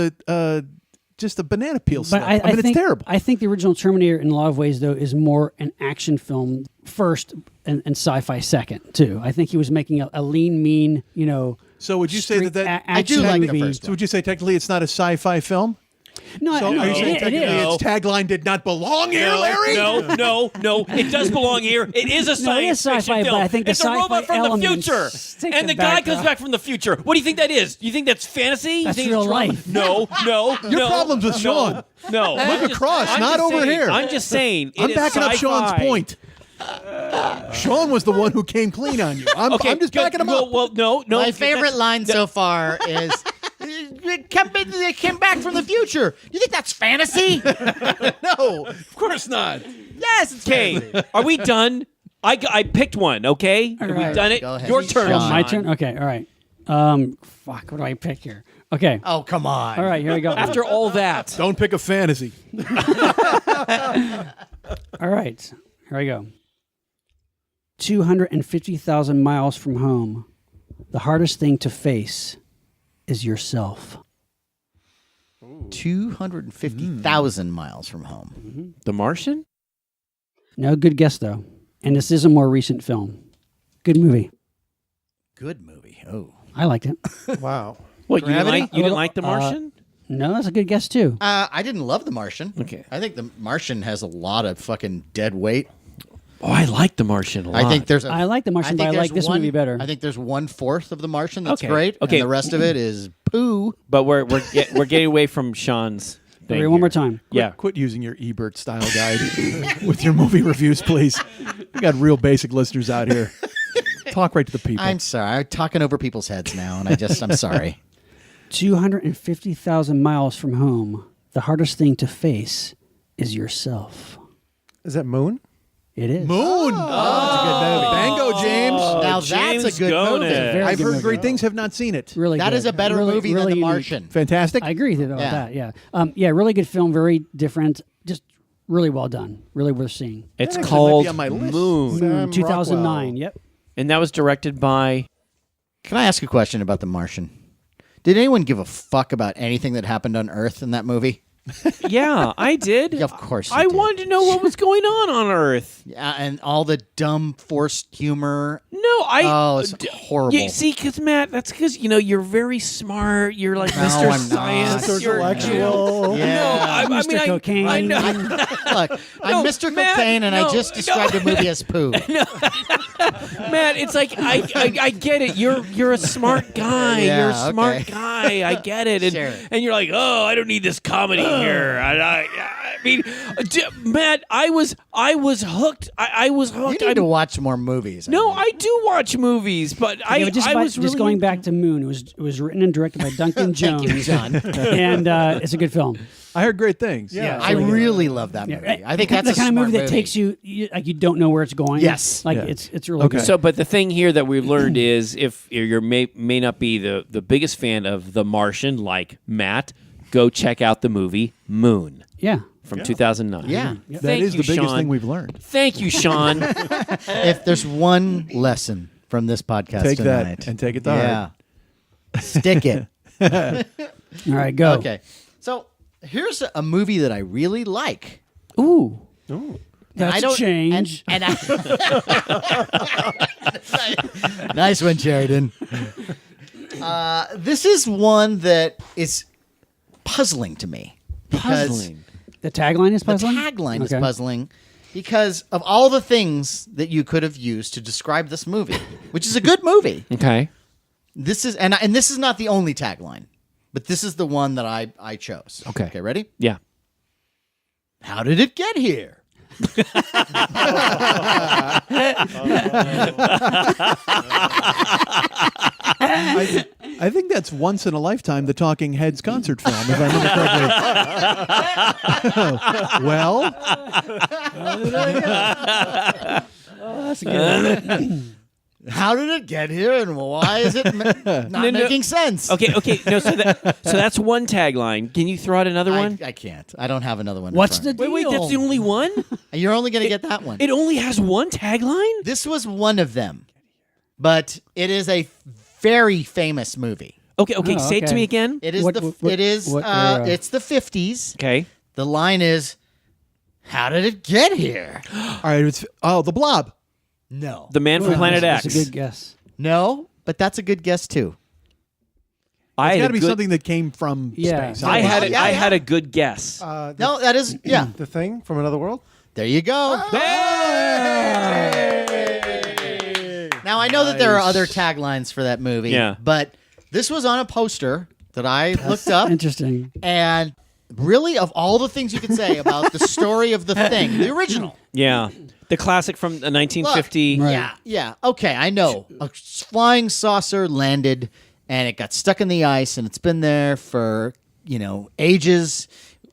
just a banana peel stuff. But I mean, think, it's terrible. I think the original Terminator, in a lot of ways, though, is more an action film first and sci-fi second, too. I think he was making a lean, mean, So would you say that I do like the movie. first So would you say technically it's not a sci-fi film? No, So are you saying it technically is. its tagline did not belong here, Larry? No. It does belong here. It is a science sci-fi, fiction but film. I think the it's a robot sci-fi from the elements future, take and the the guy back comes up. back from the future. What do you think that is? You think that's fantasy? That's you think real it's drama? life. No. Your problem's with Sean. No. Look across, I'm not just over saying- here. I'm just saying. I'm it is backing up Sean's sci-fi. point. Sean was the one who came clean on you. I'm just backing him up. Well, no. My favorite line so far is, they came back from the future. You think that's fantasy? No, of course not. Yes, it's fantasy. Okay, are we done? I picked one. Okay, have we right. done it? Go ahead. Your turn. Sean. My Sean. turn? Okay, all right. What do I pick here? Okay. Oh, come on. All right, here we go. After all that, Don't pick a fantasy. All right, here we go. 250,000 miles from home, the hardest thing to face is yourself. 250,000 miles from home. The Martian. No, good guess, though. And this is a more recent film. Good movie. Good movie. Oh. I liked it. Wow. What you Gravity? didn't like The Martian? No, that's a good guess, too. I didn't love The Martian. Okay. I think The Martian has a lot of fucking dead weight. Oh, I like The Martian a lot. I think there's a. I like The Martian, but I like there's this movie better. I think there's 1/4 of The Martian that's Okay. great. Okay. And the rest of it is poo. but we're getting away from Sean's. Thing Okay, one more here. time. Yeah. Quit using your Ebert style guide with your movie reviews, please. We got real basic listeners out here. Talk right to the people. I'm sorry. I'm talking over people's heads now, and I'm sorry. 250,000 miles from home, the hardest thing to face is yourself. Is that Moon? It is. Moon. That's a good movie. Bango, James. Now James that's a good Gonis. movie. Very I've good heard movie. great things, have not seen it. Really That good. is a better Really- movie really than The unique. Martian. Fantastic. I agree with you about Yeah. that, yeah. Really good film, very different, just really well done, really worth seeing. It's That actually called might be on my list. Moon, Sam 2009, Rockwell. yep. and that was directed by. Can I ask a question about The Martian? Did anyone give a fuck about anything that happened on Earth in that movie? Yeah, I did. Yeah, of course you I did. wanted to know what was going on Earth. Yeah, and all the dumb forced humor. No, it's horrible. Yeah, see, because Matt, that's because you're very smart. You're like No, Mr. I'm Science. not. You're Intellectual. Yeah. No, I Mr. mean, Cocaine. I know. Look, I'm No, Mr. Matt, Cocaine, and I no, just described a movie as poo. Matt, it's like I get it. You're a smart guy. Yeah, You're a smart okay. guy. I get it. And, Sure. and you're like, oh, I don't need this comedy here. I mean, Matt, I was hooked. I was You hooked. need to watch more movies. No, I do watch movies, but I was just really going back to Moon. It was written and directed by Duncan Jones. Thank you, John. And it's a good film. I heard great things. Yeah. I really love that movie. I think that's the a kind of smart movie that takes you like you don't know where it's going. Yes. like Yeah. it's really Okay. good. So, but the thing here that we've learned is if you may not be the biggest fan of The Martian, like Matt, go check out the movie Moon yeah. from 2009. Yeah. That Thank is you, the biggest Sean. thing we've learned. Thank you, Sean. If there's one lesson from this podcast Take tonight, that and take it to heart. yeah, stick it. All right, go. Okay, so here's a movie that I really like. Ooh, And that's I a don't, change. And I, nice one, Sheridan. This is one that is puzzling to me. because Puzzling. The tagline is The puzzling. tagline is Okay. puzzling because of all the things that you could have used to describe this movie, which is a good movie. Okay. This is and this is not the only tagline, but this is the one that I chose. Okay. Okay, ready? Yeah. How did it get here? I think that's Once in a Lifetime, the Talking Heads concert film, if I remember correctly. Well, That's a good one. How did it get here, and why is it not making sense? Okay. No. So that's one tagline. Can you throw out another one? I can't. I don't have another one. in What's front the of Wait. That's the only one. me. You're only going to get that one. It only has one tagline. This was one of them, but it is a very famous movie. Okay. Oh, Say it to okay. me again. It is What- the. what- it is. what era? It's the 50s. Okay. The line is, "How did it get here?" all right. The Blob. No, The Man from Planet That's X. a good guess. no, but that's a good guess too. I It's had got a to be good- something that came from Yeah. space. I had. Yeah, I yeah. had a good guess. No, that is yeah. The Thing from Another World? There you go. Now I know that there are other taglines for that movie. Yeah. But this was on a poster that I looked up, Interesting. and really, of all the things you could say about the story of The Thing, the original. Yeah. The classic from the 1950. Right. Yeah. Okay, I know. A flying saucer landed, and it got stuck in the ice, and it's been there for ages.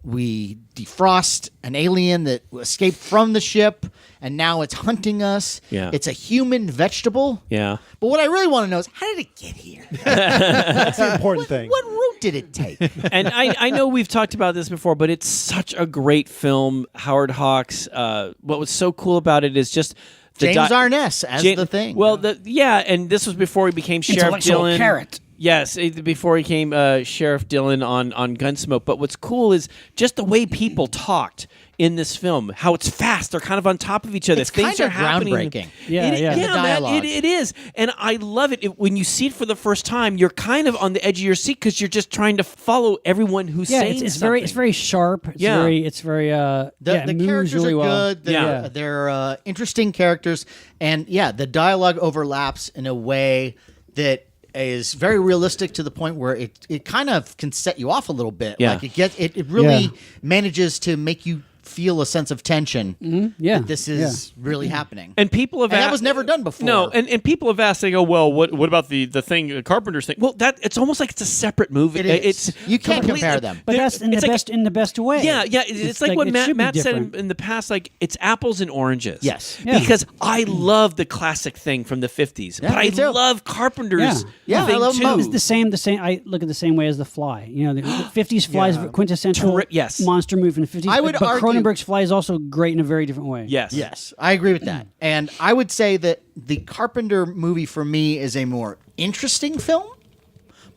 We defrost an alien that escaped from the ship, and now it's hunting us. Yeah. It's a human vegetable. Yeah. But what I really want to know is, how did it get here? That's the important thing. What route did it take? And I know we've talked about this before, but it's such a great film. Howard Hawks. What was so cool about it is just the James Arness as the Thing. Well, and this was before he became Sheriff Intellectual Dillon. carrot. Yes, before he came Sheriff Dillon on Gunsmoke. But what's cool is just the way people talked in this film. How it's fast. They're kind of on top of each other. It's Things kind are of happening. groundbreaking. Yeah, It- yeah. The man, dialogue. it is, and I love it. When you see it for the first time, you're kind of on the edge of your seat because you're just trying to follow everyone who's Yeah, saying it's something. very sharp. It's Yeah. very The it moves characters really are well. good. Yeah. They're interesting characters, and the dialogue overlaps in a way that is very realistic to the point where it kind of can set you off a little bit. Yeah. Like it really Yeah. manages to make you feel a sense of tension. Yeah, That this is really happening. And people have And that asked, was never done before. No, and people have asked. They go, well, what about the thing, the Carpenter's thing? Well, it's almost like it's a separate movie. It is. It's You can't completely- compare them. But that's in the it's like- best way. Yeah. It's like what it should be Matt said different. in the past. Like it's apples and oranges. Yes. Yeah. Because I love the classic thing from the 50s, Yeah, but I me too. love Carpenter's Yeah, I thing love too. both. It's the same. I look at the same way as The Fly. The 50s Fly is quintessential Yes. monster movie in the 50s. I would but argue Cronenberg's Fly is also great in a very different way. Yes, I agree with that. And I would say that the Carpenter movie for me is a more interesting film,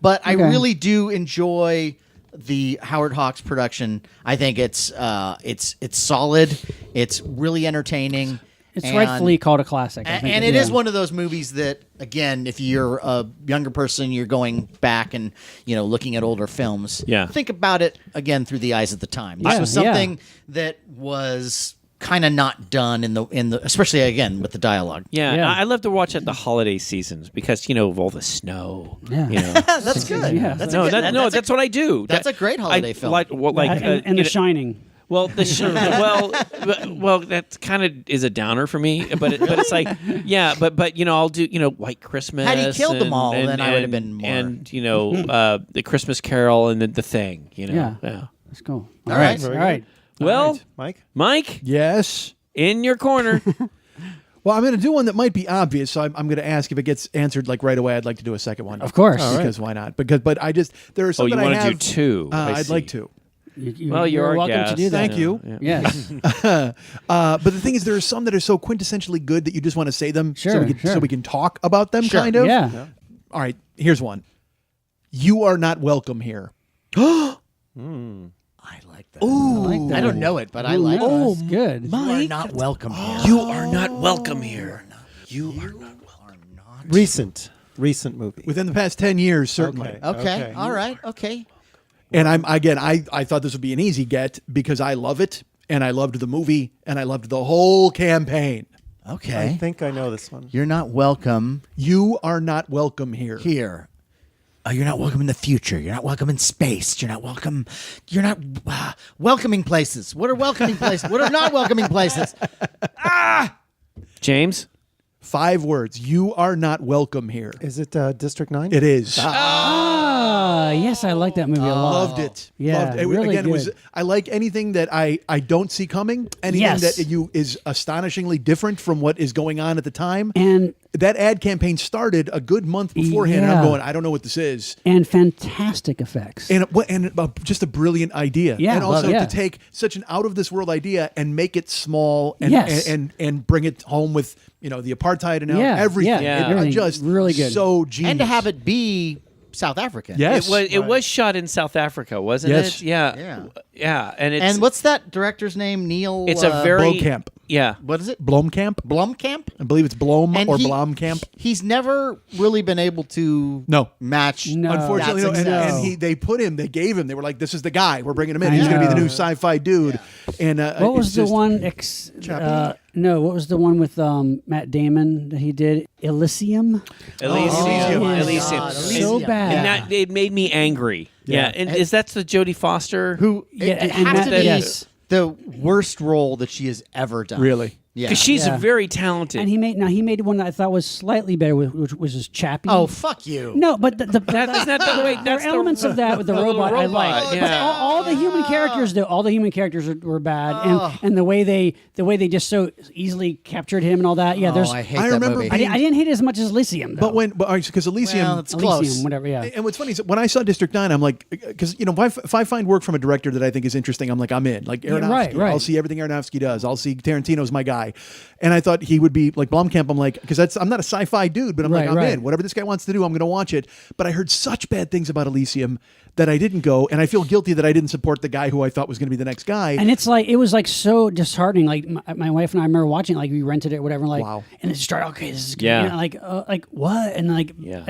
but I really do enjoy the Howard Hawks production. I think it's solid. It's really entertaining. It's rightfully called a classic. I think. And it is one of those movies that, again, if you're a younger person, you're going back and looking at older films. Yeah. Think about it again through the eyes of the time. This was something that was kind of not done in the especially again with the dialogue. Yeah. I love to watch at the holiday seasons because of all the snow. Yeah. That's good. Yeah. That's what I do. That's a great holiday film. And The Shining. Well, well, that kind of is a downer for me, but it's like, but I'll do White Christmas. Had he killed them all, then I would have been more. And the Christmas Carol and the Thing. Yeah. That's cool. All right. All right. Well, Mike. Yes. In your corner. Well, I'm going to do one that might be obvious, so I'm going to ask if it gets answered like right away. I'd like to do a second one, Of course. because why not? But there are some you that I want to have. do two? I'd like to. You're welcome our to do guest. that. Thank you. Yeah. Yes. But the thing is, there are some that are so quintessentially good that you just want to say them so Sure. we can talk about them, Sure. kind of. Yeah. All right, here's one. You are not welcome here. I like that. like that. I don't know it, but I like it. That's good. You are not welcome here. You are not welcome here. You are not welcome. Recent movie. Within the past 10 years, certainly. Okay. All right. Okay. And I thought this would be an easy get because I love it, and I loved the movie, and I loved the whole campaign. Okay. I think I know this one. You're not welcome You are not welcome here. here. You're not welcome in the future. You're not welcome in space. You're not welcome. You're not welcoming places. What are welcoming places? What are not welcoming places? James? 5 words. You are not welcome here. Is it District 9? It is. Yes, I like that movie a lot. Loved it. Yeah, Loved it. really Again, it was. good. I like anything that I don't see coming. Anything Yes. that is astonishingly different from what is going on at the time. And that ad campaign started a good month beforehand. And I'm Yeah. going, I don't know what this is. fantastic effects. And just a brilliant idea. Yeah, and also yeah. to take such an out of this world idea and make it small and Yes. and bring it home with the apartheid and Yeah, everything. yeah, It- everything. just Really good. So genius. And to have it be South African. Yes. It was shot in South Africa, wasn't Yes. it? Yeah. Yeah. Yeah. And it's And what's that director's name? Neil. it's a very Blomkamp. Yeah. What is it? Blomkamp. Blomkamp. I believe it's Blom And or he- Blomkamp. He's never really been able to No. match. No. Unfortunately, That's no. exactly- they gave him. They were like, "This is the guy. We're bringing him in. He's going to be the new sci-fi dude." And what was it's the just- one? No, what was the one with Matt Damon that he did? Elysium. Elysium. Oh, Elysium. God, So Elysium. bad. And that it made me angry. Yeah. And is that the Jodie Foster? Who? Yeah, It and has to Matt- be yes. the worst role that she has ever done. Really? Yeah. Because she's Yeah. very talented. And he made one that I thought was slightly better, which was his Chappie. Oh, fuck you. No, but That's not the wait. there That's are elements of that with the little robot I robot, like. yeah. But all the human characters, though, all the human characters were bad, and the way they just so easily captured him and all that. Yeah, there's. I hate I that remember movie. I didn't hate it as much as Elysium, though. But because Elysium. Well, it's close. Elysium, whatever. Yeah. And what's funny is when I saw District 9, I'm like, because if I find work from a director that I think is interesting, I'm like, I'm in. Like Aronofsky, right. I'll see everything Aronofsky does. I'll see Tarantino's my guy, and I thought he would be like Blomkamp. I'm like, because I'm not a sci-fi dude, but I'm like, I'm in. Whatever this guy wants to do, I'm going to watch it. But I heard such bad things about Elysium that I didn't go, and I feel guilty that I didn't support the guy who I thought was going to be the next guy. And it was like so disheartening. Like my wife and I remember watching, like we rented it, or whatever. Like, Wow. and it started. Okay, this is good. Yeah. You know, like what? And like, Yeah.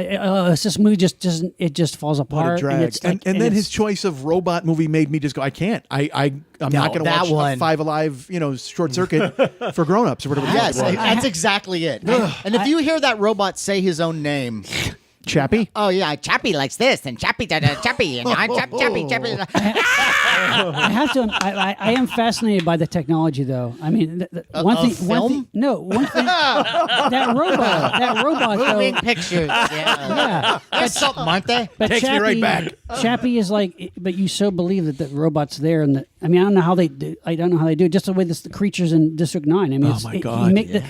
it's this movie just doesn't. It just falls What apart. a drag. And it's like, and then it's- his choice of robot movie made me just go, I can't. I'm not going to that watch one. Five Alive, Short Circuit for grown-ups or whatever. Yes, it's called. that's exactly it. And if you hear that robot say his own name, Chappie. oh yeah, Chappie likes this, and Chappie Chappie, and I'm Chappie. I have to. I am fascinated by the technology, though. I mean, one thing. film? One thing. That robot. Moving Though, pictures. Yeah. yeah. There's something, aren't they? But Takes me right back. Chappie is like, but you so believe that the robot's there, and I mean, I don't know how they do. I don't know how they do it. Just the way the creatures in District 9. I mean, Oh, my God.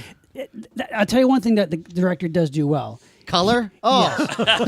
I'll tell you one thing that the director does do well. Color? Oh,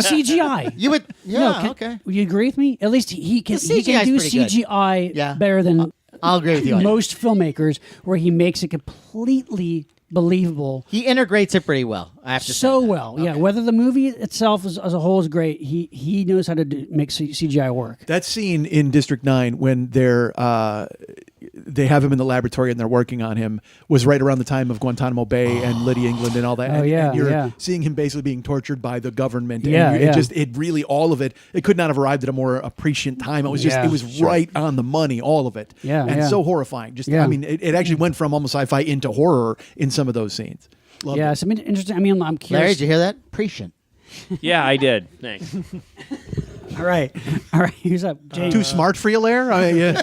CGI. you would. Yeah. No, Okay. Would you agree with me? At least he can The CGI do is pretty good. CGI Yeah. better than I'll agree with you on that. most filmmakers, where he makes it completely believable. He integrates it pretty well. I have to So say that. well, yeah. Whether the movie itself as a whole is great, he knows how to make CGI work. That scene in District 9 when they have him in the laboratory and they're working on him was right around the time of Guantanamo Bay and Lydia England and all that. Oh, yeah, and you're yeah. seeing him basically being tortured by the government. Yeah, and yeah. it really, all of it, it could not have arrived at a more prescient time. It was just, Yeah, it was right on the money, all of it. Yeah, And yeah. so horrifying. Just, Yeah. I mean, it actually went from almost sci-fi into horror in some of those scenes. Loved Yeah, it. some interesting. I mean, I'm Larry, curious. did you hear that? Prescient. Yeah, I did. Thanks. All right, who's up? Jay. Too smart for you, Lair? Yeah.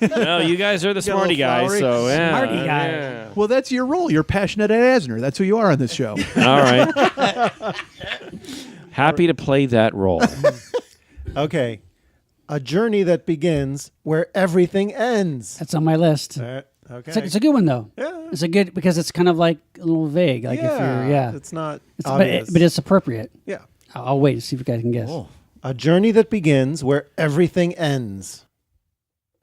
No, you guys are the Got a smarty little guys, flowery. so yeah. Smarty guy. yeah. Well, that's your role. You're passionate at Asner. That's who you are on this show. All right. Happy to play that role. Okay. A journey that begins where everything ends. That's on my list. Okay. It's a good one though. Yeah. It's a good because it's kind of like a little vague. Like if you're It's not It's- obvious. but it's appropriate. yeah. I'll wait to see if you guys can guess. Oh. A journey that begins where everything ends.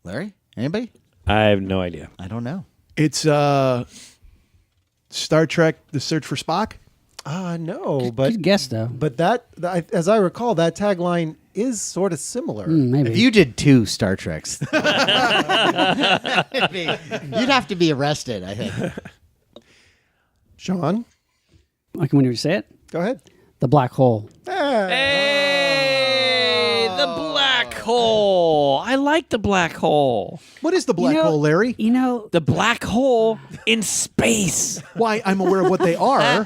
Larry? Anybody? I have no idea. I don't know. It's Star Trek: The Search for Spock. No, but Good guess though. as I recall, that tagline is sort of similar. Maybe. If you did 2 Star Treks, you'd have to be arrested, I think. Sean, Like when you say it, go ahead. the black hole. Hey, the black hole. I like the black hole. What is the black hole, Larry? You know, The black hole in space. Why, I'm aware of what they are,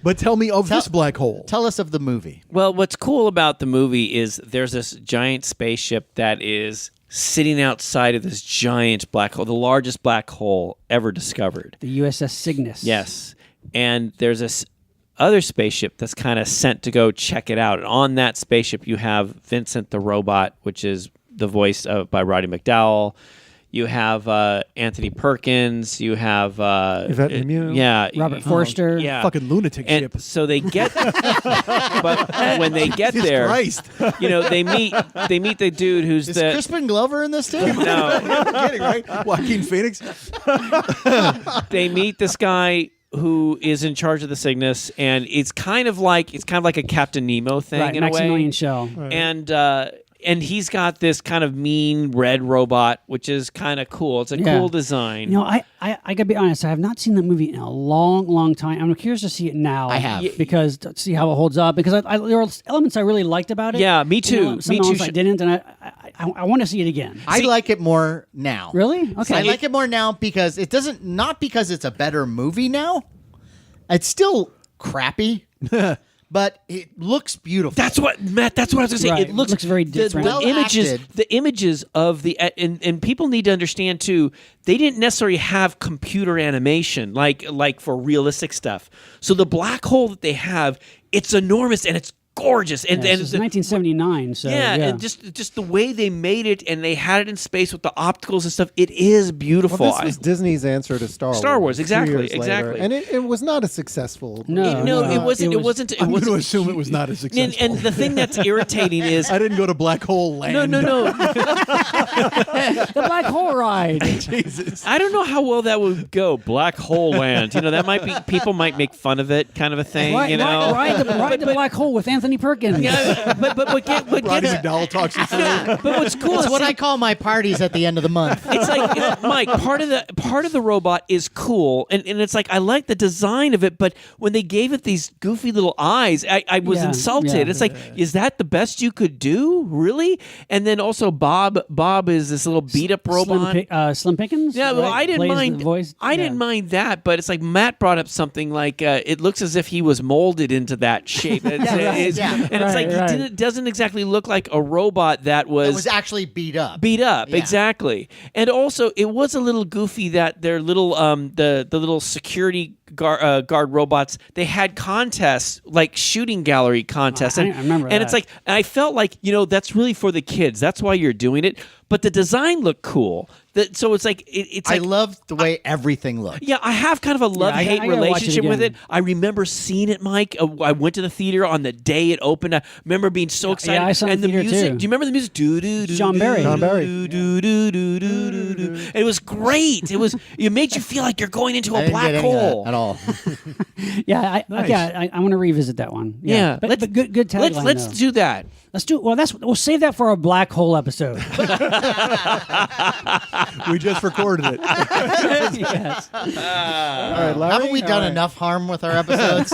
but tell me of this black hole. Tell us of the movie. Well, what's cool about the movie is there's this giant spaceship that is sitting outside of this giant black hole, the largest black hole ever discovered. the USS Cygnus. Yes. And there's this other spaceship that's kind of sent to go check it out. And on that spaceship, you have Vincent the robot, which is the voice by Roddy McDowall. You have Anthony Perkins. You have Yvette Lemieux. Yeah, Robert Forster. Yeah, Fucking lunatic and ship. so they get, but when they get Jesus there, Christ. you know, they meet the dude who's Is the Crispin Glover in this too? no. You're kidding, right? Joaquin Phoenix. They meet this guy who is in charge of the Cygnus, and it's kind of like a Captain Nemo thing Right, in a way. Maximilian Schell. And he's got this kind of mean red robot, which is kind of cool. It's a Yeah. cool design. You know, I gotta be honest. I have not seen that movie in a long, long time. I'm curious to see it now. I have. because to see how it holds up. Because there are elements I really liked about it. Yeah, me too. You know, some Me too. elements I didn't, and I want to see it again. I like it more now. Really? Okay. I like it more now because it doesn't, not because it's a better movie now. It's still crappy, but it looks beautiful. That's what Matt. That's what I was going to say. Right. It looks very different. The images, Well-acted. the images of the and people need to understand too. They didn't necessarily have computer animation like for realistic stuff. So the black hole that they have, it's enormous and it's gorgeous. And Yeah, it's 1979. So yeah, and just the way they made it, and they had it in space with the opticals and stuff. It is beautiful. Well, this was Disney's answer to Star Wars. Star Wars, 2 exactly, years later. exactly. And it was not a successful. No, it wasn't. it It wasn't. It I'm going to wasn't. assume it was not as successful. And the thing that's irritating is I didn't go to black hole land. no. the black hole ride. Jesus. I don't know how well that would go. Black hole land. You know, that might be, people might make fun of it, kind of a thing. You know, ride the black hole with Anthony Perkins. Yeah, but what Roddy gets, McDowell talks you through. but what's cool It's is what I call my parties at the end of the month. it's like Mike. Part of the robot is cool, and it's like I like the design of it, but when they gave it these goofy little eyes, I was Yeah, insulted. yeah. It's like, is that the best you could do, really? And then also Bob is this little beat up robot. Slim Pickens. Yeah, well, right? I didn't Plays mind. the voice. I didn't Yeah. mind that, but it's like Matt brought up something like it looks as if he was molded into that shape. And it's like Right. it doesn't exactly look like a robot that It was, was actually beat up. beat up. Yeah. Exactly, and also it was a little goofy that their little the little security guard robots. They had contests, like shooting gallery contests. I remember and that. it's like, and I felt like, that's really for the kids. That's why you're doing it. But the design looked cool. So it's like it's I like love the way everything looked. yeah, I have kind of a love-hate I gotta watch it relationship with it. again. I remember seeing it, Mike. I went to the theater on the day it opened. I remember being so excited. I saw it in and the theater, music. too. Do you remember the music? Do do do. John Barry. John Barry. Do do do do do do. And it was great. It made you feel like you're going into I a didn't black get any of that hole at all. Yeah, Nice. I want to revisit that one. Yeah, but good tagline. Let's though. do that. Let's do. Well, we'll save that for our black hole episode. We just recorded it. Yes. All right, Larry. Haven't we done enough harm with our episodes?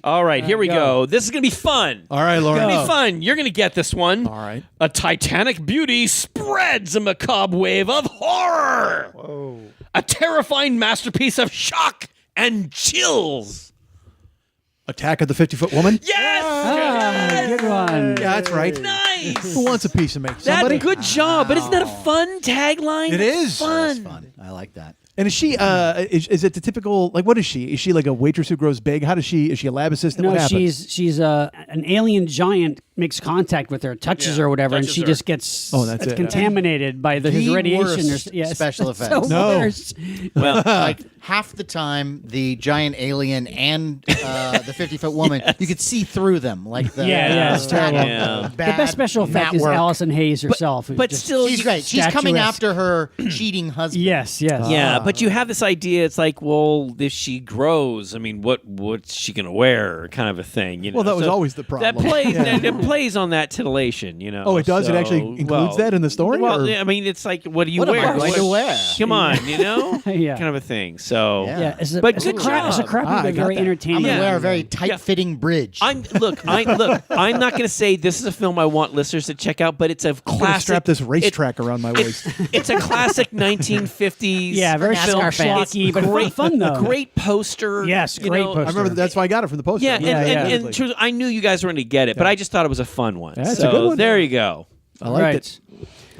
All right, here we go. go. This is gonna be fun. All right, Laura. It's gonna be fun. You're gonna get this one. All right. A Titanic beauty spreads a macabre wave of horror. Whoa. A terrifying masterpiece of shock and chills. Attack of the 50-Foot Woman. Yes! Ah, good one. Yeah, that's right. Nice! Who wants a piece of me? That's Somebody? good job. But isn't that a fun tagline? It is. Fun. That's fun. I like that. And is she? Is it the typical? Like, what is she? Is she like a waitress who grows big? How does she? Is she a lab assistant? No, what happens? she's an alien giant makes contact with her, touches her or whatever, and touches she her. just gets Oh, that's it. contaminated by his The radiation. worst Yes, special it's effects. So No. worse. Well, Like half the time, the giant alien and the 50-foot woman, you could see through them. Like the Yeah, it's terrible. Yeah. The best special effect is Allison Hayes herself. who's but just still, She's great. She's coming statuesque. after her cheating husband. Yes, yes. yeah, but you have this idea. It's like, well, if she grows, I mean, what's she gonna wear? Kind of a thing. You know? Well, that was So always the problem. That plays. It plays on that titillation. You know. Oh, it does? It actually So, includes that in the story, Well, or- I mean, it's like, what do you What am wear? I going to wear? Come on, you know, Yeah. kind of a thing. So, Yeah. Yeah, it's a, But it's a good crap, it's a job. crappy I but got very that. entertaining. I'm going to Yeah. wear a very tight-fitting bridge. I'm I'm not going to say this is a film I want listeners to check out, but it's a I'm gonna classic. strap this racetrack around my waist. It's a classic 1950s. Yeah, very film. NASCAR fans. Schlocky, but great, fun, though. Great poster. Yes, you great know. poster. I remember that's why I got it from the poster. Yeah, and, Yeah, and, yeah. and truth, I knew you guys were going to get it, but I just thought it was a fun one. That's a so good one. there you go. I liked right. it.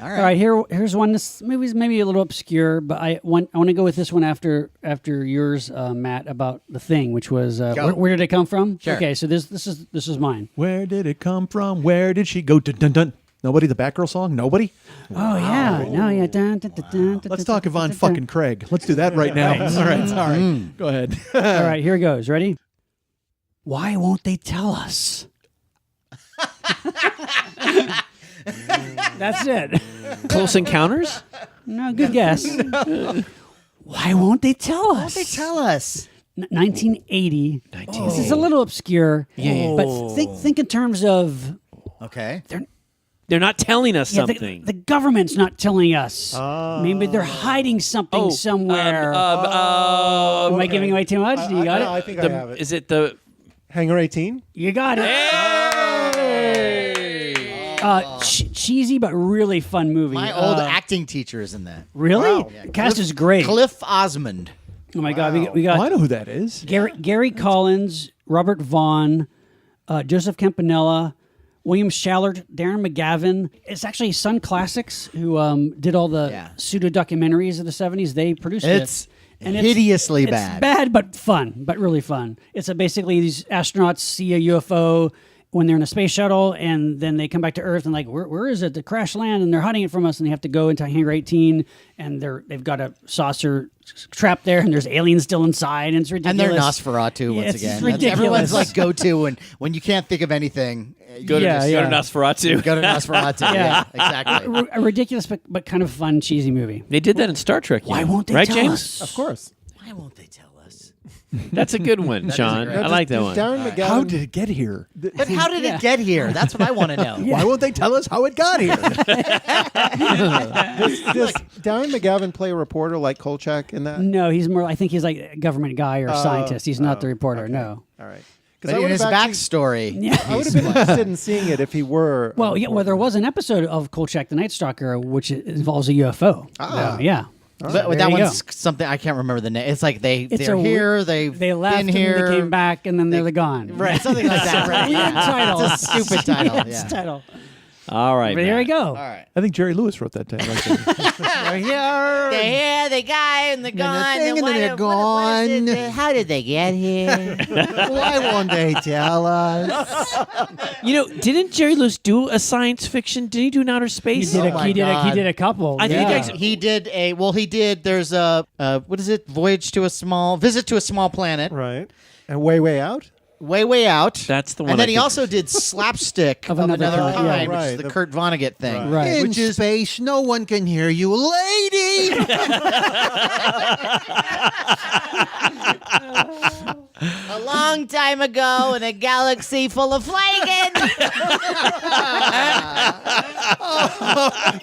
All All right, here's one. This movie's maybe a little obscure, but I want to go with this one after yours, Matt, about The Thing, which was where did it come from? Sure. Okay, so this is mine. Where did it come from? Where did she go? Dun dun dun. Nobody. The Batgirl song. Nobody. Oh yeah, no, yeah. Dun, dun, dun, dun, dun, Let's dun, talk dun, Yvonne dun, fucking Craig. Let's do that right now. All right. Sorry. Go ahead. dun. All right, here it goes. Ready? Why won't they tell us? That's it. Close Encounters? No, good guess. Why won't they tell us? They tell us. 1980. This is a little obscure. Yeah. But think in terms of Okay. They're not telling us yeah, something. the government's not telling us. Maybe they're hiding something somewhere. Am I giving away too much? You got it? I think I have it. Is it the... Hangar 18? You got it. Cheesy but really fun movie. My old acting teacher is in that. Really? Wow. The cast is great. Cliff Osmond. Oh my God, we Oh, I got know who that is. Gary Collins, Robert Vaughn, Joseph Campanella, William Shallard, Darren McGavin. It's actually Sun Classics who did all the pseudo documentaries of the 70s. They produced It's it. And hideously it's bad. bad, but fun, but really fun. It's basically these astronauts see a UFO when they're in a space shuttle, and then they come back to Earth and like, where is it? The crash land, and they're hiding it from us, and they have to go into Hangar 18, and they've got a saucer trapped there, and there's aliens still inside, and it's ridiculous. And they're Nosferatu once it's again. That's ridiculous. everyone's like go-to, and when you can't think of anything, Go to Nosferatu. go to Nosferatu. Yeah, exactly. a ridiculous but kind of fun, cheesy movie. They did that in Star Trek. Why won't they right, tell James? us? Of course. Why won't they tell us? That's a good one, Sean. great I like that one. Darren McGavin. How did it get here? But how did it get here? That's what I want to know. Why won't they tell us how it got here? Does Darren McGavin play a reporter like Kolchak in that? No, he's more. I think he's like a government guy or scientist. He's not the reporter. No. All right. But in his backstory, I would have been interested in seeing it if he were. Well, yeah. Well, there was an episode of Kolchak the Night Stalker which involves a UFO. Yeah. but There that you one's go. something I can't remember the name. It's like they're a here, they've They left been and here, then they came back and then they're gone. right? Something like that, right? Weird title. It's a stupid title. Yes, Yeah. title. All right. But here we Matt. go. All right. I think Jerry Lewis wrote that tagline. We're here. They're here, the guy and the gun. thing and they're what is gone. it? How did they get here? Why won't they tell us? You know, didn't Jerry Lewis do a science fiction? Did he do an outer He space? did, my he God. did a couple. I think yeah. He did a there's a what is it? Visit to a small planet. Right. And way out? Way out. That's the one And I then he think- also did Slapstick of Another Another Kind, yeah. Kind, which Right. is the Kurt Vonnegut thing. Right. In Which is space, no one can hear you, lady. A long time ago in a galaxy full of flagon.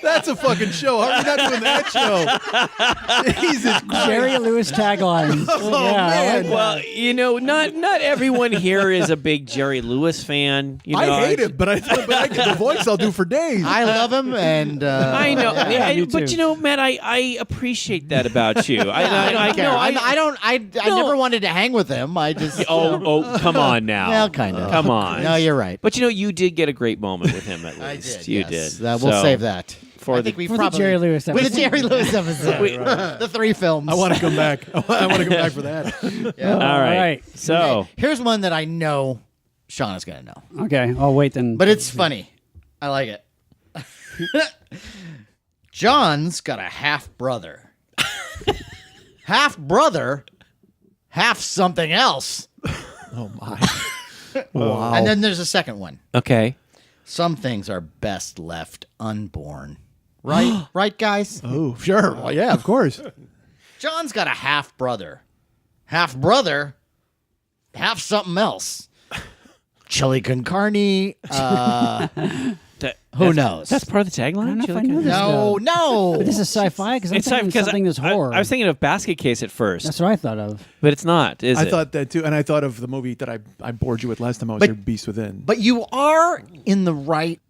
That's a fucking show. How are we not doing that show? Jesus Christ. Jerry Lewis taglines. yeah, I like that. Well, you know, not everyone here is a big Jerry Lewis fan. You know, I hate it, but I get the voice I'll do for days. I love him, and I know, Yeah, me but too. you know, Matt, I appreciate that about you. I care. know, I No. never wanted to hang with him. I just Oh, come on now. well, kind of. Come on. No, you're right. But you know, you did get a great moment with him at least. I did. You yes. did. We'll So, save that for I the- think we For the probably Jerry Lewis with the episode. Jerry Lewis episode. We- The 3 films. I want to come back. I want to come back for that. All right. right. So, Here's one that I know Sean is going to know, Okay, I'll wait then. but it's funny. I like it. John's got a half brother. Half brother, half something else. Oh my! Wow. And then there's a second one. okay. Some things are best left unborn. Right? Right, guys? Oh, sure. Well, yeah, of course. John's got a half brother. Half brother, half something else. Chili con carne. Who knows? That's part of the tagline? I don't know if I Chili know con- this. no, no. But this is sci-fi because I'm It's thinking because something that's horror. I was thinking of Basket Case at first, That's what I thought of. but it's not, is I it? thought that too, and I thought of the movie that I bored you with last time I was But- here, Beast Within. But you are in the right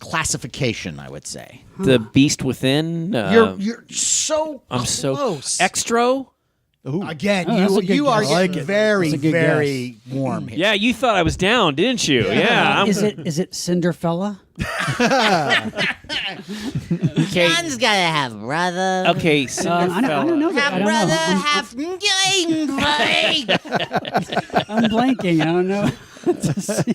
classification, I would say. The Beast Within. You're so I'm close. so extra. Again, Oh, that's a good you are guess. getting That's very, a good very warm here. Yeah, you thought I was down, didn't you? Yeah. Is it Cinderfella? Okay. John's got to have brother. Okay. I don't know. Half I don't brother, know. half I'm blanking. I don't know.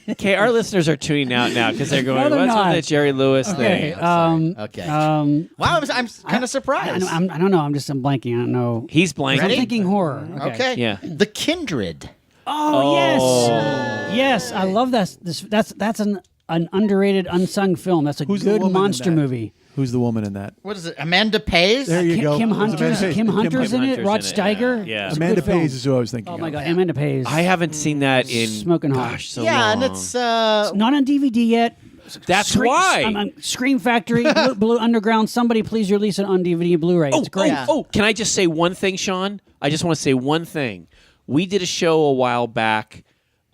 Okay, our listeners are tuning out now because they're going, No, they're what's not. with that Jerry Lewis Okay. thing? Okay. Wow, I'm kind of surprised. I don't know. I'm blanking. I don't know. He's blank. I'm Ready? thinking horror. Okay. Yeah. The Kindred. Oh, yes. I love that. That's an underrated, unsung film. That's a Who's the good woman in monster that? movie. Who's the woman in that? What is it? Amanda Pays? There you go. Kim It was Hunter's, Amanda Pays. Kim Hunter's in it. Hunter's Rod in it, Steiger. yeah. It's a Amanda good film. Pays is who I was thinking Oh my of. god, Amanda Pays. I haven't seen that in Smoking hot. gosh, so yeah, long. and it's Not on DVD yet. That's why. Scream Factory, Blue Underground. Somebody please release it on DVD and Blu-ray. It's great. Can I just say one thing, Sean? I just want to say one thing. We did a show a while back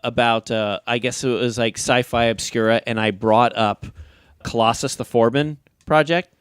about, I guess it was like Sci-Fi Obscura, and I brought up Colossus the Foreman project.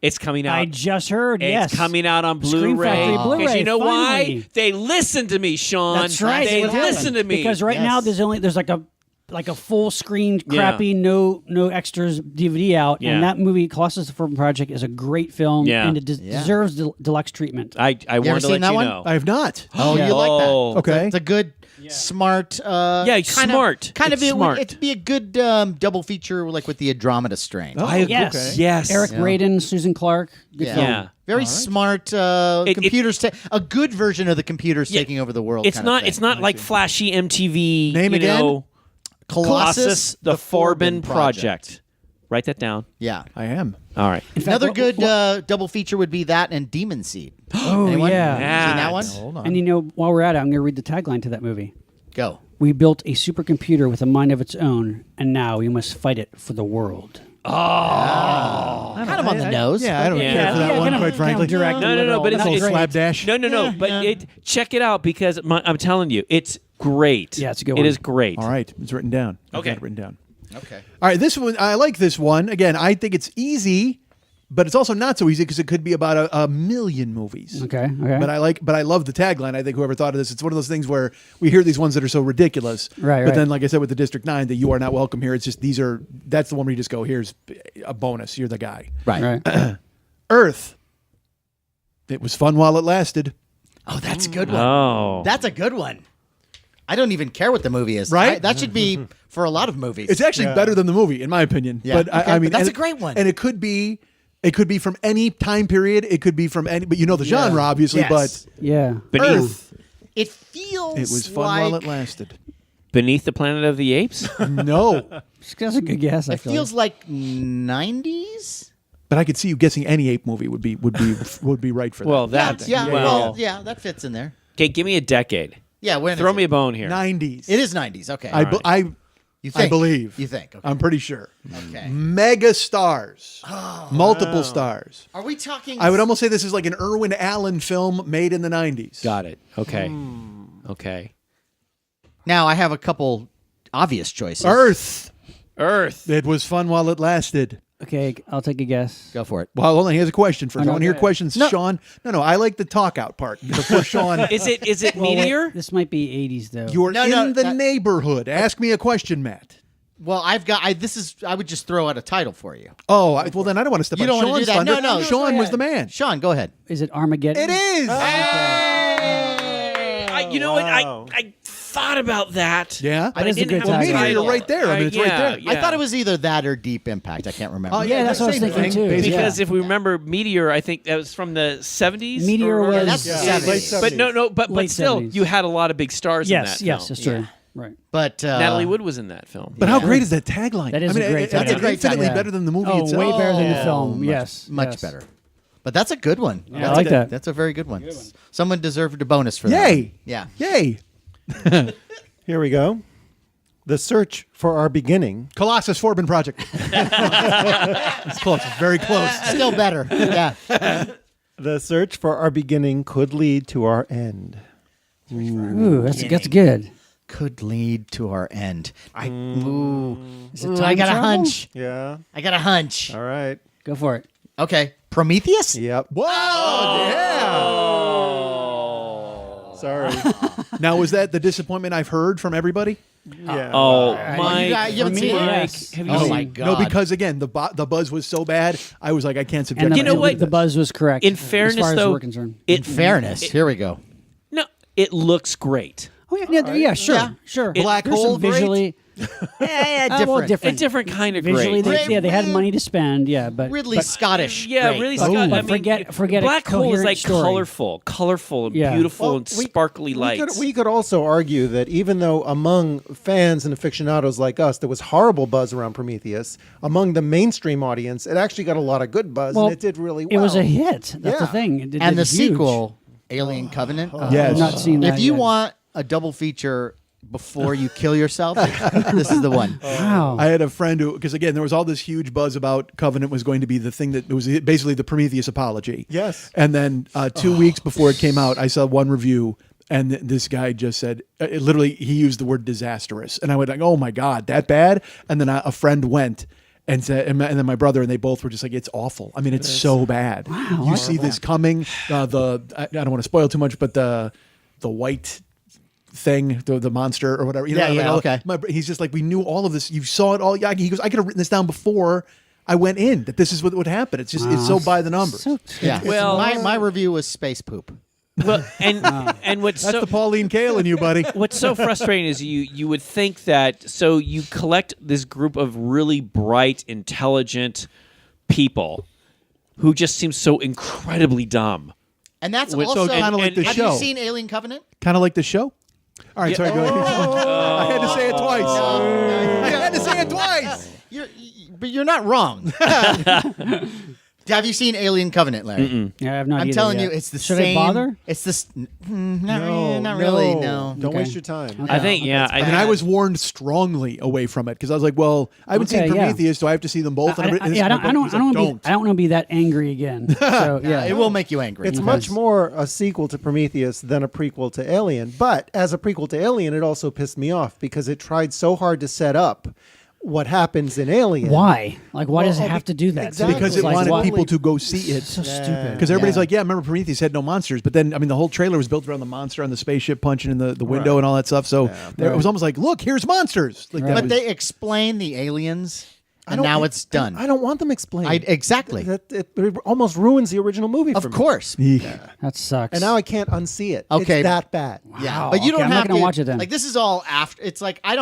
It's coming out. I just heard. It's Yes, coming out on Scream Blu-ray. Factory Blu-ray, Because you know finally. why? They listen to me, Sean. That's right. They That's what listen happened. to me. Because right now there's like a full screen crappy no extras DVD out, Yeah. and that movie Colossus the Foreman Project is a great film, Yeah. and it deserves deluxe treatment. I wanted ever to seen let that you one? know. I have not. Oh, Yeah. you like that? Oh. Okay. It's a good, smart. Yeah, smart. Kind of. It's smart. It'd be a good double feature, like with the Andromeda Strain. Oh, Yes. okay. Yes. Eric Braeden, Susan Clark. Good film. Yeah. Very smart It- computers. A good version of the computers taking over the world. It's kind of not. thing. It's not like flashy MTV. Name you again? know, Colossus the Foreman Project. Write that down. Yeah. I am. All right. Another good double feature would be that and Demon Seed. Oh Anyone? yeah. Seen that one? Hold on. And you know, while we're at it, I'm going to read the tagline to that movie. Go. We built a supercomputer with a mind of its own, and now we must fight it for the world. Kind of on the nose. Yeah, I don't Yeah. care for that Yeah, one, kind of- quite frankly. kind of direct. No, but That's it's great. slapdash. No. But check it out because I'm telling you, it's great. Yeah, it's a good It one. is great. All right, it's written down. I've Okay. got it written down. Okay. All right, this one I like. This one again. I think it's easy, but it's also not so easy because it could be about a million movies. Okay. Okay. But I love the tagline. I think whoever thought of this, it's one of those things where we hear these ones that are so ridiculous. Right, But right. then, like I said, with the District 9, that you are not welcome here. It's just that's the one where you just go, here's a bonus. You're the guy. Right. Right. Earth. It was fun while it lasted. Oh, that's a good one. Oh. That's a good one. I don't even care what the movie is. Right? That should be for a lot of movies. It's actually better than the movie, in my opinion. Yeah. But Okay, I mean, but that's and a great one. And it could be from any time period. It could be from any, but you know the genre, obviously. Yes. Yeah. Earth. It feels It was fun like, while it lasted. Beneath the Planet of the Apes? No, That's a good guess. It feels like 90s. but I could see you guessing any ape movie would be right for that. Well, that. Yeah, Well, that fits in there. okay, give me a decade. Yeah, when Throw is me it? a bone here. 90s. It is 90s. Okay. You I think? believe. You think? Okay. I'm pretty sure. Okay. Mega stars, multiple stars. Are we talking? I would almost say this is like an Irwin Allen film made in the 90s. Got it. Okay. Okay. Now I have a couple obvious choices. Earth. Earth. It was fun while it lasted. Okay, I'll take a guess. Go for it. Well, hold on. Here's a question first. no, I want to hear go ahead. questions, No. Sean. No, I like the talk out part before Sean. Is it Well, wait, Meteor? this might be 80s though. You're No, in no, the that- neighborhood. Ask me a question, Matt. Well, I would just throw out a title for you. Oh, well then I don't want to step You on don't wanna Sean's do that. thunder. No, Sean go was ahead. the man. Sean, go ahead. Is it Armageddon? It is. You know what? I thought about that. Yeah? But That I is a didn't good have Well, the title. Meteor, title. you're right there. I mean, it's right there. Yeah. I thought it was either that or Deep Impact. I can't remember. Oh, Yeah, that's what I was same thinking thing, too. basically. Because if we remember Meteor, I think that was from the 70s. Meteor or- was that's Yeah, the late 70s. But no, but Late still, 70s. you had a lot of big stars in that Yes, film. yes, that's true. Yeah. Right. But Natalie Wood was in that film. But how great is that tagline? That is I mean, a great That's tagline. infinitely Yeah. better than the movie Oh, itself. way better than the Oh, film. much- Yes, much yes. better. But that's a good one. Yeah, That's I like a- that. That's a very good one. Someone deserved a bonus for that. Yay! Yeah. Yay! Here we go. The search for our beginning. Colossus Forbin Project. It's close. It's very close. Still better. Yeah. The search for our beginning could lead to our end. Ooh, that's good. Could lead to our end. Is it Ooh, time I got a travel? hunch. Yeah. I got a hunch. All right. Go for it. Okay. Prometheus? Yep. Whoa! Sorry. Yeah. Now, was that the disappointment I've heard from everybody? Yeah. Oh, You Mike. haven't For seen me, it? yes. Have you Oh seen my God. No, because again, the buzz was so bad. I was like, I can't subject. And the, You know myself what? to The this. buzz was correct. In as fairness, far as though, we're concerned. In fairness, here we go. No, it looks great. Oh yeah, sure, Yeah. sure. Black There's hole, some visually, Yeah, well, A different. different kind of Visually, great. they had money to spend. Yeah, but Ridley Scottish. Yeah, great. really, But- Scott. but I mean, forget a Black Hole is coherent like story. colorful, and Yeah. beautiful, Well, and sparkly lights. We could also argue that even though among fans and aficionados like us, there was horrible buzz around Prometheus, among the mainstream audience, it actually got a lot of good buzz, Well, and it did really well. it was a hit. That's the Yeah. thing. It And did the huge. sequel, Alien Covenant. Yes. I've not seen that If you yet. want a double feature before you kill yourself, this is the one. Wow. I had a friend who, because again, there was all this huge buzz about Covenant was going to be the thing that was basically the Prometheus apology. Yes. And then 2 weeks before it came out, I saw one review, and this guy just said, literally, he used the word disastrous, and I went like, oh my God, that bad? And then a friend went and said, and then my brother and they both were just like, it's awful. I mean, it's so bad. Wow, You see this coming. I don't want to spoil too much, but the white thing, the monster or whatever. You know, Yeah, like, okay. He's just like, we knew all of this. You saw it all. Yeah, he goes, I could have written this down before I went in, that this is what would happen. It's just, it's so by the numbers. So Yeah. Well- my review was space poop. Well, and what's That's so the Pauline Kael in you, buddy. what's so frustrating is you would think that so you collect this group of really bright, intelligent people who just seem so incredibly dumb. And that's With- also so kinda like the have show. you seen Alien Covenant? Kind of like the show. All right, sorry, go ahead. I had to say it twice. I had to say it twice. But you're not wrong. Have you seen Alien Covenant, Larry? yeah, I have not. I'm either telling yet. you, it's the Should same. I bother? It's this. Not really. No. Don't Okay. waste your time. I think, yeah. I mean, I was warned strongly away from it because I was like, well, I haven't Okay, seen yeah. Prometheus. Do I have to see them both? I And don't. this Yeah, is I my don't. I buddy. don't. He's like, I don't want to be that angry again. So yeah, It will make you angry. It's much more a sequel to Prometheus than a prequel to Alien. But as a prequel to Alien, it also pissed me off because it tried so hard to set up what happens in Alien. Why? Like, why does it Well, have to do that? exactly. Because it Like, wanted why- people to go see it. So stupid. Because everybody's Yeah. like, yeah, remember Prometheus had no monsters, but then I mean the whole trailer was built around the monster on the spaceship punching in the window Right. and all that stuff. So there, it was almost like, look, here's monsters. Like that But was- they explain the aliens, and don't- now it's done. I don't want them explained. Exactly. It almost ruins the original movie for Of me. course. That sucks. And now I can't unsee it. Okay. It's that bad. Yeah, Wow. but you don't Okay, I'm have not gonna to watch it then. Like this is all after. It's like I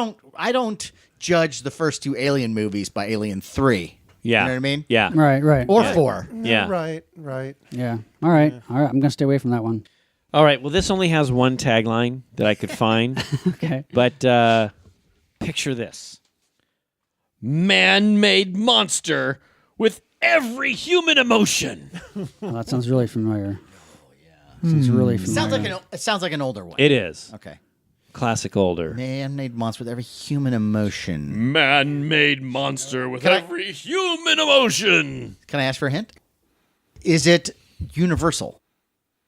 don't judge the first two Alien movies by Alien 3. Yeah. You know what I mean? Yeah. right. Or 4. Yeah. Right. Yeah. All right. I'm gonna stay away from that one. All right. Well, this only has one tagline that I could find, Okay. but picture this: man-made monster with every human emotion. Well, that sounds really familiar. Sounds really familiar. It sounds like an older one. It is Okay. classic older. Man-made monster with every human emotion. Man-made monster with Can I- every human emotion. Can I ask for a hint? Is it Universal?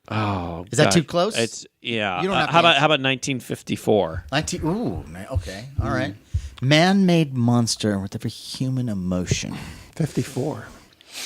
Oh, Is that God. too close? It's yeah. You don't have to how about answer. 1954? Okay. All right. Man-made monster with every human emotion. 54.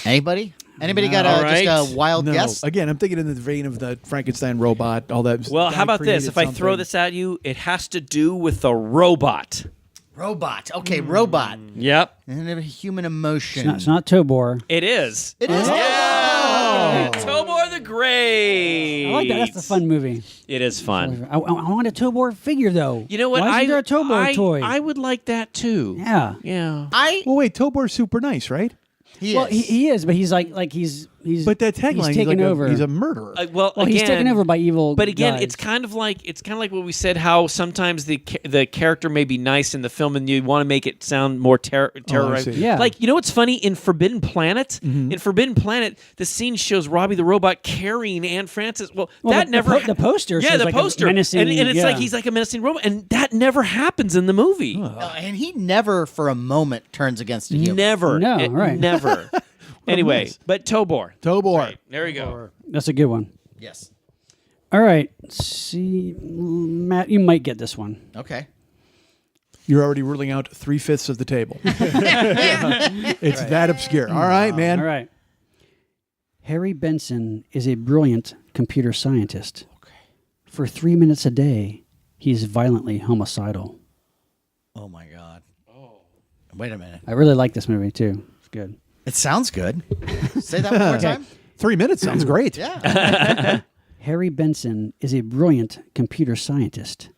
Anybody? Anybody got All just right. a wild no. guess? Again, I'm thinking in the vein of the Frankenstein robot, all that. Well, guy how about this? created If I throw something. this at you, it has to do with the robot. Robot. Okay, robot. Yep, And every human emotion. It's not Tobor. it is. It is. Yeah, Tobor the Great. I like that. That's a fun movie. It is fun. I want a Tobor figure though. You know what? Why isn't there a Tobor toy? I would like that too. Yeah. Yeah. Well, wait, Tobor's super nice, right? Well, he is, but he's like he's But that tagline, he's he's taken like over. he's a murderer. Well, well, he's taken over by evil. But again, guys. it's kind of like what we said. How sometimes the character may be nice in the film, and you want to make it sound more terrorizing. see. Yeah. Like, you know what's funny in Forbidden Planet? In Forbidden Planet, the scene shows Robbie the robot carrying Anne Francis. Well, that the never. the poster Yeah, shows the like a poster, menacing- and it's yeah. like he's like a menacing robot, and that never happens in the movie. And he never for a moment turns against a human. Never. No, It right. Never. Anyway, mess. but Tobor. Tobor. Right, there we go. That's a good one. Yes. All right. See, Matt, you might get this one. Okay. You're already ruling out 3/5 of the table. It's that obscure. All right, man. All right. Harry Benson is a brilliant computer scientist. For 3 minutes a day, he is violently homicidal. Oh my God. Oh. Wait a minute. I really like this movie too. It's good. It sounds good. Say that one more time. 3 minutes sounds great. Yeah. Harry Benson is a brilliant computer scientist.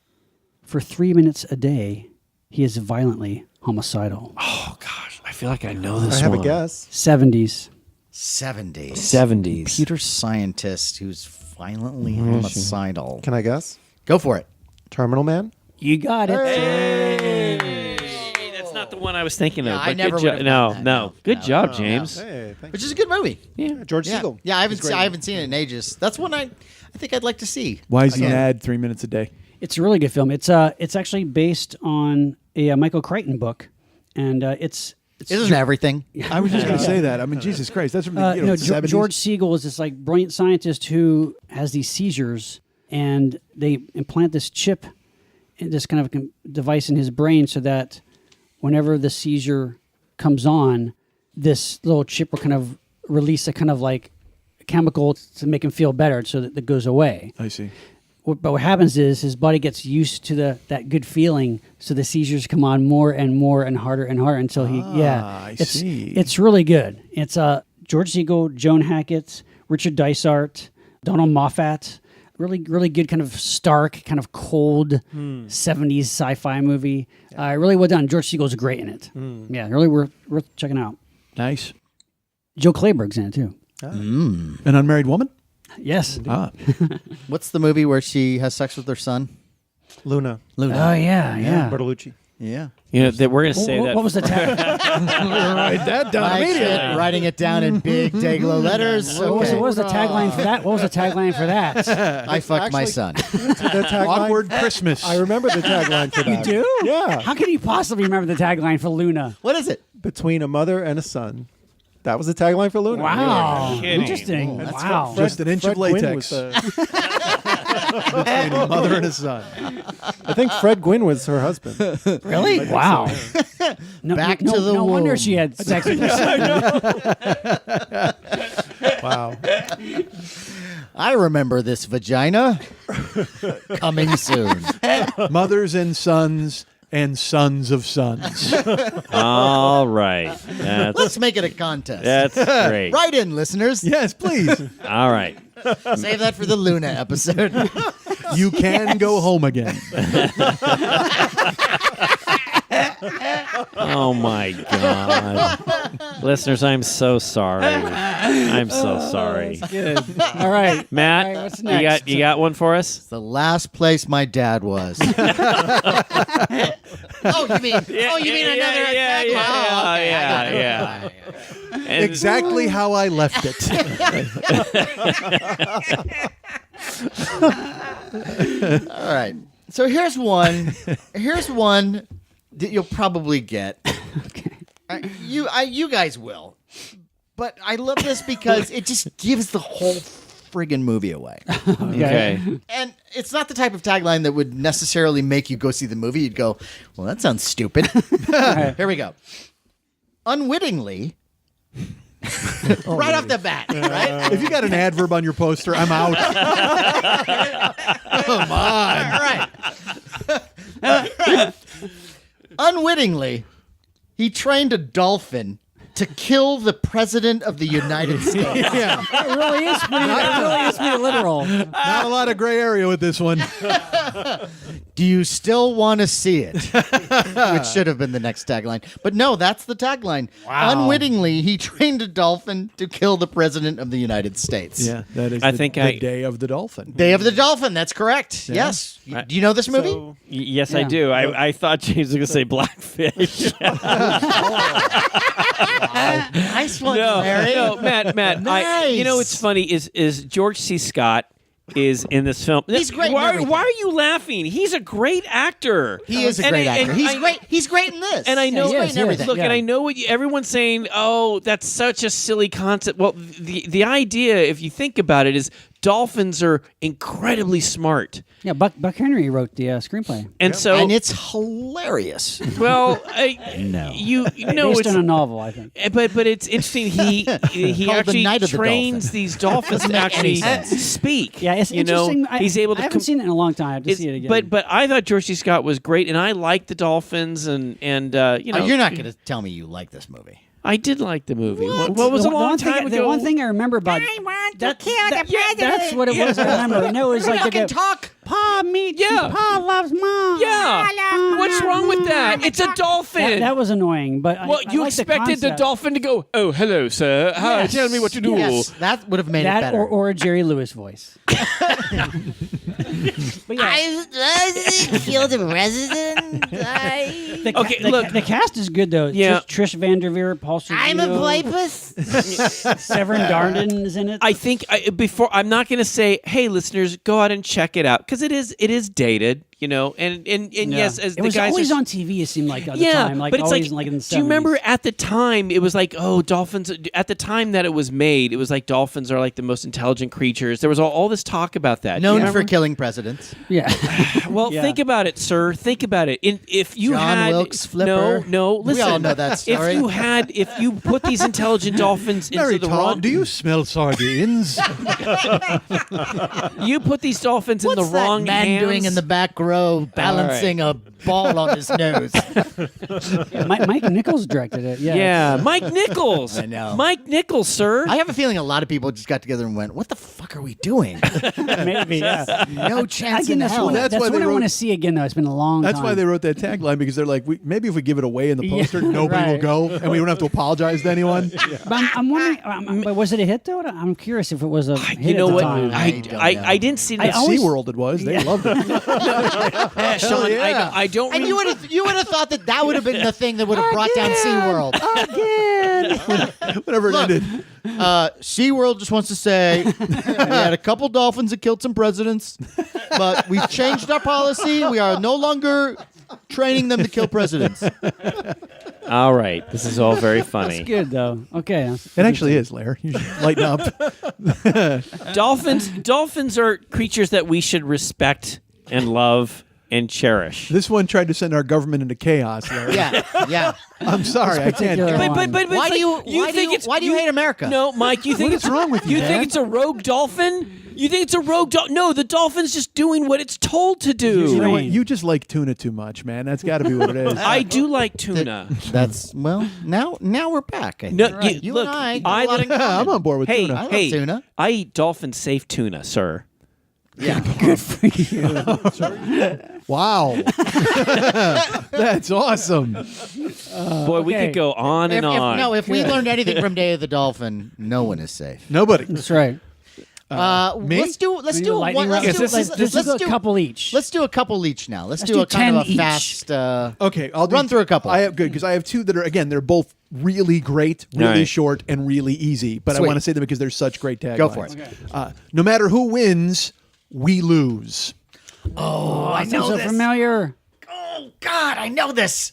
For 3 minutes a day, he is violently homicidal. Oh gosh, I feel like I know this I have one. a guess. 70s. 70s. 70s. Computer scientist who's violently homicidal. Can I guess? Go for it. Terminal Man? You got it. Hey, that's not the one I was thinking of. Yeah, but I never good would've no, gotten that. no. Good No. job, James. Hey, thank Which you. is a good movie. Yeah. George Yeah. Siegel. Yeah, I He's great. haven't seen it in ages. That's one I think I'd like to see. Why is he Again. mad 3 minutes a day? It's a really good film. It's actually based on a Michael Crichton book, and it's Isn't everything? I was just going to say that. I mean, Jesus Christ. That's from the no, 70s. George Siegel is this like brilliant scientist who has these seizures, and they implant this chip, this kind of device in his brain, so that whenever the seizure comes on, this little chip will kind of release a kind of like chemical to make him feel better, so that it goes away. I see. But what happens is his body gets used to that good feeling, so the seizures come on more and more and harder until he I see. It's really good. It's George Siegel, Joan Hackett, Richard Dysart, Donald Moffat. Really, really good kind of stark, kind of cold 70s sci-fi movie. Really well done. George Siegel's great in it. Yeah, really worth checking out. Nice. Joe Clayburgh's in it too. An unmarried woman? Yes. Ah. What's the movie where she has sex with her son? Luna. Luna. Oh yeah. Bertolucci. Yeah. You know, we're going to say that. What was the tag? Write that down immediately. Writing it down in big Dayglow letters. What was Okay. the tagline for that? What was the tagline for that? I fucked my son. The tagline. Awkward Christmas. I remember the tagline for that. You do? Yeah. How can you possibly remember the tagline for Luna? What is it? Between a mother and a son. That was the tagline for Luna. Wow. kidding. Interesting. Wow. Just an inch of Gwynn latex. was the- Between a mother and a son. I think Fred Gwynn was her husband. Really? Wow. Back to the No wonder womb. she had sex with us. Wow. I remember this vagina. Coming soon. Mothers and sons and sons of sons. All right. Let's make it a contest. That's great. Write in, listeners. Yes, please. All right. Save that for the Luna episode. You can go home again. Oh my God. Listeners, I'm so sorry. I'm so sorry. Good. All right. Matt, All right, what's next? you got one for us? The last place my dad was. You mean another yeah, tagline? yeah, Oh, okay. yeah. And- Exactly how I left it. All right. So here's one. Here's one that you'll probably get. Okay. You guys will. But I love this because it just gives the whole friggin' movie away. Okay. And it's not the type of tagline that would necessarily make you go see the movie. You'd go, well, that sounds stupid. Here we go. Unwittingly, right off the bat, right? If you got an adverb on your poster, I'm out. Come on. All right. Unwittingly, he trained a dolphin to kill the president of the United States. Yeah. It really is pretty literal. Not a lot of gray area with this one. Do you still want to see it? Which should have been the next tagline. But no, that's the tagline. Wow. Unwittingly, he trained a dolphin to kill the president of the United States. Yeah, that is I the, think the I- Day of the Dolphin. Day of the Dolphin, that's correct. Yes. Do you know this movie? Yes, I Yeah. do. I thought James was going to say Blackfish. Nice one, Larry. No, Matt. Nice. You know what's funny is George C. Scott is in this film. He's great in Why everything. are you laughing? He's a great actor. He is a And great I- actor. and He's I- great. He's great in this. And I know, he is, he is. look, Yeah. and I know what everyone's saying. Oh, that's such a silly concept. Well, the idea, if you think about it, is dolphins are incredibly smart, Yeah, Buck Henry wrote the screenplay. and so and it's hilarious. well, No. you know, Based it's on a novel, I think. but it's interesting. He Called actually The Night of the trains Dolphin. these dolphins to actually speak. Yeah, it's you know, interesting. he's able to. I haven't seen it in a long time. I have to see it again. But I thought George C. Scott was great, and I liked the dolphins, and you know, You're not going to tell me you like this movie. I did like the movie. What was a long time ago? The one thing I remember about that's what it was. I remember. No, it was like Fucking the talk. Pa meets Yeah. Pa loves mom. Yeah. What's wrong with that? It's a dolphin. That was annoying, but well, I you like the expected the concept. dolphin to go, "Oh, hello, sir. Hi, Yes. tell me what to do." Yes, that would have made it That better. or a Jerry Lewis voice. But yeah, I killed the president. Okay, look. the cast is good though. Yeah. Trish Vanderveer, Paul Sorvino, I'm a platypus. Severin Darden is in it. I think before I'm not going to say, "Hey, listeners, go out and check it out," because it is dated, you know, and yes, as it the was guys always are, on TV. It seemed like at yeah, the time, like but it's always like, in the 70s. do you remember at the time it was like, oh, dolphins? At the time that it was made, it was like dolphins are like the most intelligent creatures. There was all this talk about that. Known You for remember? killing presidents. Yeah. Well, Yeah. think about it, sir. Think about it. If you John had Wilkes Flipper. no, listen. We all know that story. If you put these intelligent dolphins into Mary the Todd, wrong, do you smell sardines? you put these dolphins in What's the that wrong man hands. doing in the back row, balancing a ball on his nose? Mike Nichols directed it. Yeah. Yeah, Mike Nichols. I know. Mike Nichols, sir. I have a feeling a lot of people just got together and went, "What the fuck are we doing? Maybe. Yeah. No chance Again, in that's hell." one. That's That's why what they I want to wrote- see again, though. It's been a long That's time. why they wrote that tagline, because they're like, maybe if we give it away in the Yeah, poster, nobody will right. go, and we don't have to apologize to anyone. But I'm wondering. But was it a hit though? I'm curious if it was a hit you know at the what? time. I don't know. I didn't see I that. always- SeaWorld it was. They loved it. Sean, yeah. I don't. And you would have thought that would have been the thing that would have brought down SeaWorld. Whatever it Look. ended. SeaWorld just wants to say we had a couple dolphins that killed some presidents, but we've changed our policy. We are no longer training them to kill presidents. All right, this is all very funny. Good though. Okay. It actually is, Lair. You should lighten up. Dolphins are creatures that we should respect and love. and cherish. This one tried to send our government into chaos, Larry. Yeah. I'm sorry, I can't. particular But one. Why it's do like, you why do you hate America? No, Mike, you think What is wrong with you, think man? it's a rogue dolphin? You think it's a rogue dolphin? No, the dolphin's just doing what it's told to do. You know what? Train. You just like tuna too much, man. That's got to be what it is. I do like tuna. That's now we're back. I think. No, You look, and I have I a lot in look- common. I'm on board with Hey, tuna. I love hey, tuna. I eat dolphin-safe tuna, sir. Yeah. Good for you. Wow, that's awesome. Boy, we okay. could go on and on. If we learned anything from Day of the Dolphin, no one is safe. Nobody. That's right. Me? Let's do We a lightning one. round? Is this- Let's let's do a do couple each. Let's do a couple each now. Let's Let's do do a kind of 10 a each. fast. Okay, I'll Run through a couple. I have good because I have two that are again they're both really great, really All right. short, and really easy. But I Sweet. want to say them because they're such great taglines. Go for it. No matter who wins, we lose. I Sounds so familiar. Oh God, I know this.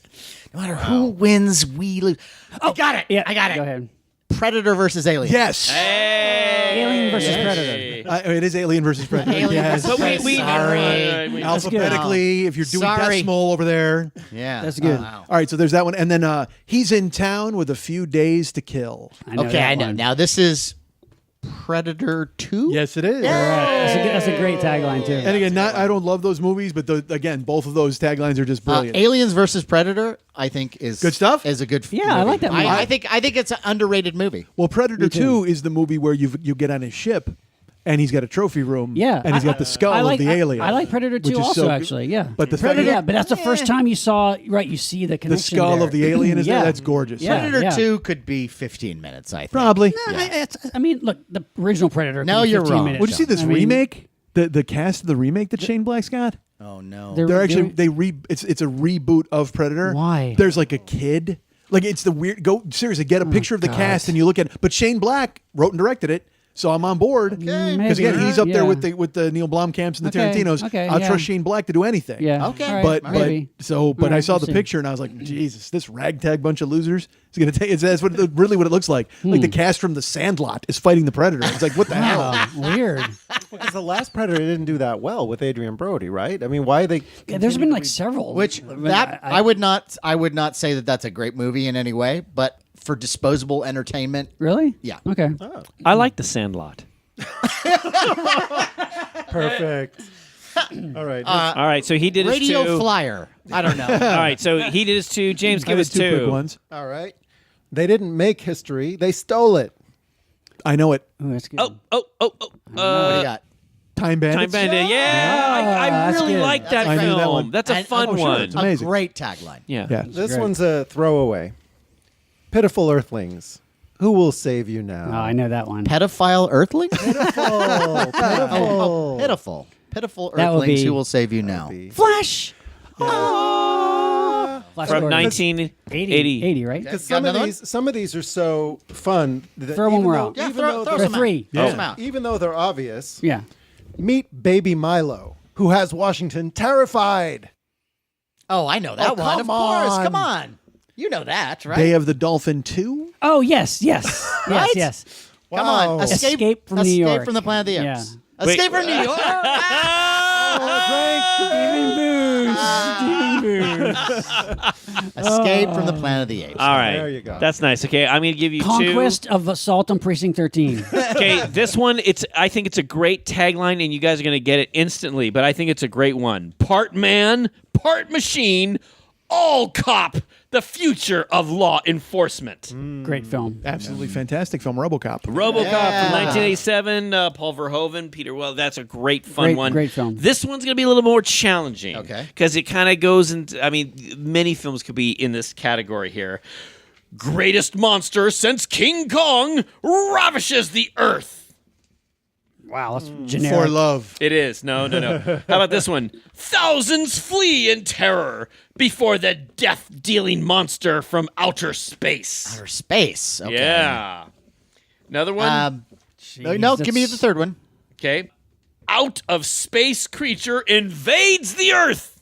No matter who wins, we lose. I got it. Yeah, I got Go it. ahead. Predator versus Alien. Yes, Alien versus Predator. it is Alien versus Predator. Alien yes. versus But we Sorry. Alphabetically, if you're doing Sorry. decimal over there. Yeah, That's good. Wow. All right, so there's that one, and then he's in town with a few days to kill. I know Okay, that I know. one. Now this is Predator 2. Yes, it is. That's a great tagline too. And again, I don't love those movies, but again, both of those taglines are just brilliant. Aliens versus Predator, I think, is Good stuff? Is a good. Yeah, movie. I like that movie. I think it's an underrated movie. Well, Predator Me too. 2 is the movie where you get on his ship, and he's got a trophy room. Yeah, and he's got the skull I like, of the alien. I like Predator which 2 is also, so- actually. Yeah, But the Predator, fact- yeah, but that's the first time you saw. Right, you see the the connection. skull there. of the alien is yeah. there. That's gorgeous. Yeah. Predator 2 could be 15 minutes. I think. Probably. No, I mean, look, the original Predator. No, could be you're 15 wrong. minutes. Would you see this I mean, remake? The cast of the remake that Shane Black's got. Oh no. They're actually it's a reboot of Predator. Why? There's like a kid. Like it's the weird. Go seriously. Get a picture of the cast and you look at it. But Shane Black wrote and directed it. So I'm on board because maybe. again he's up there Yeah. with the Neil Blomkamps and the Okay, Tarantinos. okay, I'll yeah. trust Shane Black to do anything. Yeah. Okay. all right, But maybe. I All right, saw we'll the see. picture and I was like, Jesus, this ragtag bunch of losers is going to take. That's really what it looks like. Like the cast from The Sandlot is fighting the Predator. It's like what the hell? Oh, weird. Because the last Predator didn't do that well with Adrian Brody, right? I mean, why are they? Yeah, there's been like several. Which but that I would not say that that's a great movie in any way, but for disposable entertainment, really. Yeah. Okay. I like The Sandlot. Perfect. All right. All right, so he did his Radio two. Flyer. I don't know. All right, so he did his two. James, I give have us two quick two. ones. all right. They didn't make history. They stole it. I know it. Ooh, that's good. Oh. What do you got? Time Bandits. Time Bandit. Yeah, I that's really good. like that That's a I knew film. that one. That's a And- fun oh, sure, one. it's amazing. A great tagline. Yeah. Yeah. This great. one's a throwaway. Pitiful Earthlings. Who will save you now? Oh, I know that one. Pedophile Earthlings? Oh, pitiful. Pitiful. Pitiful That would Earthlings be- who will save you now. Flash. From Flash Gordon. 1980. 80, right? Because Got another one? some of these are so fun. That Throw one even more though- out. Yeah, even throw though some For three. out. Throw Yeah. some out. even though they're obvious, Yeah. meet Baby Milo, who has Washington terrified. Oh, I know that Oh, one. Of come course. on. Come on. You know that, right? Day of the Dolphin 2. Oh, yes. Right? Yes. Come Wow. on. Escape from New Escape York. from the Planet of the Yeah. Apes. Escape from New York. Escape from the Planet of the Apes. All right. There you go. That's nice. Okay, I'm going to give you Conquest of Assault on Precinct 13. two. Okay, this one, I think it's a great tagline, and you guys are going to get it instantly, but I think it's a great one. Part man, part machine, all cop, the future of law enforcement. Great film. Absolutely fantastic film. RoboCop. RoboCop from 1987, Paul Verhoeven, Peter Well. That's a great, fun one. Great film. This one's going to be a little more challenging. Okay. Because it kind of goes into, I mean, many films could be in this category here. Greatest monster since King Kong ravishes the earth. Wow, that's generic. For Love. It is. No. How about this one? Thousands flee in terror before the death-dealing monster from outer space. Outer space. Okay. Yeah. Another one? No, give me the third one. Okay. Out of space creature invades the Earth.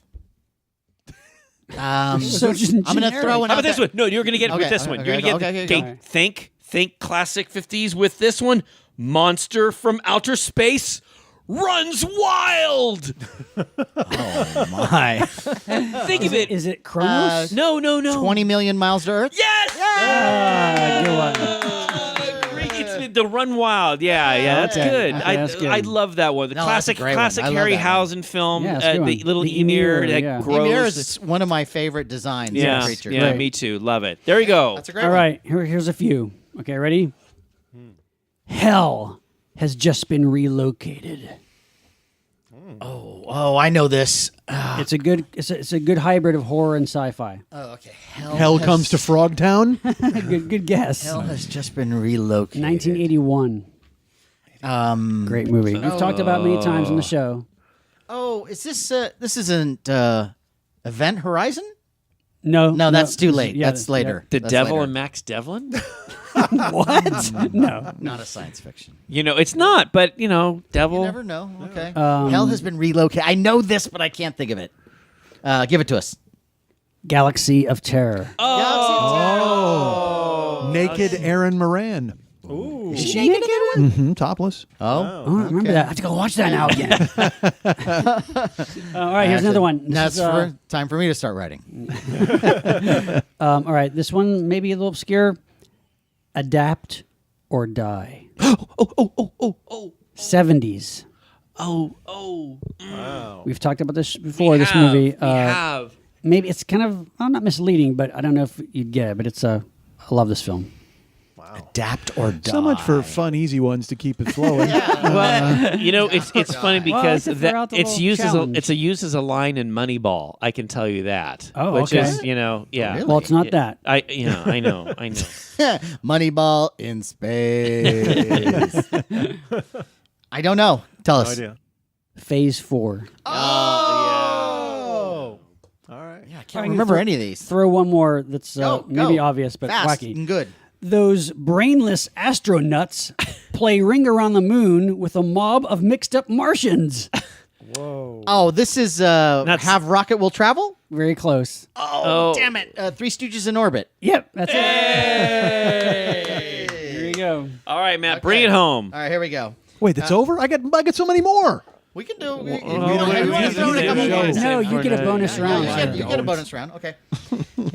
So I'm just going to generic. throw one How out about this there. one? No, you're going to get it with Okay, this one. okay, You're going to get okay, okay. Think classic 50s with this one. Monster from outer space runs wild. Oh my! Think of it. Is it Kronos? No. 20 million miles to Earth. Yes. Good one. It's the Run Wild. Yeah, that's Okay. good. Okay, that's good. I love that one. The No, that's a great one. classic I love that Harryhausen film. Yeah, it's a good The one. little The emir emir, that yeah. grows. Emir is one of my favorite designs of Yeah, a creature. yeah, Right. me too. Love it. There you go. That's a great All one. right, here's a few. Okay, ready? Hell has just been relocated. Oh, I know this. It's a good hybrid of horror and sci-fi. Oh, okay. Hell comes to Frogtown. good guess. Hell has just been relocated. 1981. Great movie. We've talked about many times on the show. Oh, is this? This isn't Event Horizon? No, that's too late. Yeah, That's later. The That's Devil later. and Max Devlin? What? No. Not a science fiction. It's not, but Devil. You never know. Okay. Hell has been relocated. I know this, but I can't think of it. Give it to us. Galaxy of Terror. Naked Aaron Moran. Is she naked again? Topless. Oh. Oh, I remember that. I have to go watch that now again. All right, here's another one. That's time for me to start writing. All right, this one may be a little obscure. Adapt or Die. Oh. 70s. Oh. We've talked about this before. This movie. We have. Maybe it's kind of not misleading, but I don't know if you'd get it. But it's I love this film. Adapt or die. So much for fun, easy ones to keep it flowing. Well, it's funny because Well, I could throw out the it's little used challenge. used as a line in Moneyball. I can tell you that. Oh, which okay. is yeah. Really? Well, it's not that. I know. Moneyball in space. I don't know. Tell us. Phase 4. Oh. All right. Yeah, I can't remember any of these. Throw one more that's Go, maybe go. obvious but Fast wacky. and good. Those brainless astronauts play Ring Around the Moon with a mob of mixed-up Martians. Oh, this is Have Rocket Will Travel? Very close. Oh, damn it. Three Stooges in Orbit. Yep, that's it. There you go. All right, Matt, bring it home. All right, here we go. Wait, that's over? I get so many more. We can do we you don't wanna have throw in a to couple do more? it. No, you get a bonus round. You get a bonus round. Okay.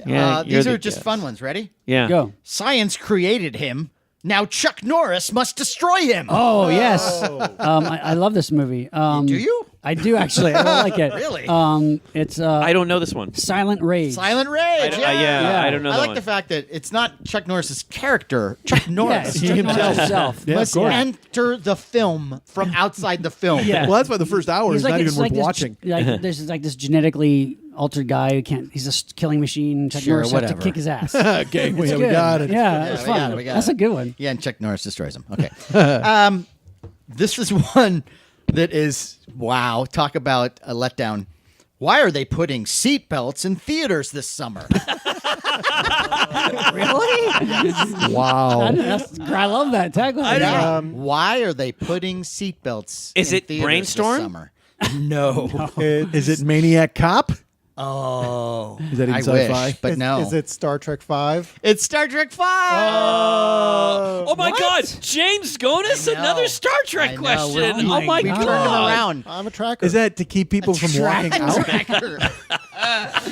Yeah, These you're are the just guest. fun ones. Ready? Yeah. Go. Science created him. Now Chuck Norris must destroy him. Oh, yes. I love this movie. Do you? I do, actually. I like it. Really? It's I don't know this one. Silent Rage. Silent Rage. Yeah, I don't know I that like one. the fact that it's not Chuck Norris's character. Chuck Norris Yes, Chuck Norris himself. Yeah, of must course. enter the film from outside the film. Yeah. Well, that's why the first hour is not even worth this, watching. There's like this genetically altered guy who can't. He's a killing machine. Chuck Sure, Norris has to whatever. kick his ass. Okay, we It's have good. got it. Yeah, that's we fun. got it, we got That's it. a good one. Yeah, and Chuck Norris destroys him. Okay. This is one that is, wow, talk about a letdown. Why are they putting seatbelts in theaters this summer? Really? Wow. I love that tagline. Yeah. Why are they putting seatbelts Is in it theaters Brainstorm? this summer? No. Is it Maniac Cop? Oh. Is that in I sci-fi? wish, but no. Is it Star Trek 5? It's Star Trek 5. Oh my God, James Gonis, I know. another Star I Trek know. question. We- Oh my we turned him God. around. I'm a tracker. Is that to keep people from walking out? Tracker.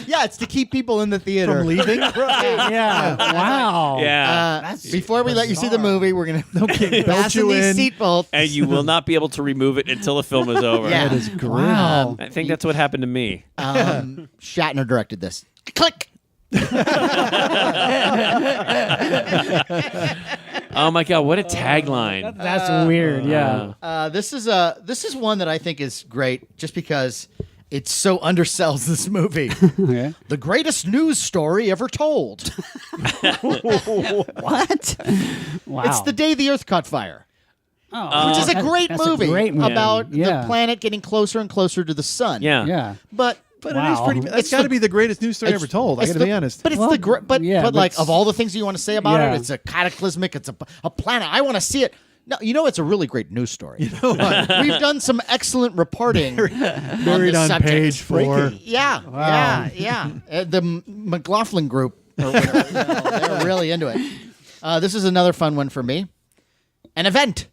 Yeah, it's to keep people in the theater. From leaving? Yeah. Wow. Yeah. Before we let you see the movie, we're going to Okay, belt fasten you these in. seatbelts. And you will not be able to remove it until the film is over. Yeah. That is grim. Wow. I think that's what happened to me. Shatner directed this. Click. Oh my God, what a tagline. That's weird. Yeah. This is one that I think is great just because it so undersells this movie. Okay. The greatest news story ever told. What? Wow. It's the day the Earth caught fire. Oh, Which is a great that's movie A great movie. about Yeah. the planet getting closer and closer to the sun. Yeah. Yeah. But But Wow. it is pretty. That's It's got to the- be the greatest news story it's- ever told. I it's got to be the- honest. But it's Well, the but yeah, but but like it's- of all the things you want to say about Yeah. it, it's a cataclysmic. It's a planet. I want to see it. No, you know it's a really great news story. We've done some excellent reporting. Buried this on subject. page 4. Yeah. The McLaughlin group, or whatever, they're really into it. This is another fun one for me. An event.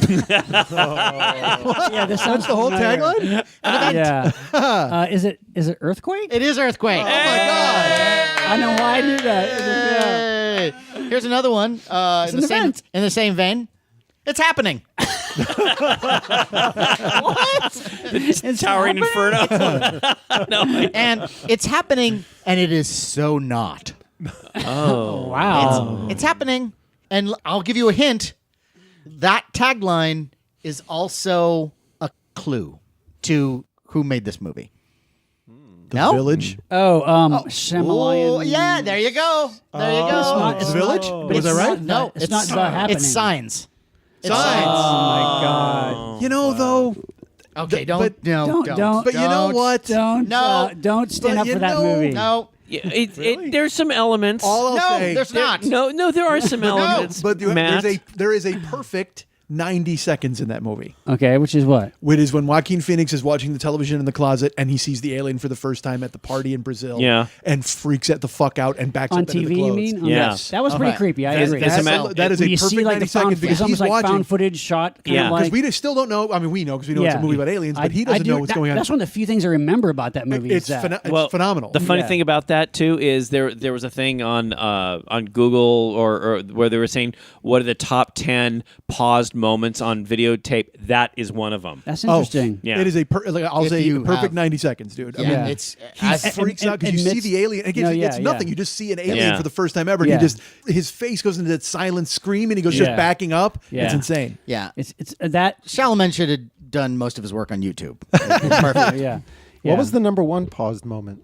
Yeah, this sounds That's the whole familiar. tagline? Yeah. Is it earthquake? It is earthquake. Oh my God. I know why I knew that. Yeah. Hey. Here's another one. In an event. in the same vein. It's happening. It's Towering happening? Inferno. And it's happening, and it is so not. Oh. Wow. It's happening, and I'll give you a hint. That tagline is also a clue to who made this movie. The Village. Shyamalan. Oh, yeah, there you go. There you go. It's not, it's The Village? not- Was it's I right? not the- it's not the happening. It's Signs. It's Signs. Oh my god. You know, though, Okay, don't. But- no, Don't. but you know what? Don't. No. Don't stand But up you for that know- movie. No. Yeah, there's some elements. All I'll No, say, there's not. No, there are some elements. but Matt. there is a perfect 90 seconds in that movie. Okay, which is what? Which is when Joaquin Phoenix is watching the television in the closet and he sees the alien for the first time at the party in Brazil. Yeah. And freaks the fuck out and backs On up into the TV, you clothes. mean? Okay. Yes. That was pretty Okay. creepy. I That's- agree. that's That's a- that is a Where you perfect see like 90 the found, seconds because it's almost he's like watching. found footage shot. Kind Yeah. of like, Because we still don't know. I mean, we know because we know it's a movie about aliens, but he doesn't know what's going on. That's one of the few things I remember about that movie. It's, is that. it's phenomenal. The funny Yeah. thing about that too is there was a thing on Google or where they were saying what are the top 10 paused moments on videotape. That is one of them. That's interesting. Yeah. It is I'll If say you a perfect have- 90 seconds, dude. I Yeah, mean, it's he freaks out because you see admits- the alien. Again, No, yeah, it's nothing. yeah. You just see an alien Yeah. for the first time ever. And Yeah. his face goes into that silent scream, and he goes just Yeah. backing up. Yeah. It's insane. Yeah. It's that. Shalaman should have done most of his work on YouTube. It's perfect. Yeah. What was the number one paused moment?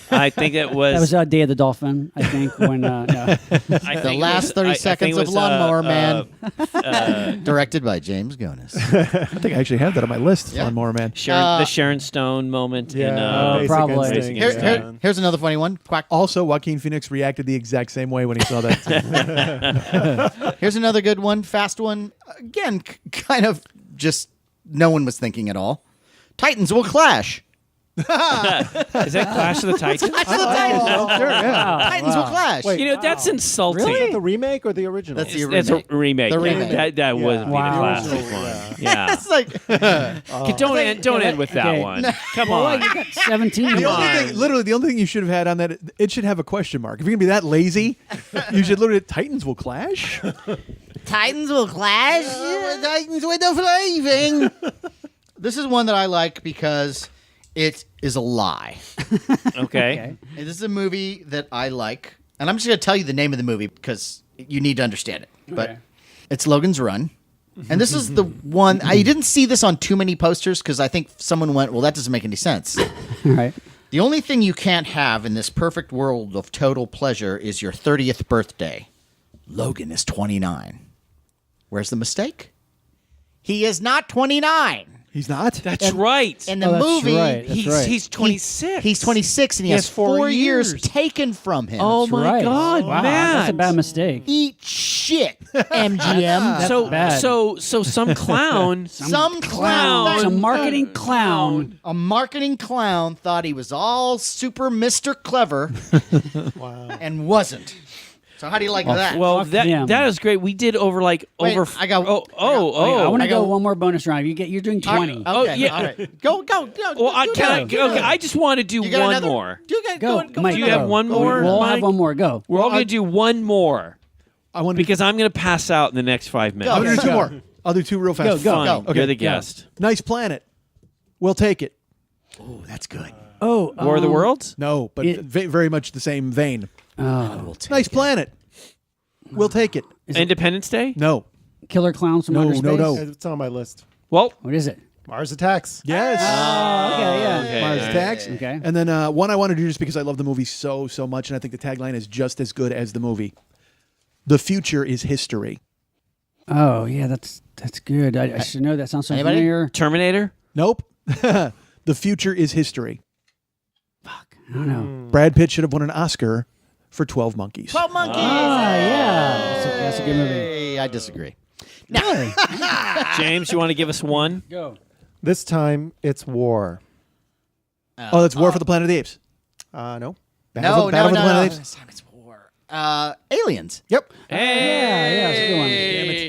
I think it was. That was Day of the Dolphin, I think. When no. I The think it last was- 30 I think seconds it of was, Lawnmower Man. Directed by James Gonis. I think I actually have that on my list. Yeah. Lawnmower Man. the Sharon Stone moment. in, Basic probably. Instinct, Here- yeah. here- here's another funny one. Quack. Also, Joaquin Phoenix reacted the exact same way when he saw that. Here's another good one. Fast one. Again, kind of just no one was thinking at all. Titans will clash. is that Clash of the Titans? Clash of the Titans. Sure, yeah. Titans will clash. Wait. You know that's insulting. Is that the remake or the original? That's the That's a remake. The remake. That wouldn't be the Wow. classic one. Yeah. It's like Don't end with that Okay. one. Come Well, on. you got 17. The Come only on. thing, literally, the only thing you should have had on that, it should have a question mark. If you're gonna be that lazy, you should literally Titans will clash. Titans will clash. Titans with the flaving. This is one that I like because it is a lie. Okay. And this is a movie that I like, and I'm just going to tell you the name of the movie because you need to understand it. But Okay. it's Logan's Run, and this is the one I didn't see this on too many posters because I think someone went, "Well, that doesn't make any sense." All right. The only thing you can't have in this perfect world of total pleasure is your 30th birthday. Logan is 29. Where's the mistake? He is not 29. He's not. That's right. In the Oh, that's movie, right. That's right. He's 26. He's 26 and he has 4 years taken from him. Oh my Right. God, Wow, Matt. that's a bad mistake. Eat shit, MGM. so bad. so some clown. Some clown, Some marketing clown. a marketing clown, thought he was all super Mr. Clever and wasn't. So how do you like that? Well, Fuck him. that is great. We did over like Wait, over. I got- I want to I go got- one more bonus round. You're doing 20. Okay, Oh, yeah. all right. Go. Well, I do can. that. Okay, I just want to do You got one another? more. Go, Mike. Do you have go. one more, We'll have Mike? one more. Go. We're all going to do one more I want because I'm going to pass out in the next 5 minutes. I'm gonna do Okay. two more. I'll do two real fast. Go. Fine. Okay. You're the guest. Nice planet. We'll take it. Oh, that's good. Oh, War of the Worlds? No, but It- very much the same vein. We'll take Nice it. planet. We'll take it. Independence Day? No. Killer Clowns from No, Outer no, Space? no. It's on my list. Well, What is it? Mars Attacks. Yes. Okay, yeah. okay. Mars all right. Attacks. Okay. And then one I want to do just because I love the movie so much, and I think the tagline is just as good as the movie. The future is history. Oh, yeah, that's good. I should know that. Sounds so Anybody? familiar. Terminator? Nope. The future is history. Fuck, I don't know. Brad Pitt should have won an Oscar for 12 Monkeys. 12 Monkeys. Ah, yeah. That's a good movie. Hey, I disagree. Really? James, you want to give us one? Go. This time it's war. Oh, that's War for the Planet of the Apes. No. Battle for the Planet of the Apes. This time it's war. Aliens. Yep. Hey, yeah, that's a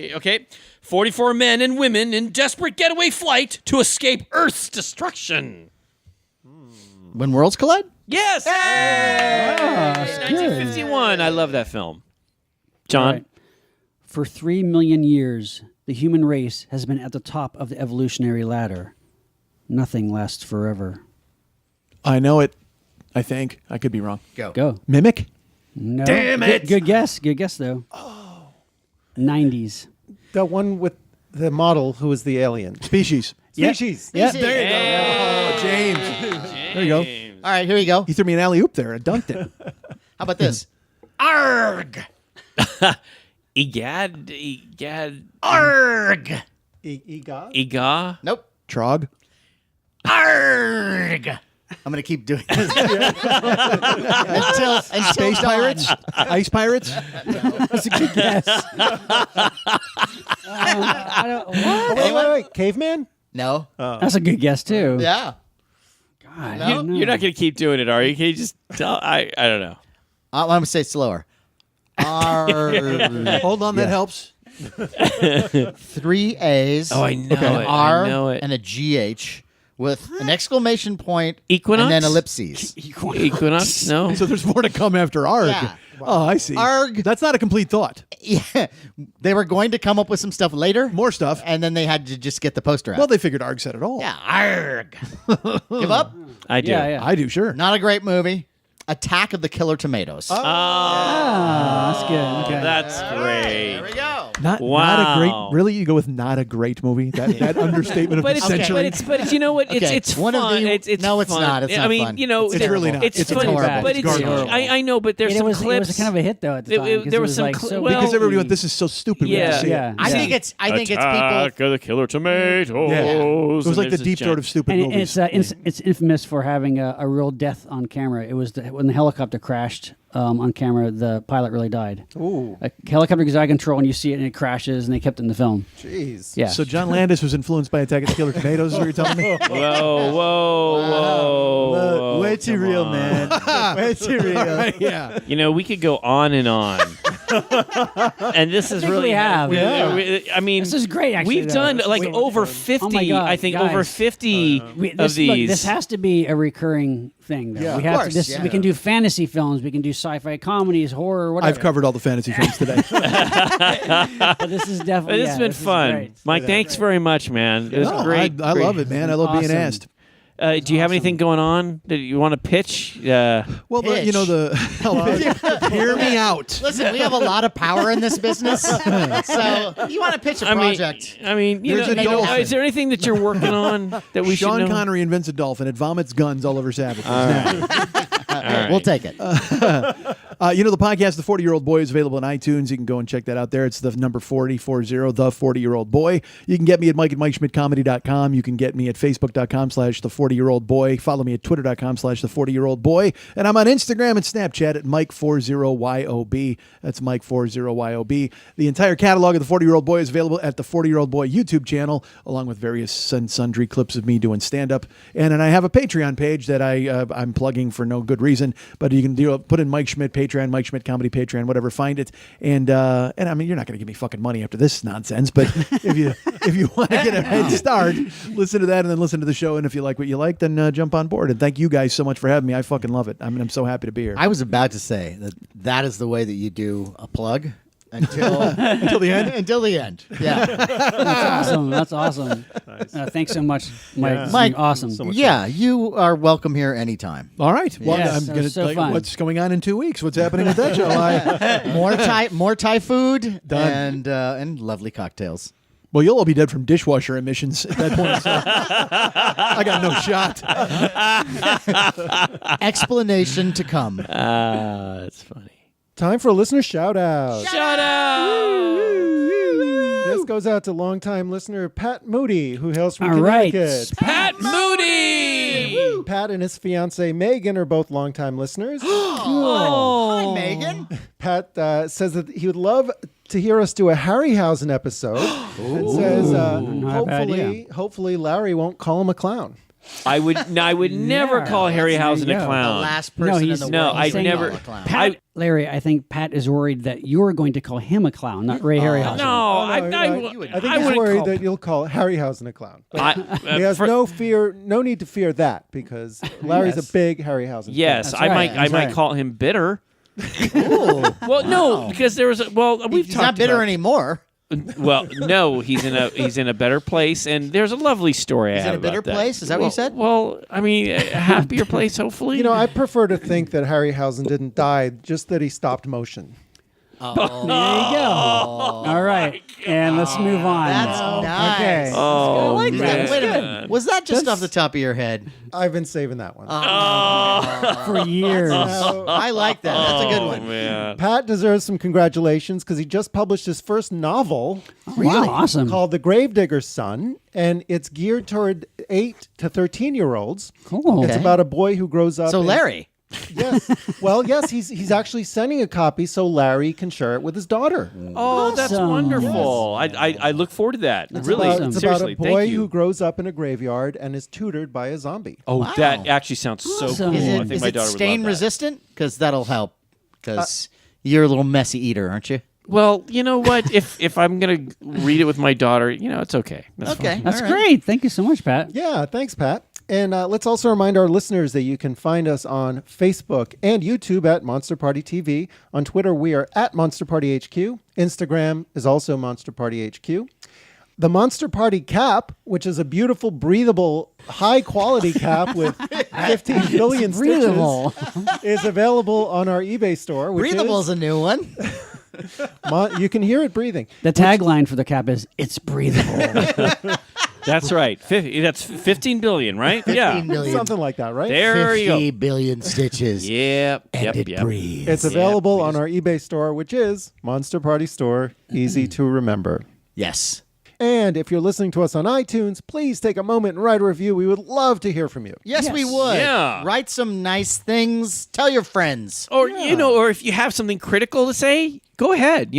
good one. Okay. 44 men and women in desperate getaway flight to escape Earth's destruction. When Worlds Collide? Yes! that's good. 1951. I love that film. John? Right. For 3 million years, the human race has been at the top of the evolutionary ladder. Nothing lasts forever. I know it. I think. I could be wrong. Go. Mimic? No. Damn it! Good guess. Good guess, though. 90s. The one with the model who was the alien. Species. Species. Yeah. There you go. Oh, James. There you go. All right, here we go. He threw me an alley-oop there. I dunked it. How about this? Arg! Egad. Arg! Egad? Ega. Nope. Trog? Arg! I'm going to keep doing this until Space dawn. pirates? Ice pirates? That's a good guess. I don't, what? Wait. Caveman? No. That's a good guess, too. Yeah. God, I don't know. You're not going to keep doing it, are you? Can you just tell? I don't know. I'm going to say it slower. Arg. Hold on, that helps. 3 A's. Oh, I know an it. R I know it. and a GH with an exclamation point Equinox? and then ellipses. Equinox? No. So there's more to come after ARG. Yeah. Oh, I see. Arg. That's not a complete thought. Yeah. They were going to come up with some stuff later. More stuff. And then they had to just get the poster out. Well, they figured ARG said it all. yeah. Arg. Give up? I do. Yeah. I do, sure. Not a great movie. Attack of the Killer Tomatoes. Ah, that's good. Okay. That's great. There we go. Not a Wow. great. Really, you go with not a great movie? That understatement of But the it's, century. but you know what? It's Okay, it's one of fun. the- It's no, it's fun. not. It's I not mean, fun. you know, It's really not. It's It's funny, horrible. but It's it's. garbage. I know, but there's it some was, clips. It was kind of a hit, though, at the It- time. it- 'cause there it was some like, cl- so well- because everybody goofy. went, this is so stupid. we Yeah. have to see it. Yeah. I think it's people. Attack of the Killer Tomatoes. Yeah. It was And like the there's deep this throat of stupid And movies. it's infamous for having a real death on camera. It was when the helicopter crashed on camera, the pilot really died. Ooh. A helicopter goes out of control, and you see it, and it crashes, and they kept it in the film. Jeez. Yeah. So John Landis was influenced by Attack of the Killer Tomatoes, is what you're telling me? Whoa. Way too Come real, on. man. Way too real. Yeah. You know, we could go on and on. And this is think really we have. I mean, This is great, actually, We've though. done like Wait. over 50. Oh my God, I think guys. over 50 of Look, these. this has to be a recurring thing. Though. Yeah, we of have course, to. This, yeah. We can do fantasy films. We can do sci-fi comedies, horror, whatever. I've covered all the fantasy films today. But this is But definitely. this has been this is fun. great. Mike, thanks very much, man. It was No, great. I love it, man. I love being Awesome. asked. Do you have anything going on that you want to pitch? Well, Pitch. you know, hear me out. Listen, we have a lot of power in this business. So you want to pitch a project. I mean, you There's know, a dolphin. is there anything that you're working on that we Sean should know? Connery invents a dolphin. It vomits guns all over savages. right. We'll take it. You know, the podcast, The 40-Year-Old Boy, is available on iTunes. You can go and check that out there. It's the number 40, The 40-Year-Old Boy. You can get me at Mike at MikeSchmidtComedy.com. You can get me at Facebook.com/The40-Year-Old Boy. Follow me at Twitter.com/The40-Year-Old Boy. And I'm on Instagram and Snapchat at Mike40YOB. That's Mike40YOB. The entire catalog of The 40-Year-Old Boy is available at The 40-Year-Old Boy YouTube channel, along with various and sundry clips of me doing stand-up. And I have a Patreon page that I'm plugging for no good reason, but you can put in Mike Schmidt Patreon, Mike Schmidt Comedy Patreon, whatever, find it. And I mean, you're not going to give me fucking money after this nonsense, but if you want to get a head start, listen to that and then listen to the show. And if you like what you like, then jump on board. And thank you guys so much for having me. I fucking love it. I mean, I'm so happy to be here. I was about to say that is the way that you do a plug until Until the end. Until the end. Yeah. That's awesome. That's awesome. Thanks so much, Mike. This has Mike, been awesome. Yeah, you are welcome here anytime. All right. Well, Yes, I'm that gonna was so fun. what's going on in 2 weeks? What's happening with that show? More Thai food Done. and lovely cocktails. Well, you'll all be dead from dishwasher emissions at that point. So I got no shot. Explanation to come. That's funny. Time for a listener shout out. Shout out! This goes out to longtime listener Pat Moody, who hails from All right. Connecticut. Pat Moody! Pat and his fiancee Megan are both longtime listeners. Hi, Megan. Pat says that he would love to hear us do a Harryhausen episode. It says, Not a bad idea. hopefully Larry won't call him a clown. I would never Yeah. call Harryhausen There you a go. clown. The last person he's- in the no, world. I'd to never- call a clown. Pat, Larry, I think Pat is worried that you're going to call him a clown, not Ray Harryhausen. No, I think I he's wouldn't worried call- that you'll call Harryhausen a clown. I- He has for- no need to fear that because Larry's Yes. a big Harryhausen fan. Yes, That's I right, might. I that's might right. call him bitter. Ooh. Well, no, because there was. We've He's talked not bitter about, anymore. Well, no, he's in a better place, and there's a lovely story. He's I in have a bitter about that. place? Is that what you said? Well, I mean, a happier place, hopefully. You know, I prefer to think that Harryhausen didn't die, just that he stopped motion. There you go. All right, and let's move on. That's nice. Okay. Oh, I like that. man. Wait a minute. Was that just off the top of your head? I've been saving that one. For years. I like that. That's a good Oh, one. man. Pat deserves some congratulations because he just published his first novel Wow, awesome. called The Gravedigger's Son, and it's geared toward 8 to 13-year-olds. Cool. It's Okay. about a boy who grows up. So in- Larry. Yes. Well, yes, he's actually sending a copy so Larry can share it with his daughter. Oh, that's Awesome. wonderful. I look forward to that. Really, awesome. It's about seriously, a boy thank you. who grows up in a graveyard and is tutored by a zombie. Oh, Wow. that actually sounds so Awesome. cool. Is I it, think is my it daughter would stain love that. resistant? Because that'll help. Because you're a little messy eater, aren't you? Well, you know what? if I'm gonna read it with my daughter, it's okay. That's Okay. fine. That's all right. great. Thank you so much, Pat. Yeah, thanks, Pat. And let's also remind our listeners that you can find us on Facebook and YouTube at Monster Party TV. On Twitter, we are at Monster Party HQ. Instagram is also Monster Party HQ. The Monster Party cap, which is a beautiful, breathable, high-quality cap with 15 billion breathable. stitches, is available on our eBay store. Which Breathable's a new one. you can hear it breathing. The tagline for the cap is "It's breathable." That's right. That's 15 billion, right? Yeah. 15 billion. Something like that, right? There you 50 go. billion stitches. Yep. And it Yep. breathes. It's available please. on our eBay store, which is Monster Party Store. Easy to remember. Yes. And if you're listening to us on iTunes, please take a moment and write a review. We would love to hear from you. Yes, we Yes. would. Yeah. Write some nice things. Tell your friends. Or or if you have something critical to say, go ahead.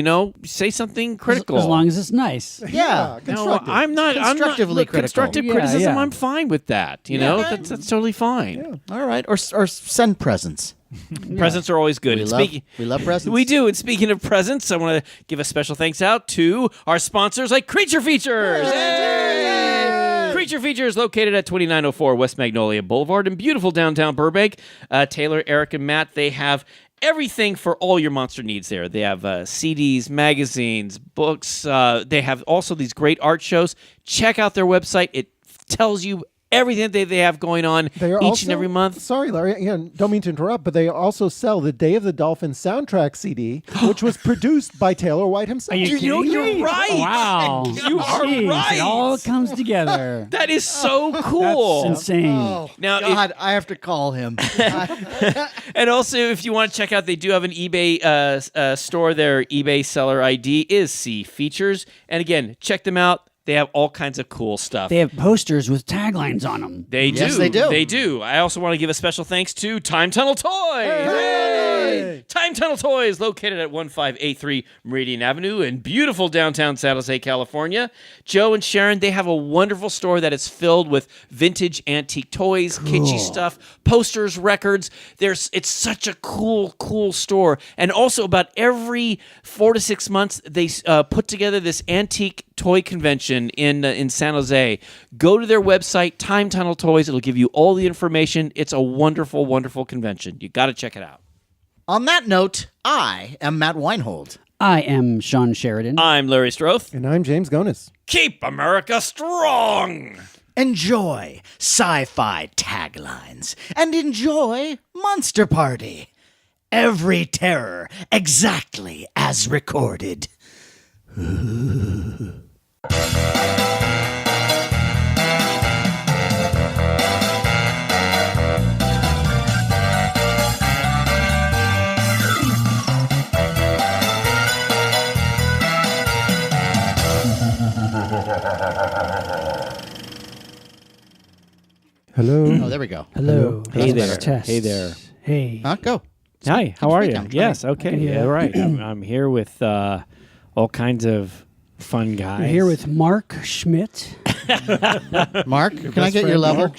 Say something critical. As long as it's nice. Yeah. No, constructive. I'm not. Constructively look, critical. constructive Yeah, criticism. yeah. I'm fine with that. That's totally fine. All right. Or send presents. Presents are always good. We And love, speaking- we love presents. We do. And speaking of presents, I want to give a special thanks out to our sponsors like Creature Features. Yay! Creature Features, located at 2904 West Magnolia Boulevard in beautiful downtown Burbank. Taylor, Eric, and Matt, they have everything for all your monster needs there. They have CDs, magazines, books. They have also these great art shows. Check out their website. It tells you everything that they have going on They are each also, and every month. Sorry, Larry. Again, don't mean to interrupt, but they also sell the Day of the Dolphin soundtrack CD, which was produced by Taylor White himself. Are you You know, kidding you're me? right. Wow. You are Jeez, right. It all comes together. That is so cool. That's insane. Oh, Now, God, I have to call him. And also, if you want to check out, they do have an eBay store. Their eBay seller ID is C Features. And again, check them out. They have all kinds of cool stuff. They have posters with taglines on them. They do. Yes, they do. They do. I also want to give a special thanks to Time Tunnel Toys. Hey! Time Tunnel Toys, located at 1583 Meridian Avenue in beautiful downtown San Jose, California. Joe and Sharon, they have a wonderful store that is filled with vintage antique toys, kitschy stuff, posters, records. It's such a cool store. And also, about every 4 to 6 months, they put together this antique toy convention in San Jose. Go to their website, Time Tunnel Toys. It'll give you all the information. It's a wonderful, wonderful convention. You got to check it out. On that note, I am Matt Weinhold. I am Sean Sheridan. I'm Larry Stroth. And I'm James Gonis. Keep America strong. Enjoy sci-fi taglines and enjoy Monster Party. Every terror exactly as recorded. Hello. Oh, there we go. Hello. Hey Test, there. test. Hey there. Hey. Huh? Go. Hi, how are speak. you? I'm trying. Yes, okay. can hear Yeah, you. right. I'm here with all kinds of fun guys. We're here with Mark Schmidt. Mark, can I get your level?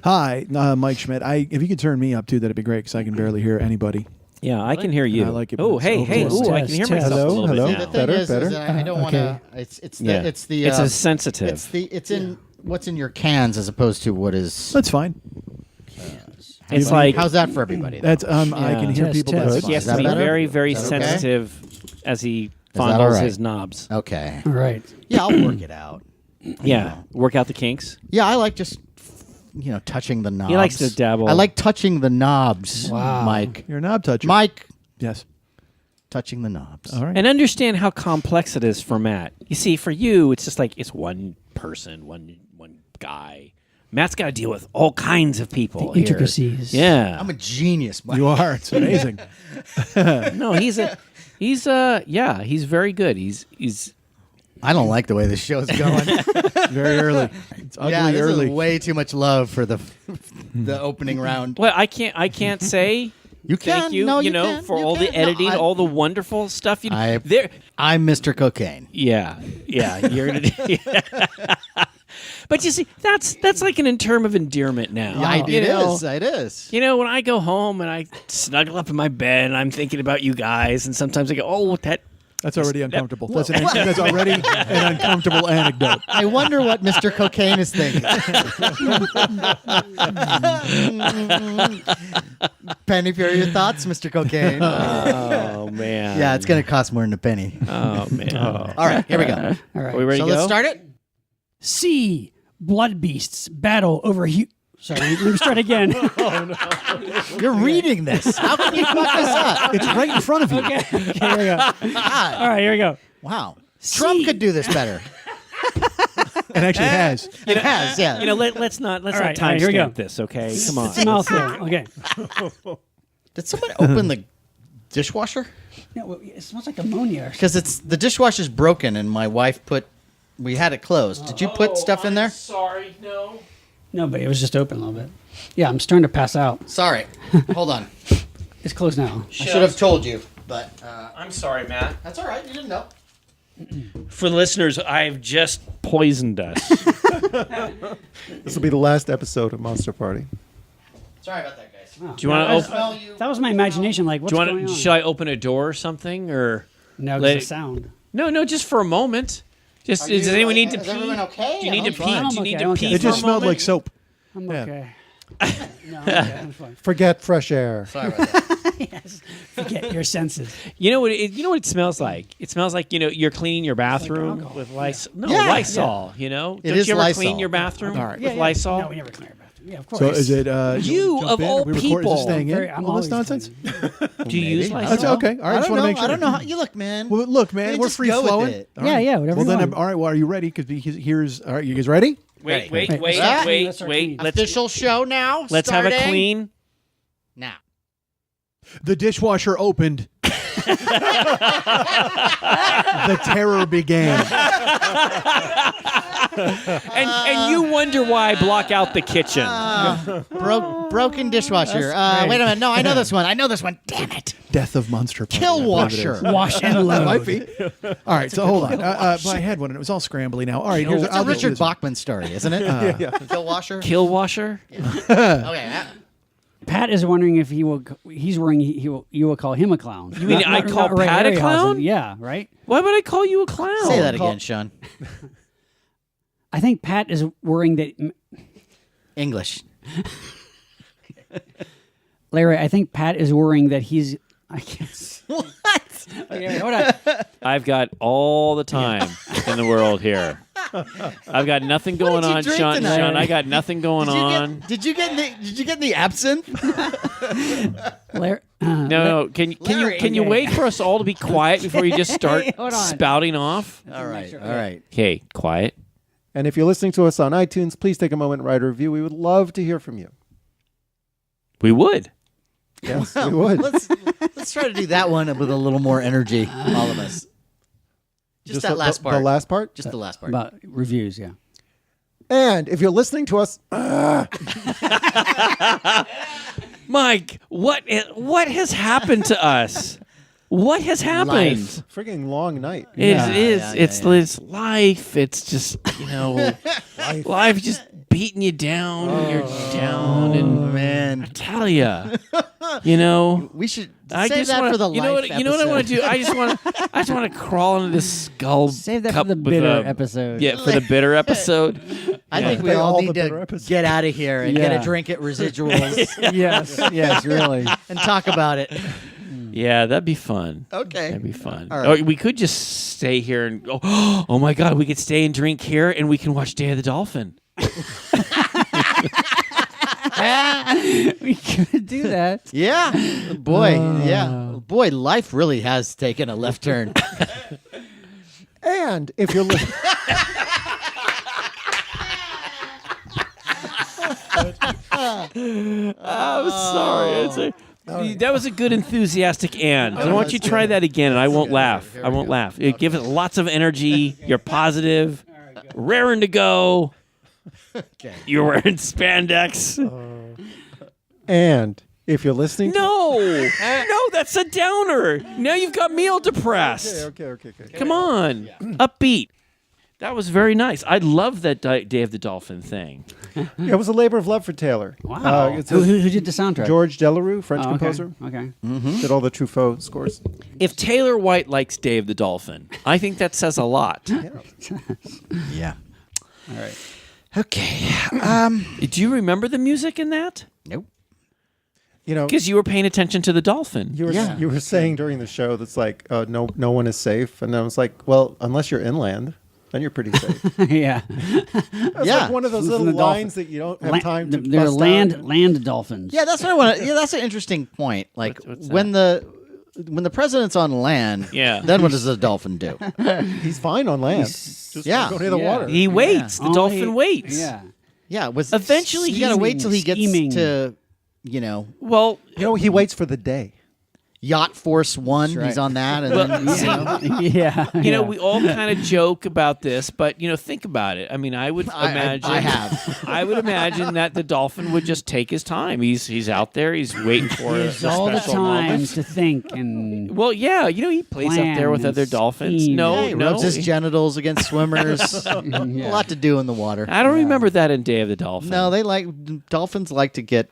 Hi, Mike Schmidt. If you could turn me up too, that'd be great because I can barely hear anybody. Yeah, I can hear you. I like it when Oh, it's hey, over. hey. Test, Ooh, I can hear test. myself a little Hello, bit hello. now. The thing Better, is better. that I don't want to. It's the Yeah. it's the It's a sensitive. it's in what's in your cans as opposed to what is. That's fine. It's like How's that for everybody? That's I can hear Test, people. test. That's he has Is that to be better? very, very Is that okay? sensitive as he that all fondles right? his knobs. Okay. All right. Yeah, I'll work it out. Yeah, work out the kinks. Yeah, I like just touching the knobs. He likes to dabble. I like touching the knobs. Wow. Mike. You're a knob toucher. Mike, Yes. touching the knobs. All right. And understand how complex it is for Matt. You see, for you, it's just like it's one person, one guy. Matt's got to deal with all kinds of people. The here. intricacies. Yeah. I'm a genius, Mike. You are. It's amazing. No, he's very good. He's I don't like the way this show's going. Very early. It's ugly yeah, this early. is way too much love for the opening round. well, I can't say You can. thank you, No, you know, can. for You all the can. No, editing, I- all the wonderful stuff you I- there. I'm Mr. Cocaine. Yeah, you're gonna do. But you see, that's like an term of endearment now. It is. You know, when I go home and I snuggle up in my bed and I'm thinking about you guys, and sometimes I go, "Oh, That's already uncomfortable. That's already an uncomfortable anecdote. I wonder what Mr. Cocaine is thinking. Penny for your thoughts, Mr. Cocaine. oh man, Yeah, it's going to cost more than a penny. Oh man, All right, here we go. All right. Are we ready So to go? let's start it. C. Blood beasts battle over. Sorry, let me start again. You're reading this. How can you fuck this up? It's right in front of you. Okay, here we go. God. All right, here we go. Wow. Trump could do this better. It actually has. It has, yeah. You know, let's not All right, timestamp here we go. this, okay? Come on. Mouthful. Okay. Did someone open the dishwasher? Yeah, well, it smells like ammonia. Because the dishwasher's broken, and my wife we had it closed. Did you put stuff in there? Sorry, no. No, but it was just open a little bit. Yeah, I'm starting to pass out. Sorry. Hold on. It's closed now. I should have told you, but I'm sorry, Matt. that's all right. You didn't know. For the listeners, I've just poisoned us. This will be the last episode of Monster Party. Sorry about that, guys. Do you want to open? Smell you. That was my imagination. Like, what's Do you going want? on? Should I open a door or something, or No, let because it- the sound. no, just for a moment. Just does anyone need to is pee? everyone okay? Do you need to pee? fine. Do you I'm need okay, to I'm pee? okay. It for a just smelled moment? like soap. I'm Yeah. okay. No, I'm okay. I'm fine. Forget fresh air. Sorry about that. Yes. Forget your senses. You know what? You know what it smells like. It smells like you're cleaning your bathroom alcohol. with Lysol. No, Yeah. Lysol. You know, It don't is you ever Lysol. clean your bathroom All right. with Lysol? No, we never clean our bathroom. Yeah, of course. So is it? You, jump of in? all Are we Is people. this staying in? I'm All this always nonsense? clean. Do you use Maybe. Lysol? That's okay. All right. I Just don't want to know. make sure. I don't know how you look, man. Well, look, man, You we're just free go with flowing. it. All Yeah, right. yeah, whatever Well, you then, want. all right. Well, are you ready? Because here's. All right, you guys ready? Wait, Ready. wait, wait, Ah. wait, Let's start wait. cleaning. Let's Official show now. let's have a starting clean. now. The dishwasher opened. The terror began. And you wonder why I block out the kitchen. Broken dishwasher. That's Wait a great. minute. No, I know this one. Damn it. Death of Monster Party. Kill I believe it is. washer. Wash and load. Might be. All right, so hold on. But I had one, and it was all scrambly now. All right, here's It's a I'll do Richard this one. Bachman story, isn't it? Kill washer. Kill washer? Okay. Pat is wondering if he's worrying you will call him a clown. You mean I call Ray Pat a Harryhausen. clown? Yeah, right? Why would I call you a clown? Say that again, Sean. I think Pat is worrying that English. Larry, I think Pat is worrying that he's I can't. What? Okay, hold on. I've got all the time in the world here. I've got nothing going did you on, drink Sean. tonight? Sean, I got nothing going on. Did you get the absinthe? Larry, No. Can you Okay. wait for us all to be quiet before you just start Hold on. spouting off? All right. All right. Okay, quiet. And if you're listening to us on iTunes, please take a moment and write a review. We would love to hear from you. We would. Yes, we would. Let's try to do that one with a little more energy, all of us. Just that last part. The last part? Just the last part. about reviews, yeah. And if you're listening to us, Mike, what has happened to us? What has happened? Life. Frigging long night. It Yeah, is. yeah, It's yeah. it's life. It's just life just beating you down. And you're down, Oh, and man. I tell you, you know. We should I save just that wanna, for the you know life what, You know what I want to do? I just want to crawl into this skull. Save that cup for the with bitter a- episy Yeah, for the bitter episode. I think we Play all all need the to bitter episodes. get out of here and get Yeah. a drink at Residuals yes, really. and talk about it. Yeah, that'd be fun. Okay. That'd be fun. All right. Or we could just stay here and go, oh my God, we could stay and drink here and we can watch Day of the Dolphin. We could do that. Yeah. Boy, yeah. Boy, life really has taken a left turn. And if you're listening, I'm sorry. That was a good enthusiastic and. I want you to try that again, and I won't laugh. I won't laugh. Give it lots of energy. You're positive, raring to go. You're wearing spandex. and if you're listening, No, that's a downer. Now you've got me all depressed. okay. Come on, upbeat. That was very nice. I love that Day of the Dolphin thing. It was a labor of love for Taylor. Wow. It's Who did the soundtrack? George Delarue, French Oh, okay. composer, Okay. did all the Truffaut scores. If Taylor White likes Day of the Dolphin, I think that says a lot. Yeah. All right. Okay. Do you remember the music in that? Nope. You know, Because you were paying attention to the dolphin. you were saying during the show that's like no one is safe, and I was like, well, unless you're inland, then you're pretty safe. Yeah. It's Yeah. like one of those From little the dolphin. lines that you don't have time to. They're bust land out. dolphins. Yeah, that's what I want to. Yeah, that's an interesting point. Like What's when the president's on land, Yeah. then what does the dolphin do? He's fine on land. Just Yeah. go near the Yeah. water. He waits. The Only- dolphin waits. Yeah. Yeah, Eventually you gotta he's wait till he gets scheming. to, Well, He waits for the day. Yacht Force One. right. He's on that, and then Yeah. you know, we all kind of joke about this, but think about it. I mean, I would imagine. I have. I would imagine that the dolphin would just take his time. He's out there. He's waiting for a There's all the special time moment. to think and Well, yeah, he plays up there with Plan other and dolphins. scheme. No, Yeah, he no. rubs his genitals against swimmers. A lot to do in the water. I don't remember that in Day of the Dolphin. No, dolphins like to get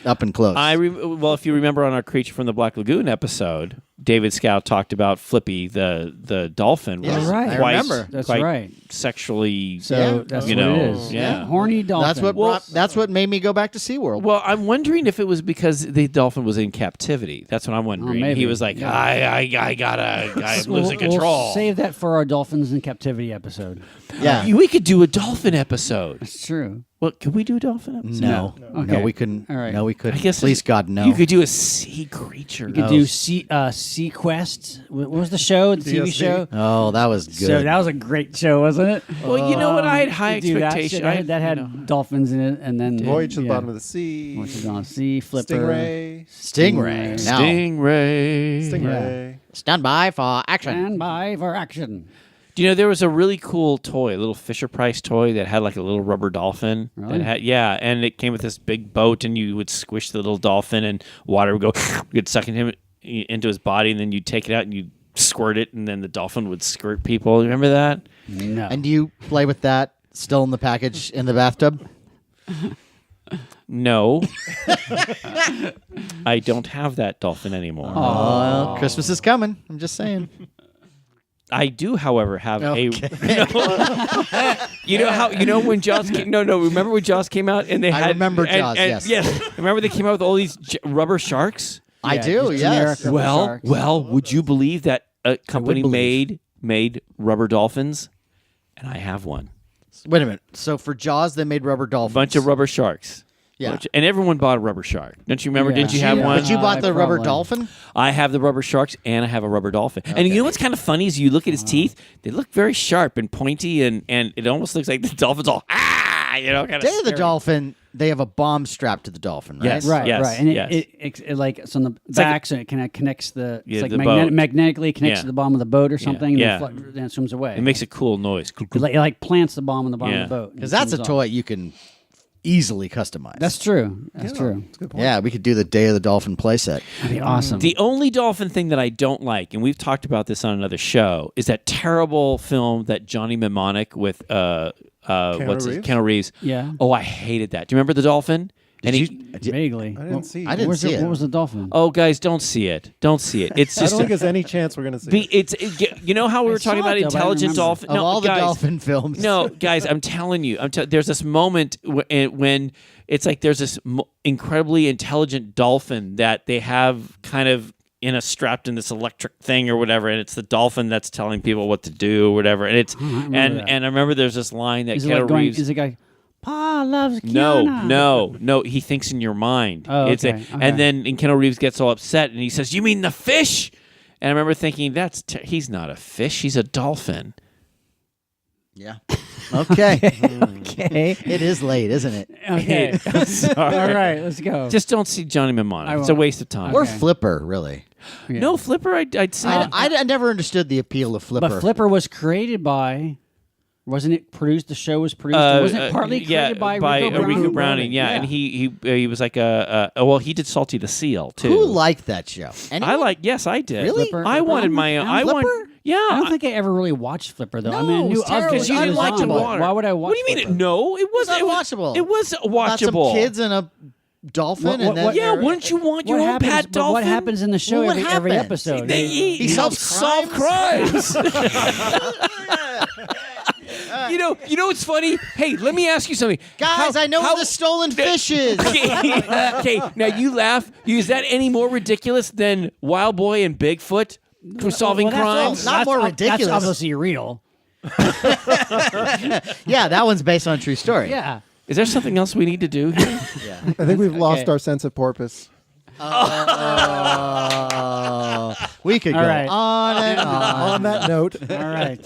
up and close. Well, if you remember on our Creature from the Black Lagoon episode, David Scout talked about Flippy, the dolphin. Yes, was right. I quite- remember. That's quite right. Sexually. So Yeah. that's You what know, it is. yeah. Horny dolphin. That's what made me go back to SeaWorld. Well, I'm wondering if it was because the dolphin was in captivity. That's what I'm wondering. maybe. He was like, Yeah. I'm losing We'll control. save that for our dolphins in captivity episode. Yeah. We could do a dolphin episode. It's true. Well, could we do a dolphin episode? No, Okay. we couldn't. All right. No, we couldn't. I guess Please, God, no. You could do a sea creature. You could do Sea Quest. What was the show? The TV DSV. show. Oh, that was good. So that was a great show, wasn't it? Well, you know what? I had high You do that expectations. shit. That had dolphins in it, and then Voyage to the bottom of the sea. Voyage to the bottom of the sea. Flipper. Stingray. Stingray. Now, Stingray. Stingray. stand by for action. Stand by for action. Do you know there was a really cool toy, a little Fisher Price toy that had like a little rubber dolphin? Really? That had, and it came with this big boat, and you would squish the little dolphin, and water would go, you'd suck him into his body, and then you'd take it out and you'd squirt it, and then the dolphin would squirt people. You remember that? No. And do you play with that still in the package in the bathtub? No. I don't have that dolphin anymore. Oh, Christmas is coming. I'm just saying. I do, however, have Okay. when Jaws came, remember when Jaws came out and they I had remember Jaws, yes. Remember they came out with all these rubber sharks? I do. just generic Yes. rubber sharks. Would you believe that a company believe. made rubber dolphins? And I have one. Wait a minute. So for Jaws, they made rubber A dolphins. bunch of rubber sharks. Yeah. And everyone bought a rubber shark. Don't you remember? Yeah. Didn't you have Yeah. one? But you bought the rubber probably. dolphin? I have the rubber sharks and I have a rubber dolphin. And you know what's kind of funny is you look at his teeth, they look very sharp and pointy, and it almost looks like the dolphin's all, kind of Day of the Dolphin, they have a bomb strapped to the dolphin, right? Yes. Right, Yes, right, and yes. it like it's on the back, so it kind of connects the. Yeah, It's like the boat. magnetically connects Yeah. to the bottom of the boat or something. Yeah. And then it swims away. It makes a cool noise. It like plants the bomb on the bottom Yeah. of the boat. Because that's a toy you can easily customized. That's true. That's true. That's a good point. Yeah, we could do the Day of the Dolphin playset. That'd be awesome. The only dolphin thing that I don't like, and we've talked about this on another show, is that terrible film that Johnny Mnemonic with Reeves? Keanu Reeves. Yeah. Oh, I hated that. Do you remember the dolphin? And he, Vaguely. I didn't see. I didn't see it. What was the dolphin? oh, guys, don't see it. Don't see it. It's I just don't think there's any chance we're gonna see. you know how we were talking saw about it, though, but I don't intelligent remember. dolphin. Of all the guys, dolphin films. No, guys, I'm telling you, there's this moment when it's like there's this incredibly intelligent dolphin that they have kind of strapped in this electric thing or whatever, and it's the dolphin that's telling people what to do or whatever. And it's and I remember there's this line that Is it Keanu like going? Reeves. Is it like, Pa loves Kiana? No. He thinks in your mind. Oh, It's okay. And then Keanu Reeves gets all upset and he says, "You mean the fish?" And I remember thinking, he's not a fish. He's a dolphin. Yeah. Okay. Okay. It is late, isn't it? Okay. All right, let's go. Just don't see Johnny Mnemonic. I It's a won't. waste of time. Or Flipper, really. Yeah. No, Flipper, I'd see. I never understood the appeal of Flipper. But Flipper was created by. Wasn't it produced? The show was produced. Wasn't it partly created by Rico Rico Browning? Browning? Yeah, and he was like well, he did Salty the Seal too. Who liked that show? Anyone? Yes, I did. Really? Flipper? I wanted my own. I want. Flipper? Yeah. I don't think I ever really watched Flipper though. I No, mean, I it knew was terrible. of it. Because you didn't like the but water. Why would I watch? What do you mean? Flipper? No, it was It's unwatchable. It was About some watchable. kids and a dolphin. What- and then what- Yeah, wouldn't you want your What own happens? pet But dolphin? what happens in the show Well, what every happens? episode? He solves helps solve crimes. You know what's funny? Hey, let me ask you something. Guys, I know where the stolen fish is. Okay, now you laugh. Is that any more ridiculous than Wild Boy and Bigfoot for solving crimes? Not more ridiculous. That's obviously real. Yeah, that one's based on a true story. Yeah. Is there something else we need to do here? I think we've lost our sense of porpoise. We could go All right. on and on. On that note, All right.